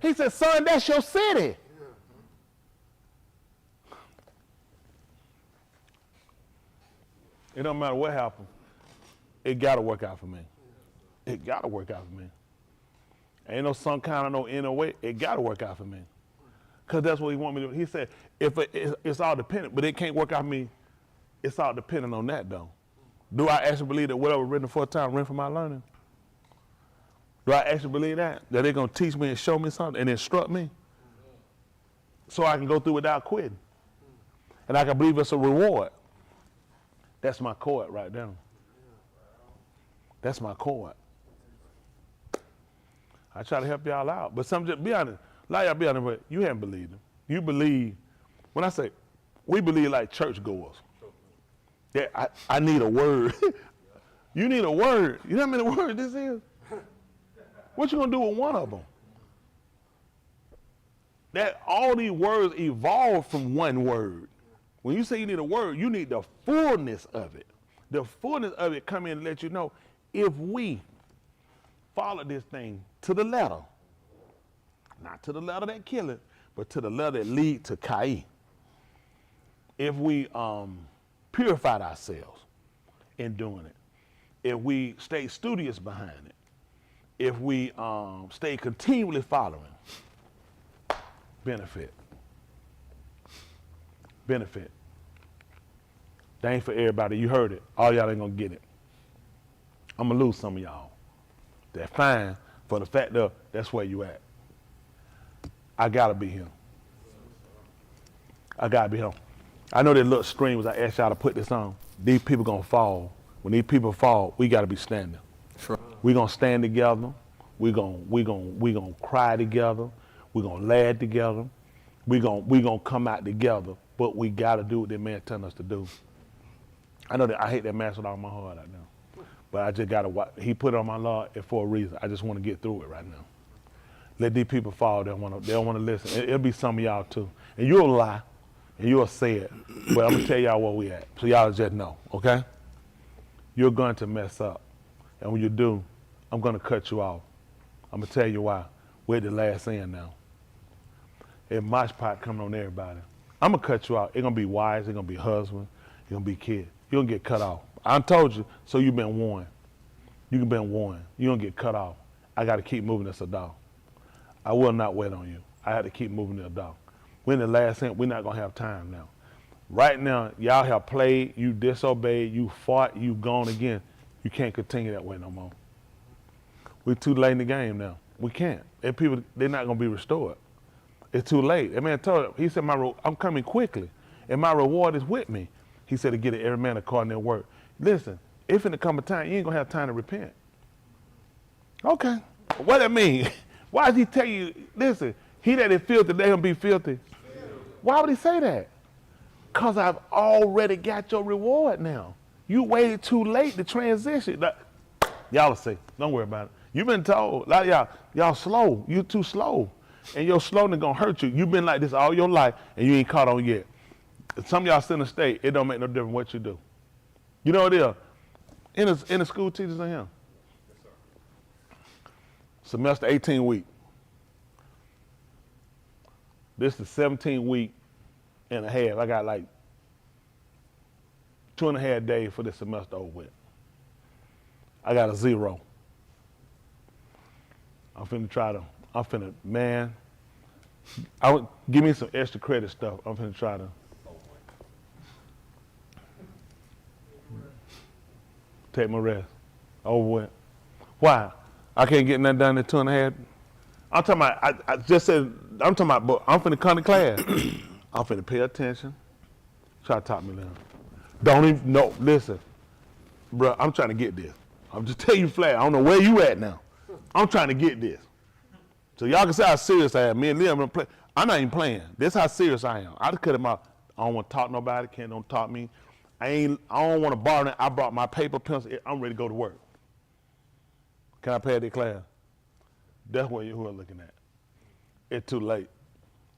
He said, son, that's your city. It don't matter what happened. It got to work out for me. It got to work out for me. Ain't no some kind of no inner way. It got to work out for me. Because that's what he want me to do. He said, it's all dependent, but it can't work out for me. It's all dependent on that, though. Do I actually believe that whatever written for a time written for my learning? Do I actually believe that? That they're going to teach me and show me something and instruct me? So I can go through without quitting. And I can believe it's a reward. That's my cord right there. That's my cord. I try to help y'all out. But some just be honest. A lot of y'all be honest, but you haven't believed them. You believe, when I say, we believe like churchgoers. I need a word. You need a word. You know how many words this is? What you gonna do with one of them? That all these words evolve from one word. When you say you need a word, you need the fullness of it. The fullness of it come in and let you know if we follow this thing to the letter, not to the letter that kill it, but to the letter that lead to Kai. If we purified ourselves in doing it, if we stay studious behind it, if we stay continually following, benefit. Benefit. That ain't for everybody. You heard it. All y'all ain't gonna get it. I'm gonna lose some of y'all. That's fine for the fact that that's where you at. I gotta be him. I gotta be him. I know that little stream was I asked y'all to put this on. These people gonna fall. When these people fall, we gotta be standing. Sure. We gonna stand together. We gonna cry together. We gonna laugh together. We gonna come out together. But we gotta do what that man telling us to do. I know that I hate that man with all my heart right now, but I just gotta watch. He put it on my law for a reason. I just want to get through it right now. Let these people fall. They don't want to listen. It'll be some of y'all too, and you'll lie, and you'll say it. But I'm gonna tell y'all where we at, so y'all just know, okay? You're going to mess up, and when you do, I'm gonna cut you off. I'm gonna tell you why. We're at the last end now. And mosh pot coming on everybody. I'm gonna cut you out. It's gonna be wives. It's gonna be husband. It's gonna be kids. You're gonna get cut off. I told you, so you've been warned. You've been warned. You're gonna get cut off. I gotta keep moving this adult. I will not wait on you. I had to keep moving the adult. We're in the last end. We're not gonna have time now. Right now, y'all have played, you disobeyed, you fought, you gone again. You can't continue that way no more. We're too late in the game now. We can't. And people, they're not gonna be restored. It's too late. That man told him, he said, I'm coming quickly, and my reward is with me. He said to get it every man according to their work. Listen, if in the come a time, you ain't gonna have time to repent. Okay, what that mean? Why does he tell you, listen, he that is filthy, let him be filthy. Why would he say that? Because I've already got your reward now. You waited too late to transition. Y'all will see, don't worry about it. You've been told, like y'all slow, you too slow. And your slowness gonna hurt you. You've been like this all your life and you ain't caught on yet. Some of y'all still in the state, it don't make no difference what you do. You know what it is? In the school teachers in here. Semester 18 week. This is 17 week and a half. I got like 2.5 days for this semester over with. I got a 0. Man, give me some extra credit stuff. I'm finna try to take my rest. Over with. Why? I can't get nothing done in 2.5. I'm talking about, I just said, I'm talking about, but I'm finna come to class. I'm finna pay attention. Try to talk me down. Don't even, no, listen. Bro, I'm trying to get this. I'm just telling you flat. I don't know where you at now. I'm trying to get this. So y'all can see how serious I am. Me and Liam play. I'm not even playing. This is how serious I am. I just cut him out. I don't want to talk to nobody. Can't don't talk to me. I don't want to borrow it. I brought my paper, pencil. I'm ready to go to work. Can I pay that class? That's what you're looking at. It's too late.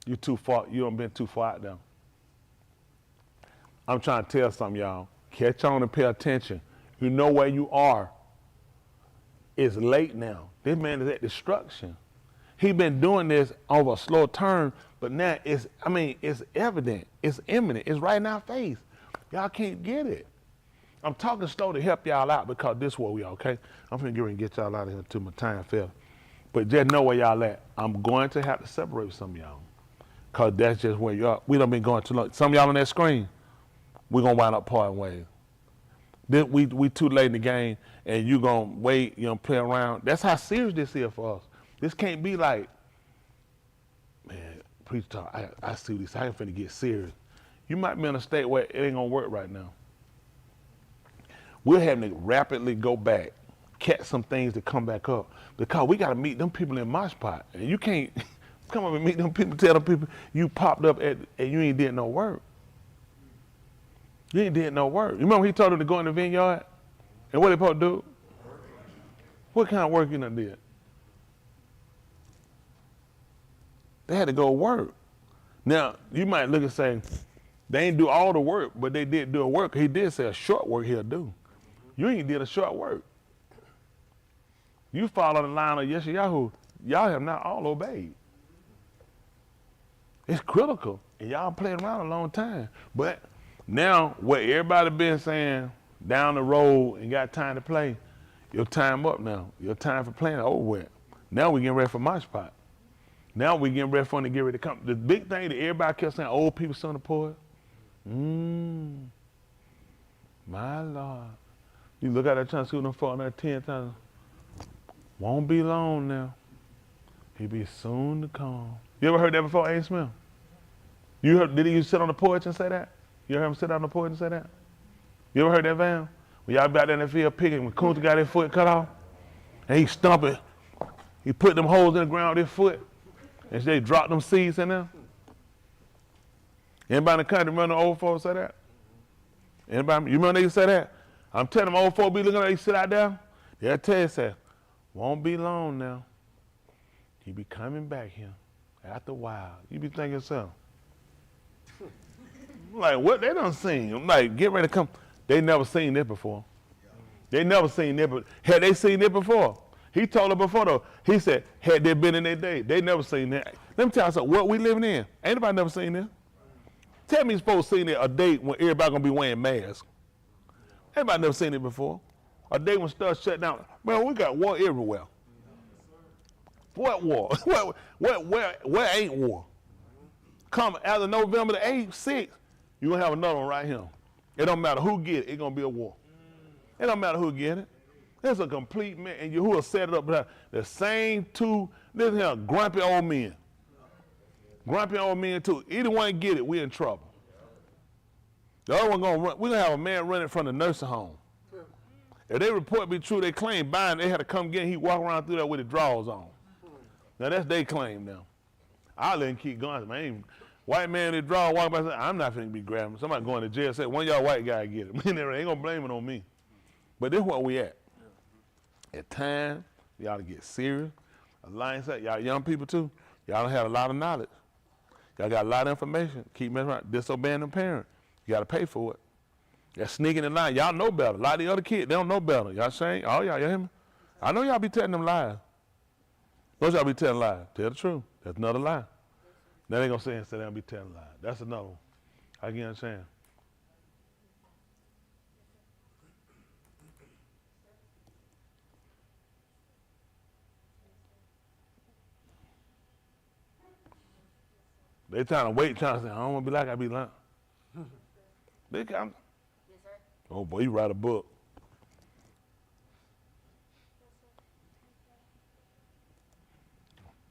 You too far. You done been too far out there. I'm trying to tell some y'all. Catch on and pay attention. You know where you are. It's late now. This man is at destruction. He been doing this over a slow turn, but now it's evident. It's imminent. It's right in our face. Y'all can't get it. I'm talking slow to help y'all out because this is where we are, okay? I'm finna get ready and get y'all out of here till my time fell. But just know where y'all at. I'm going to have to separate with some of y'all because that's just where you are. We done been going too long. Some of y'all on that screen, we're going to wind up parting ways. Then we too late in the game and you going to wait, you know, play around. That's how serious this is for us. This can't be like, man, preacher talk, I see this, I ain't finna get serious. You might be in a state where it ain't gonna work right now. We're having to rapidly go back, catch some things to come back up because we gotta meet them people in mosh pot. And you can't come up and meet them people, tell them people you popped up and you ain't did no work. You ain't did no work. You remember he told them to go in the vineyard? And what they supposed to do? What kind of work you done did? They had to go work. Now, you might look and say, they ain't do all the work, but they did do a work. He did say a short work he'll do. You ain't did a short work. You follow the line of YashaYahu, y'all have not all obeyed. It's critical, and y'all played around a long time. But now, what everybody been saying down the road and got time to play, your time up now. Your time for playing over with. Now we getting ready for March Pot. Now we getting ready for them to get ready to come. The big thing that everybody kept saying, old people son of poor. My Lord. You look at that trying to see them fall on that 10,000. Won't be long now. He be soon to come. You ever heard that before, A. Smith? You heard, did he sit on the porch and say that? You ever heard him sit on the porch and say that? You ever heard that, Van? When y'all be out there in the field picking, when Kunta got his foot cut off, and he stumping, he put them holes in the ground with his foot, and they dropped them seeds in there. Anybody in the country remember the old folks say that? Anybody, you remember they say that? I'm telling them old folks be looking at they sit out there, they'll tell you, say, won't be long now. He be coming back here after a while. You be thinking so. Like, what they done seen? I'm like, get ready to come. They never seen this before. They never seen this, but had they seen it before? He told her before though, he said, had they been in their day, they never seen that. Let me tell you something, what we living in, ain't nobody never seen this. Tell me you're supposed to seen it a day when everybody gonna be wearing masks. Everybody never seen it before. A day when stuff shut down. Man, we got war everywhere. What war? Where ain't war? Come after November the 8th, 6th, you're gonna have another one right here. It don't matter who get it, it's gonna be a war. It don't matter who get it. It's a complete man, and Yahuah set it up. The same two, listen here, grumpy old men. Grumpy old men too. Either one get it, we in trouble. The other one gonna run, we're gonna have a man running from the nursing home. If they report be true, they claim buying, they had to come get him, he walk around through there with his drawers on. Now that's their claim now. I'll let him keep going, man. White man in his drawers walk by and say, I'm not finna be grabbing. Somebody going to jail, say, one of y'all white guys get him. They ain't gonna blame it on me. But this is where we at. At time, y'all to get serious. Alliance, y'all young people too, y'all don't have a lot of knowledge. Y'all got a lot of information. Keep messing around, disobeying the parent. You gotta pay for it. Y'all sneaking in line. Y'all know better. A lot of the other kids, they don't know better. Y'all saying, oh y'all hear me? I know y'all be telling them lies. Don't y'all be telling lies. Tell the truth. That's another lie. Now they gonna say they don't be telling lies. That's another one. I can understand. They trying to wait, trying to say, I don't want to be like I be lying. They come. Yes, sir. Oh boy, you write a book.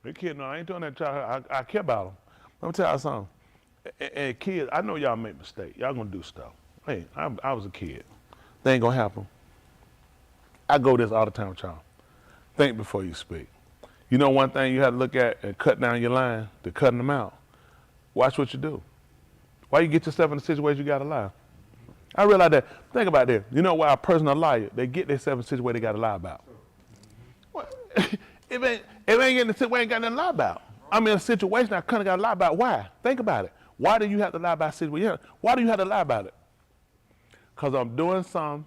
They kid, no, I ain't doing that child. I care about them. Let me tell you something. And kids, I know y'all make mistakes. Y'all gonna do stuff. Hey, I was a kid. They ain't gonna happen. I go this all the time with y'all. Think before you speak. You know one thing you have to look at and cut down your line to cutting them out. Watch what you do. Why you get yourself in a situation you gotta lie? I realize that. Think about that. You know why a person a liar? They get themselves in a situation they gotta lie about. Well, it ain't getting in a situation ain't got nothing to lie about. I'm in a situation I kinda gotta lie about. Why? Think about it. Why do you have to lie about a situation? Why do you have to lie about it? Because I'm doing something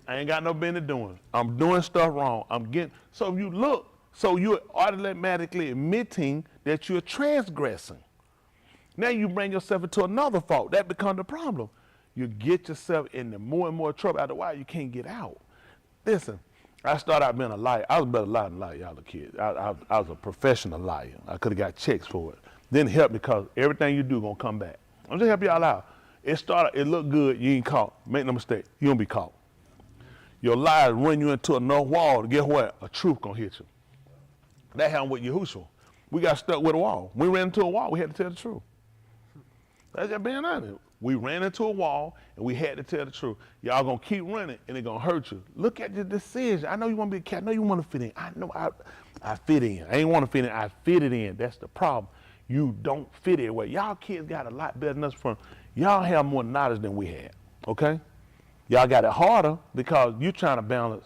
I ain't got no business doing. I'm doing stuff wrong. So you look, so you're automatically admitting that you're transgressing. Now you bring yourself into another fault. That becomes the problem. You get yourself into more and more trouble. After a while, you can't get out. Listen, I started out being a liar. I was a better liar than y'all the kids. I was a professional liar. I could have got checks for it. Didn't help because everything you do gonna come back. I'm just help y'all out. It looked good, you ain't caught. Make no mistake, you don't be caught. Your lies run you into another wall. Guess what? A truth gonna hit you. That happened with Yahushua. We got stuck with a wall. We ran into a wall, we had to tell the truth. That's just being honest. We ran into a wall and we had to tell the truth. Y'all gonna keep running and it gonna hurt you. Look at your decision. I know you wanna be a cat. I know you wanna fit in. I know I fit in. I ain't wanna fit in. I fit it in. That's the problem. You don't fit it well. Y'all kids got a lot better than us from. Y'all have more knowledge than we had. Okay? Y'all got it harder because you trying to balance.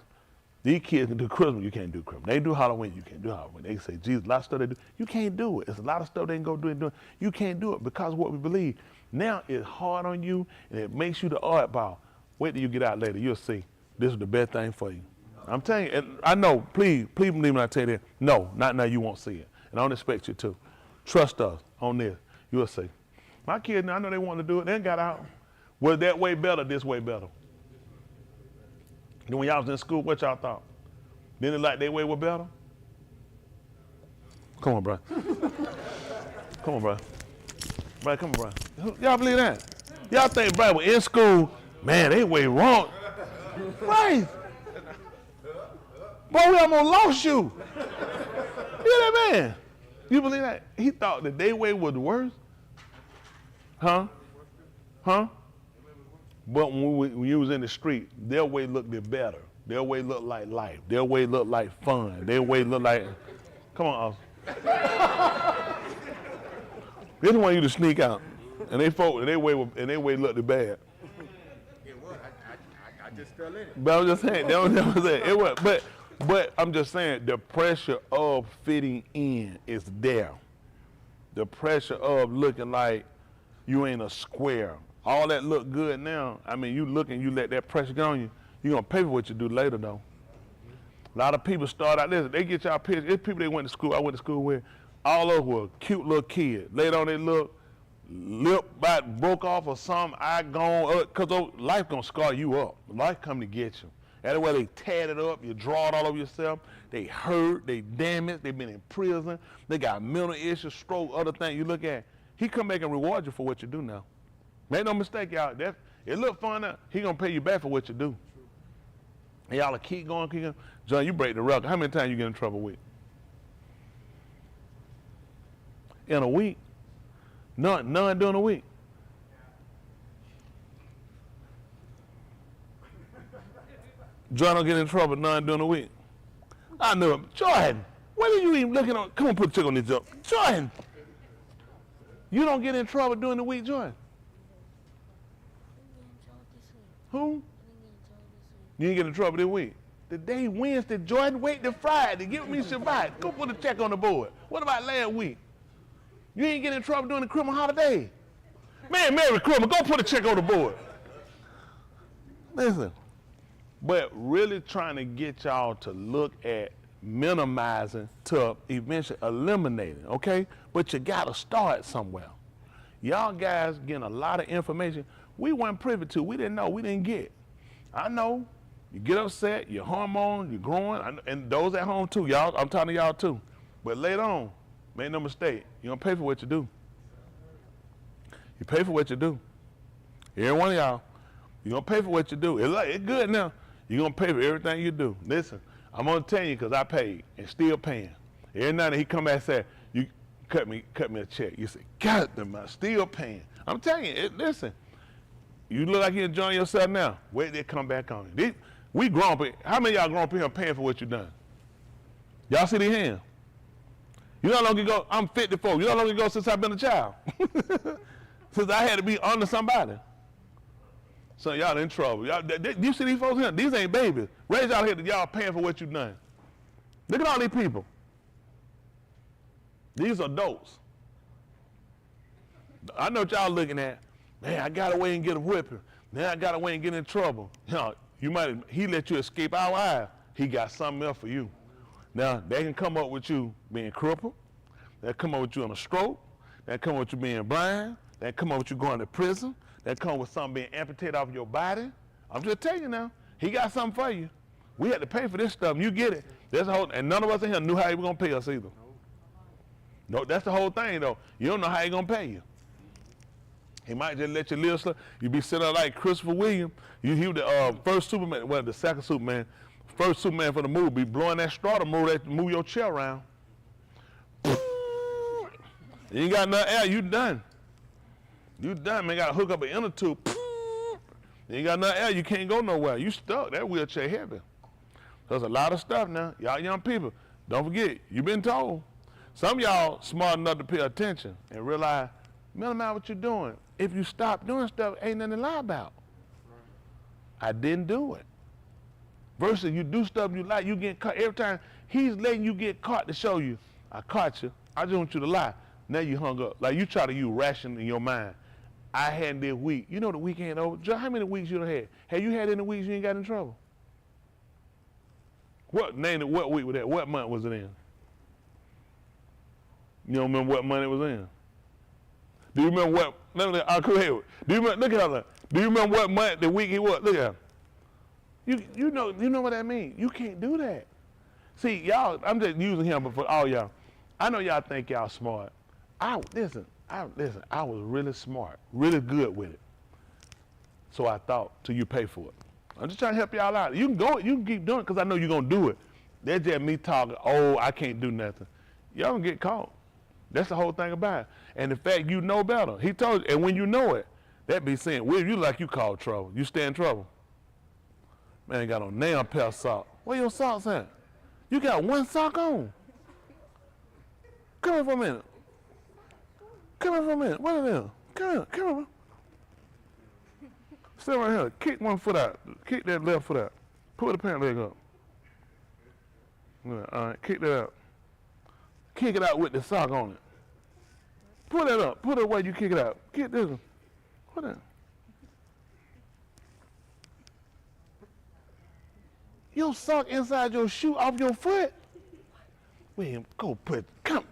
These kids can do Christmas, you can't do Christmas. They do Halloween, you can't do Halloween. They say, Jesus, a lot of stuff they do. You can't do it. It's a lot of stuff they can go do and do it. You can't do it because of what we believe. Now it's hard on you and it makes you the oddball. Wait till you get out later. You'll see. This is the best thing for you. I'm telling you, and I know, please believe me when I tell you that. No, not now, you won't see it. And I don't expect you to. Trust us on this. You'll see. My kids, I know they want to do it. They got out. Was that way better, this way better? Then when y'all was in school, what y'all thought? Didn't it like their way was better? Come on, bro. Come on, bro. Bro, come on, bro. Y'all believe that? Y'all think, bro, in school, man, they way wrong. Right. Boy, we almost lost you. You hear that man? You believe that? He thought that their way was worse? Huh? Huh? But when you was in the street, their way looked better. Their way looked like life. Their way looked like fun. Their way looked like, come on, Austin. They didn't want you to sneak out. And they way looked bad. It was. I just fell in it. But I'm just saying, that was it. It was, but I'm just saying, the pressure of fitting in is there. The pressure of looking like you ain't a square. All that look good now. I mean, you look and you let that pressure get on you. You're going to pay for what you do later, though. A lot of people start out this. They get y'all pictures. It's people they went to school, I went to school with. All of them were cute little kids. Later on, they look, lip about broke off or something, eye gone, because life going to scar you up. Life come to get you. That's why they tatted it up, you draw it all over yourself. They hurt, they damaged, they been in prison. They got mental issues, stroke, other things. You look at, he come back and reward you for what you do now. Make no mistake, y'all. It look fun now. He gonna pay you back for what you do. And y'all keep going. John, you break the record. How many times you get in trouble with? In a week? None during a week. John don't get in trouble none during the week. I knew him. Jordan, what are you even looking on? Come on, put a check on this up. Jordan, you don't get in trouble during the week, Jordan? Who? You didn't get in trouble this week. The day Wednesday, Jordan, wait till Friday. Give me Shabat. Go put a check on the board. What about last week? You ain't get in trouble during the criminal holiday. Man, Merry Christmas. Go put a check on the board. Listen, but really trying to get y'all to look at minimizing to eventually eliminating, okay? But you got to start somewhere. Y'all guys getting a lot of information we weren't privy to. We didn't know. We didn't get. I know. You get upset. Your hormones. You're growing. And those at home too. Y'all. I'm talking to y'all too. But later on, make no mistake. You're gonna pay for what you do. You pay for what you do. Every one of y'all. You're gonna pay for what you do. It's good now. You're gonna pay for everything you do. Listen, I'm gonna tell you because I paid and still paying. Every night he come back and say, you cut me a check. You say, God, I'm still paying. I'm telling you, listen. You look like you're enjoying yourself now. Wait till they come back on you. We grown up. How many of y'all grown up here paying for what you done? Y'all see these hands? You know how long ago? I'm 54. You know how long ago since I've been a child? Since I had to be under somebody. So y'all in trouble. You see these folks here? These ain't babies. Raise y'all here that y'all paying for what you done. Look at all these people. These adults. I know what y'all looking at. Man, I got away and get a whipping. Now I got away and get in trouble. He let you escape our eyes. He got something else for you. Now, they can come up with you being crippled. They'll come up with you on a stroke. They'll come up with you being blind. They'll come up with you going to prison. They'll come with something being amputated off your body. I'm just telling you now, he got something for you. We had to pay for this stuff, and you get it. And none of us in here knew how he was going to pay us either. No, that's the whole thing, though. You don't know how he going to pay you. He might just let you live slow. You be sitting there like Christopher Williams. He was the first Superman, well, the second Superman. First Superman for the movie, blowing that straw to move your chair around. You ain't got enough air, you done. You done, man. Got to hook up an inner tube. You ain't got enough air, you can't go nowhere. You stuck. That wheelchair heavy. There's a lot of stuff now. Y'all young people, don't forget, you been told. Some of y'all smart enough to pay attention and realize, minimize what you're doing. If you stop doing stuff, ain't nothing to lie about. I didn't do it. Versus you do stuff you like, you get caught. Every time he's letting you get caught to show you, I caught you. I just want you to lie. Now you hung up. Like you try to use ration in your mind. I hadn't did week. You know the week ain't over. Joe, how many weeks you done had? Have you had any weeks you ain't got in trouble? What week was that? What month was it in? You don't remember what month it was in? Do you remember what? Go ahead. Do you remember? Look at her. Do you remember what month, the week he was? Look at him. You know what that means. You can't do that. See, y'all. I'm just using him, but for all y'all, I know y'all think y'all smart. Listen. I was really smart, really good with it. So I thought till you pay for it. I'm just trying to help y'all out. You can go. You can keep doing it because I know you're gonna do it. That's just me talking. Oh, I can't do nothing. Y'all gonna get caught. That's the whole thing about it. And the fact you know better. He told you, and when you know it, that be saying, well, you like you call trouble. You stay in trouble. Man, got on nail pair of socks. Where your socks at? You got one sock on. Come here for a minute. Come here for a minute. What is this? Come here. Stay right here. Kick one foot out. Kick that left foot out. Pull the pant leg up. All right, kick that out. Kick it out with the sock on it. Pull that up. Put it away. You kick it out. Kick this one. What that? Your sock inside your shoe off your foot? William, go put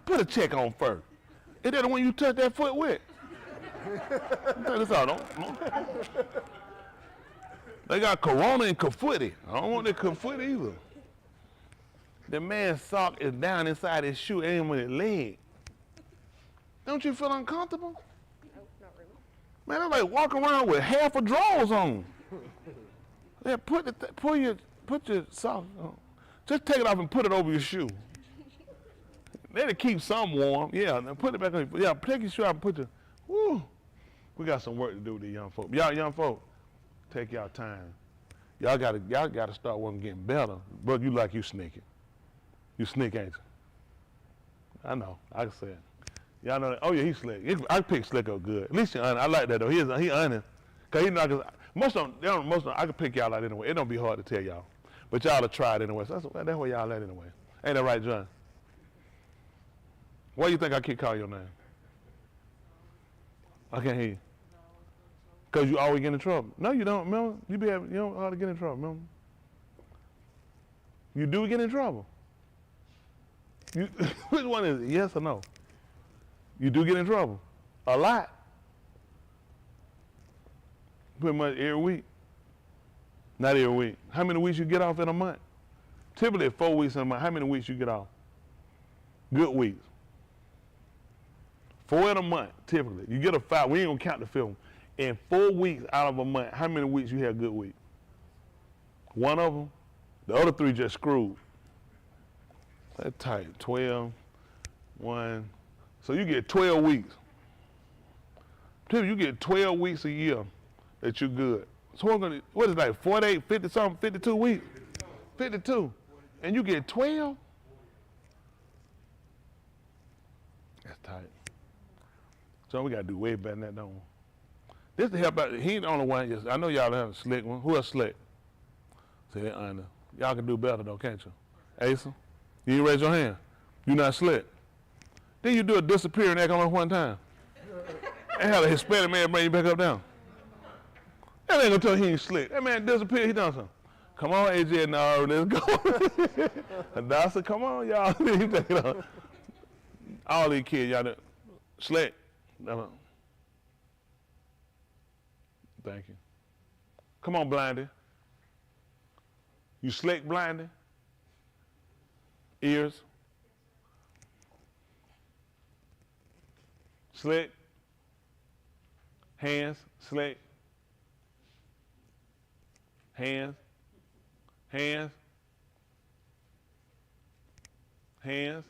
a check on first. Is that the one you touch that foot with? Take this out. Don't. They got Corona and Kafuti. I don't want that Kafuti either. The man's sock is down inside his shoe and with his leg. Don't you feel uncomfortable? No, not really. Man, I'm like walking around with half a drawers on. Yeah, put your sock on. Just take it off and put it over your shoe. That'll keep some warm. Yeah, and put it back on. Yeah, take your shoe out and put your. Woo. We got some work to do with these young folk. Y'all young folk, take y'all time. Y'all gotta start working getting better. But you like you sneaking. You sneak, ain't you? I know. I can say it. Y'all know that. Oh yeah, he's slick. I pick slick up good. At least he honest. I like that though. He honest. Cause most of them, I can pick y'all out anyway. It don't be hard to tell y'all. But y'all will try it anyway. So that's where y'all at anyway. Ain't that right, John? Why you think I keep calling your name? I can't hear you. Cause you always get in trouble. No, you don't. Remember? You don't hardly get in trouble. Remember? You do get in trouble. Which one is it? Yes or no? You do get in trouble. A lot. Pretty much every week. Not every week. How many weeks you get off in a month? Typically 4 weeks in a month. How many weeks you get off? Good weeks. 4 in a month, typically. You get a 5. We ain't gonna count the film. In 4 weeks out of a month, how many weeks you have good weeks? One of them. The other 3 just screwed. That's tight. 12, 1. So you get 12 weeks. You get 12 weeks a year that you're good. So what is that, 48, 50 something, 52 weeks? 52. And you get 12? That's tight. So we got to do way better than that, don't we? This to help out. He ain't the only one. I know y'all have a slick one. Who else slick? Say that honor. Y'all can do better though, can't you? Asa, you ain't raise your hand. You not slick. Then you do a disappearing act on one time. And have a Hispanic man bring you back up down. That ain't gonna tell he ain't slick. That man disappeared, he done something. Come on, AJ, no, let's go. And I said, come on, y'all. All these kids, y'all slick. Thank you. Come on, Blindy. You slick, Blindy? Ears? Slick? Hands? Slick? Hands? Hands? Hands?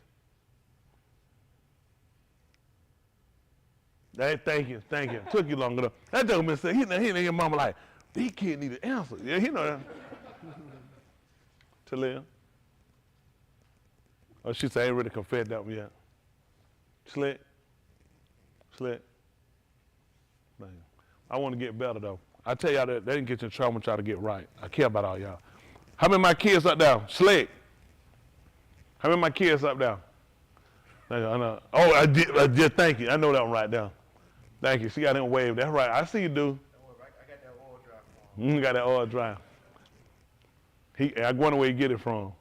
Thank you. Took you long enough. That gentleman said, he and your mama like, these kids need an answer. Yeah, he know that. Talia. Oh, she said, I ain't really confessed that one yet. Slick. Thank you. I want to get better though. I tell y'all that they didn't get you in trouble and try to get right. I care about all y'all. How many of my kids up there? Slick. How many of my kids up there? Oh, I did. Thank you. I know that one right there. Thank you. See, I didn't wave. That's right. I see you do. I got that oil drop for him. Got that oil dry. I wonder where he get it from.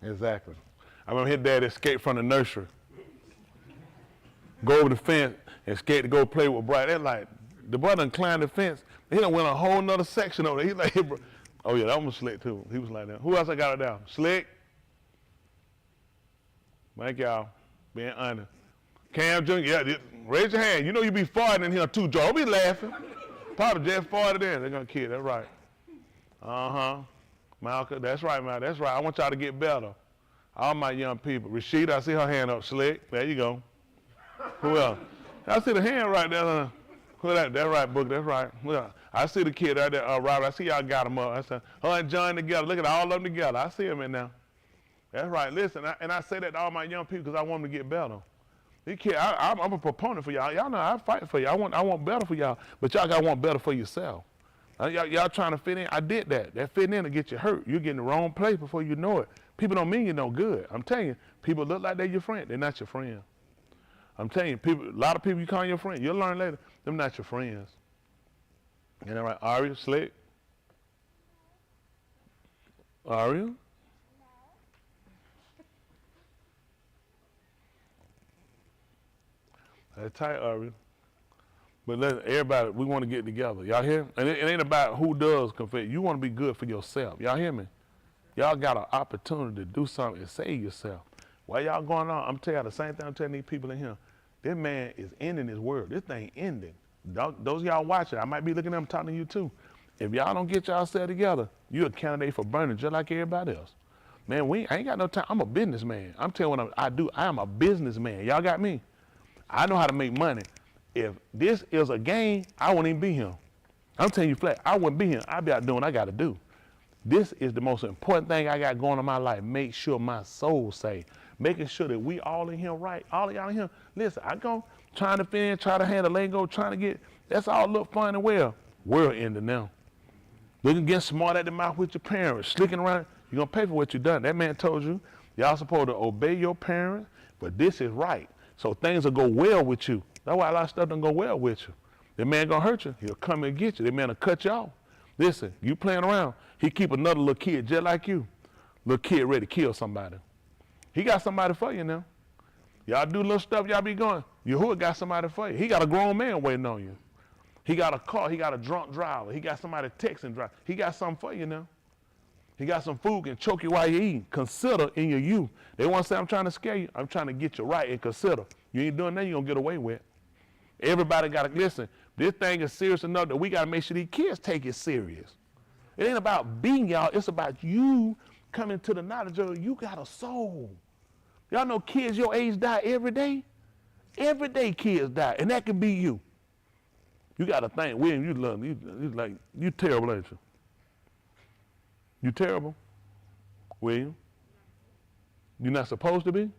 Exactly. I remember his dad escaped from the nursery. Go over the fence and escape to go play with Bright. They're like, the boy done climbed the fence. He done went a whole nother section over there. He's like, hey, bro. Oh yeah, that one was Slick too. He was like that. Who else I got it down? Slick. Thank y'all. Being honest. Cam Jr., yeah, raise your hand. You know you be farting in here too, Joe. Don't be laughing. Papa just farted in. They're gonna kid. That's right. Malcolm, that's right, man. That's right. I want y'all to get better. All my young people. Rashida, I see her hand up. Slick. There you go. Who else? I see the hand right there. Who that? That's right, Book. That's right. I see the kid right there, Robert. I see y'all got him up. I said, her and John together. Look at all of them together. I see them in there. That's right. Listen, I say that to all my young people because I want them to get better. These kids, I'm a proponent for y'all. Y'all know I fight for you. I want better for y'all, but y'all got to want better for yourself. Y'all trying to fit in. I did that. That fitting in will get you hurt. You're getting the wrong place before you know it. People don't mean you no good. I'm telling you, people look like they're your friend. They're not your friend. I'm telling you, a lot of people you call your friend, you'll learn later, them not your friends. Ain't that right? Aria, Slick? Aria? That's tight, Aria. But everybody, we want to get together. Y'all hear? And it ain't about who does confess. You want to be good for yourself. Y'all hear me? Y'all got an opportunity to do something and save yourself. While y'all going on, I'm telling you the same thing I'm telling these people in here. This man is ending his world. This thing ending. Those of y'all watching, I might be looking at them talking to you too. If y'all don't get y'all set together, you're a candidate for burning just like everybody else. Man, I ain't got no time. I'm a businessman. I'm telling you what I do. I am a businessman. Y'all got me? I know how to make money. If this is a game, I wouldn't even be here. I'm telling you flat, I wouldn't be here. I'd be out doing what I got to do. This is the most important thing I got going in my life. Make sure my soul saved. Making sure that we all in here right. All of y'all in here. Listen, I go trying to fit in, try to handle lingo, trying to get, that's all look fun and well. World ending now. Looking, getting smart at the mouth with your parents, slicking around. You're going to pay for what you done. That man told you, y'all supposed to obey your parents, but this is right. So things will go well with you. That's why a lot of stuff don't go well with you. That man going to hurt you. He'll come and get you. That man will cut you off. Listen, you playing around. He keep another little kid just like you. Little kid ready to kill somebody. He got somebody for you now. Y'all do little stuff, y'all be going. Yahuah got somebody for you. He got a grown man waiting on you. He got a car. He got a drunk driver. He got somebody texting drive. He got something for you now. He got some food and choke you while you're eating. Consider in your youth. They want to say, I'm trying to scare you. I'm trying to get you right and consider. You ain't doing that, you're going to get away with. Everybody got to listen. This thing is serious enough that we got to make sure these kids take it serious. It ain't about being y'all. It's about you coming to the knowledge of you got a soul. Y'all know kids your age die every day? Every day kids die, and that can be you. You got to think, William, you love me. You terrible, ain't you? You terrible, William? You're not supposed to be?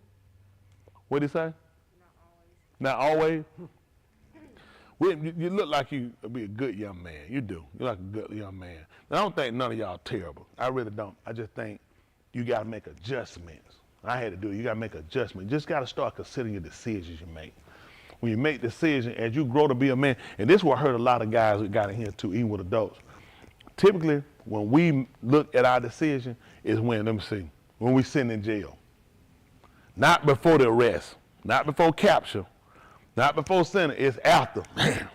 What'd he say? Not always. William, you look like you be a good young man. You do. You're like a good young man. And I don't think none of y'all terrible. I really don't. I just think you got to make adjustments. I had to do it. You got to make adjustments. You just got to start considering your decisions you make. When you make decisions, as you grow to be a man, and this is what hurt a lot of guys that got in here too, even with adults. Typically, when we look at our decision is when, let me see, when we sit in jail. Not before the arrest, not before capture, not before sentence, it's after. Man,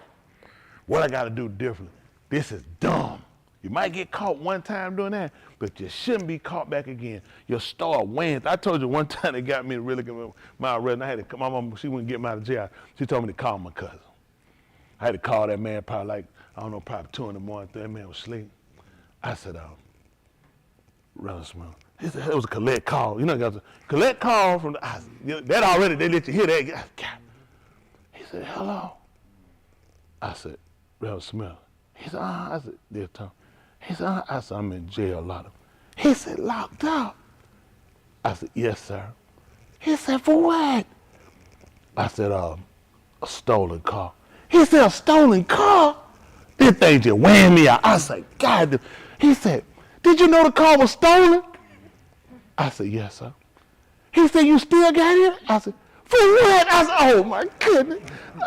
what I got to do differently? This is dumb. You might get caught one time doing that, but you shouldn't be caught back again. You'll start weighing. I told you one time they got me to really get my arrest, and I had to, my mom, she wouldn't get me out of jail. She told me to call my cousin. I had to call that man probably like, I don't know, probably 2 in the morning. That man was asleep. I said, Reverend Smith. He said, it was a collect call. You know, a collect call from the, that already, they let you hear that. God. He said, hello. I said, Reverend Smith. He said, I said, dear Tom. He said, I said, I'm in jail a lot of. He said, locked up. I said, yes, sir. He said, for what? I said, a stolen car. He said, a stolen car? This thing just whammed me out. I said, God. He said, did you know the car was stolen? I said, yes, sir. He said, you still got it? I said, for what? I said, oh my goodness.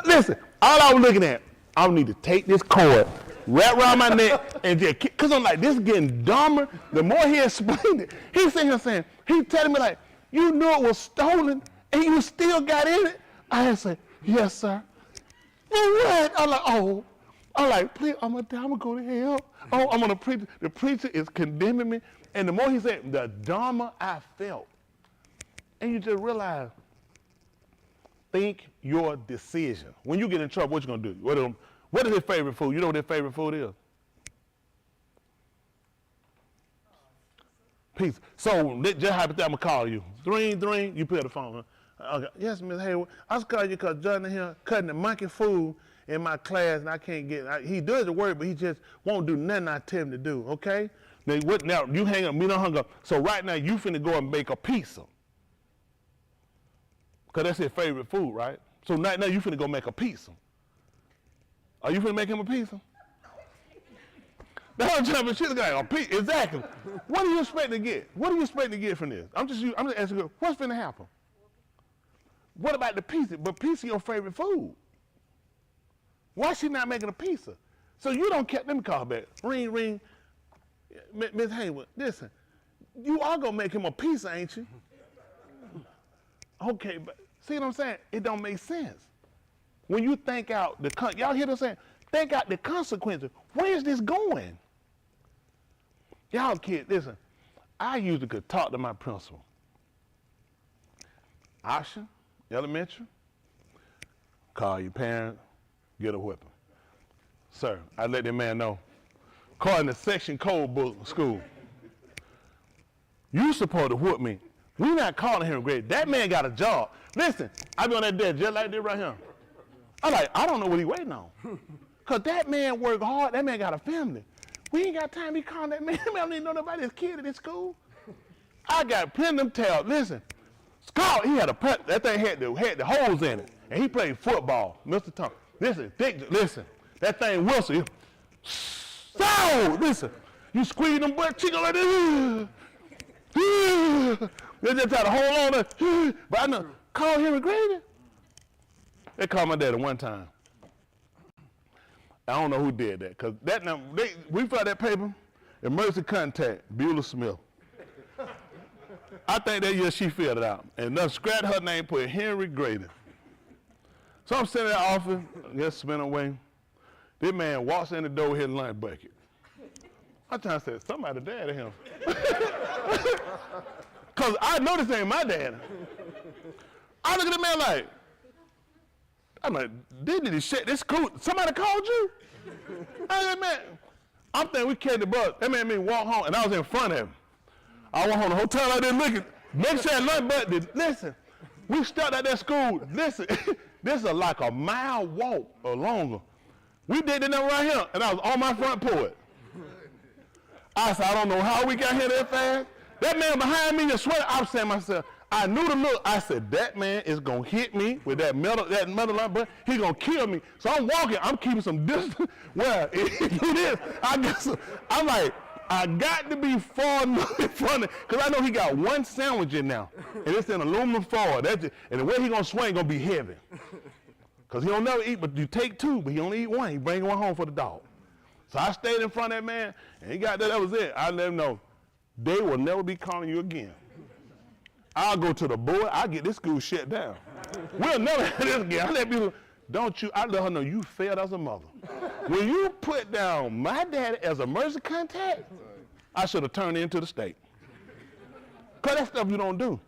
Listen, all I was looking at, I need to take this cord, wrap around my neck, and just, because I'm like, this is getting dumber. The more he explained it, he's sitting here saying, he's telling me like, you knew it was stolen and you still got in it? I said, yes, sir. For what? I'm like, oh. I'm like, please, I'm gonna go to hell. Oh, I'm gonna preach. The preacher is condemning me. And the more he said, the dumber I felt. And you just realize, think your decision. When you get in trouble, what you gonna do? What is his favorite food? You know what his favorite food is? Pizza. So just hypothetically, I'm gonna call you. Ring, you pick up the phone. Okay. Yes, Miss Hayward. I was calling you because John here cutting the monkey food in my class, and I can't get. He does the work, but he just won't do nothing I tell him to do. Okay. Now you hang up. Me don't hang up. So right now you finna go and make a pizza, cause that's his favorite food, right? So right now you finna go make a pizza. Are you finna make him a pizza? That's what I'm trying to shit guy a pizza. Exactly. What do you expect to get? What do you expect to get from this? I'm just asking you, what's finna happen? What about the pizza? But pizza your favorite food. Why is she not making a pizza? So you don't care. Let me call back. Ring. Miss Hayward, listen. You are going to make him a pizza, ain't you? Okay, but see what I'm saying? It don't make sense. When you think out y'all hear what I'm saying? Think out the consequences. Where is this going? Y'all kids, listen. I usually could talk to my principal. Asha, elementary, call your parents, get a whipping. Sir, I let that man know. According to section code book of school, you supposed to whoop me. We not calling him grade. That man got a job. Listen, I be on that desk just like this right here. I'm like, I don't know what he waiting on. Because that man work hard. That man got a family. We ain't got time to be calling that man. I don't even know nobody's kid at this school. I got plenty of them tails. Listen, Scott, he had that thing had the holes in it. And he played football, Mr. Tom. Listen, that thing whistle. So, listen, you squeeze them butt cheeks like this. They just try to hold on. But I know, call Henry Grady. They called my daddy one time. I don't know who did that, because we filed that paper, emergency contact, Beulah Smith. I think that year she filled it out. And then scratched her name, put Henry Grady. So I'm sitting in that office, just spinning away. This man walks in the door with his lunch bucket. I'm trying to say, somebody dad to him. Because I know this ain't my dad. I look at the man like, I'm like, did he shit this cool? Somebody called you? I said, man, I'm thinking we carried the bus. That man made me walk home, and I was in front of him. I went home the whole time I didn't look at, make sure that lunch bucket, listen, we started at that school, listen, this is like a mile walk or longer. We did it right here, and I was on my front porch. I said, I don't know how we got here that fast. That man behind me just sweating. I was saying to myself, I knew the look. I said, that man is going to hit me with that metal line, but he's going to kill me. So I'm walking. I'm keeping some distance. Well, if he do this, I'm like, I got to be far enough in front of him, because I know he got one sandwich in now, and it's in aluminum foil. And the way he going to swing going to be heavy. Because he don't never eat, but you take two, but he only eat one. He bring one home for the dog. So I stayed in front of that man, and he got that was it. I let him know, they will never be calling you again. I'll go to the board, I'll get this school shut down. We'll never have this again. I let people, I let her know you failed as a mother. When you put down my daddy as a emergency contact, I should have turned into the state. Because that's stuff you don't do.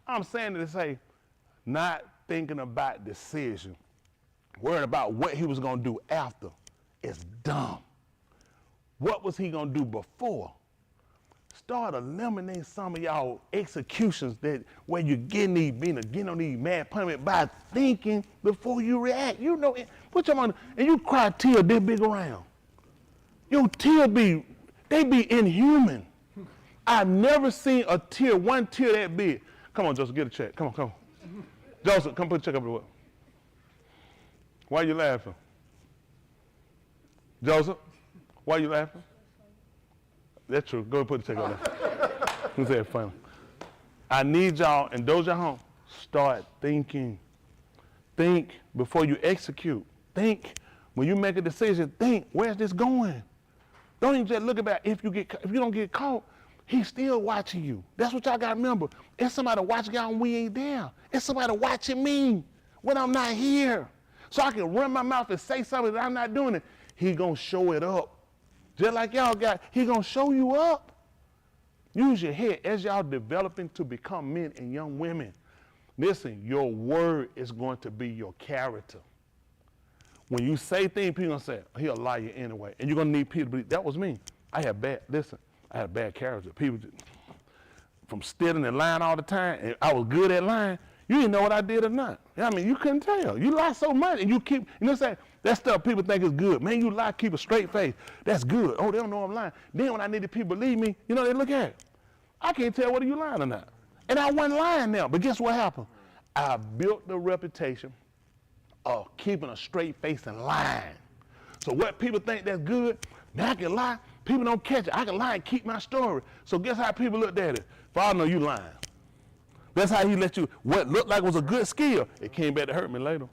I'm saying to say, not thinking about decision, worrying about what he was going to do after is dumb. What was he going to do before? Start eliminating some of y'all executions where you're getting on these mad punishment by thinking before you react. You know, put your money, and you cry tears this big around. Your tears they be inhuman. I've never seen one tear that big. Come on, Joseph, get a check. Come on. Joseph, come put a check up the way. Why are you laughing? Joseph, why you laughing? That's true. Go and put the check on there. Who said funny? I need y'all, and those at home, start thinking. Think before you execute. Think when you make a decision. Think, where's this going? Don't even just look at if you don't get caught, he's still watching you. That's what y'all got to remember. It's somebody watching y'all when we ain't there. It's somebody watching me when I'm not here. So I can run my mouth and say something that I'm not doing it. He gonna show it up. Just like y'all got, he gonna show you up. Use your head as y'all developing to become men and young women. Listen, your word is going to be your character. When you say things, people gonna say, he'll lie you anyway. And you're gonna need people to believe, that was me. I had a bad character. People just, from stealing and lying all the time, and I was good at lying, you didn't know what I did or not. I mean, you couldn't tell. You lie so much, and you keep, you know what I'm saying? That stuff people think is good. Man, you lie, keep a straight face. That's good. Oh, they don't know I'm lying. Then when I needed people to believe me, you know, they look at it. I can't tell whether you lying or not. And I wasn't lying now, but guess what happened? I built the reputation of keeping a straight face and lying. So what people think that's good, man, I can lie, people don't catch it. I can lie and keep my story. So guess how people looked at it? Father, know you lying. That's how he let you, what looked like was a good skill, it came back to hurt me later.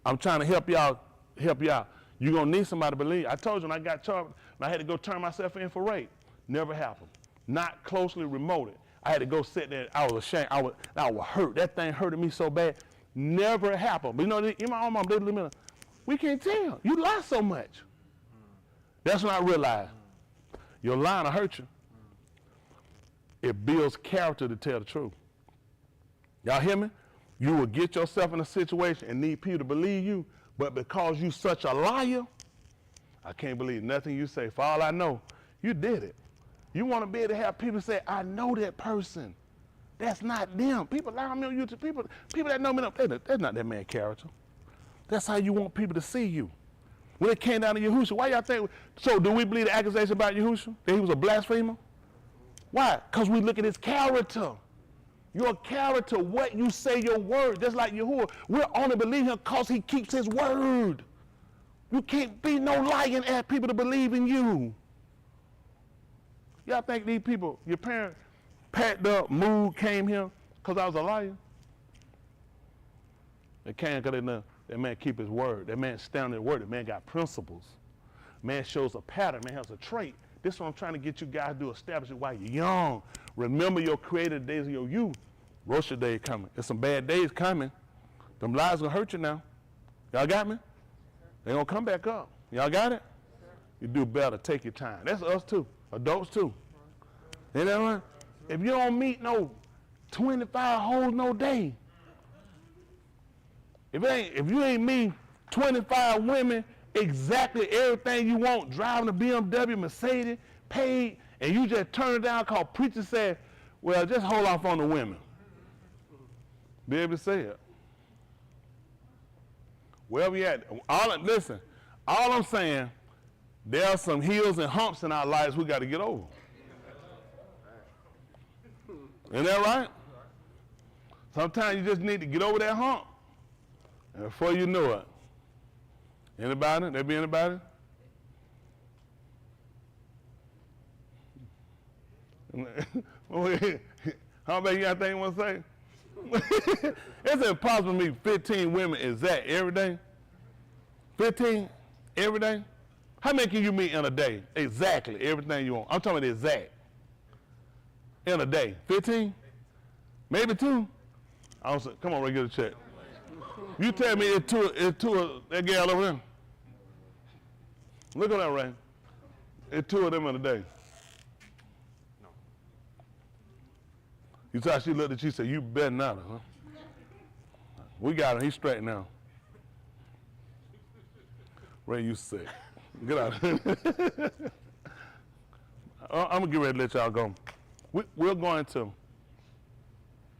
I'm trying to help y'all. You're gonna need somebody to believe. I told you when I got charged, I had to go turn myself in for rape. Never happened. Not closely remoted. I had to go sit there. I was ashamed. I was hurt. That thing hurted me so bad. Never happened. But you know, in my own mom, they look at me, we can't tell. You lie so much. That's when I realized your lying will hurt you. It builds character to tell the truth. Y'all hear me? You will get yourself in a situation and need people to believe you, but because you such a liar, I can't believe nothing you say. For all I know, you did it. You want to be able to have people say, I know that person. That's not them. People lie on me on YouTube. People that know me, that's not that man's character. That's how you want people to see you. When it came down to Yahushua, why y'all think, so do we believe the accusation about Yahushua, that he was a blasphemer? Why? Because we look at his character. Your character, what you say, your word, just like Yahuah. We're only believing him because he keeps his word. You can't be no lying and ask people to believe in you. Y'all think these people, your parents, packed up, moved, came here because I was a liar? They came because they know that man keep his word. That man stand on his word. That man got principles. Man shows a pattern. Man has a trait. This is what I'm trying to get you guys to establish it while you're young. Remember your creator days of your youth. Rosh Day coming. There's some bad days coming. Them lies gonna hurt you now. Y'all got me? They gonna come back up. Y'all got it? You do better. Take your time. That's us too. Adults too. You know what? If you don't meet no 25 holes no day, if you ain't meet 25 women exactly everything you want, driving a BMW, Mercedes, paid, and you just turn it down because preacher said, well, just hold off on the women. Be able to say it. Wherever you at, listen, all I'm saying, there are some hills and humps in our lives we got to get over. Isn't that right? Sometimes you just need to get over that hump. And before you know it, anybody? There be anybody? How about you got anything you want to say? It's impossible to meet 15 women exact every day. 15 every day? How many can you meet in a day? Exactly, everything you want. I'm talking about exact. In a day. 15? Maybe 2? I don't say, come on, Ray, get a check. You tell me it's two of that gal over there. Look at that, Ray. It's 2 of them in a day. No. You saw she looked at you and said, you better not, huh? We got him. He's straight now. Ray, you sick. Get out. I'm going to get ready to let y'all go. We're going to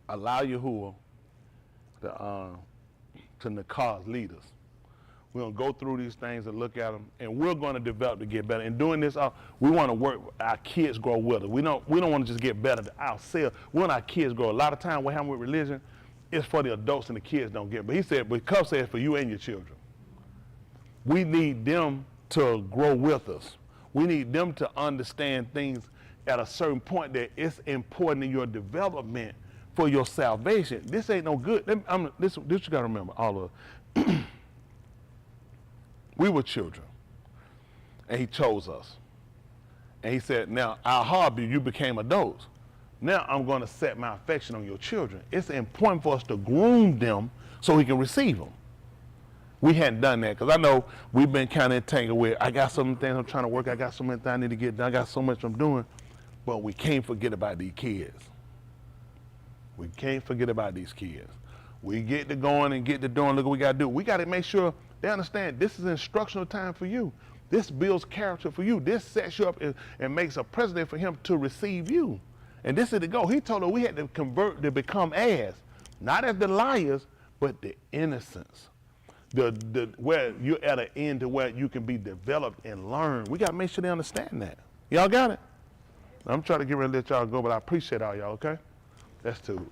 allow Yahuah to Nakaz lead us. We're going to go through these things and look at them, and we're going to develop to get better. And doing this, we want to work, our kids grow with us. We don't want to just get better ourselves. We want our kids grow. A lot of times what happens with religion is for the adults and the kids don't get. But he said, but Cup said for you and your children. We need them to grow with us. We need them to understand things at a certain point that it's important in your development for your salvation. This ain't no good. This you gotta remember, all of we were children, and he chose us. And he said, now I'll harbour you became adults. Now I'm gonna set my affection on your children. It's important for us to groom them so he can receive them. We hadn't done that, because I know we've been kind of entangled with, I got some things I'm trying to work, I got so many things I need to get done, I got so much I'm doing, but we can't forget about these kids. We can't forget about these kids. We get to going and get to doing, look what we got to do. We got to make sure they understand this is instructional time for you. This builds character for you. This sets you up and makes a precedent for him to receive you. And this is the goal. He told her we had to convert to become as, not as the liars, but the innocents. Where you're at an end to where you can be developed and learn. We got to make sure they understand that. Y'all got it? I'm trying to get ready to let y'all go, but I appreciate all y'all, okay? That's two.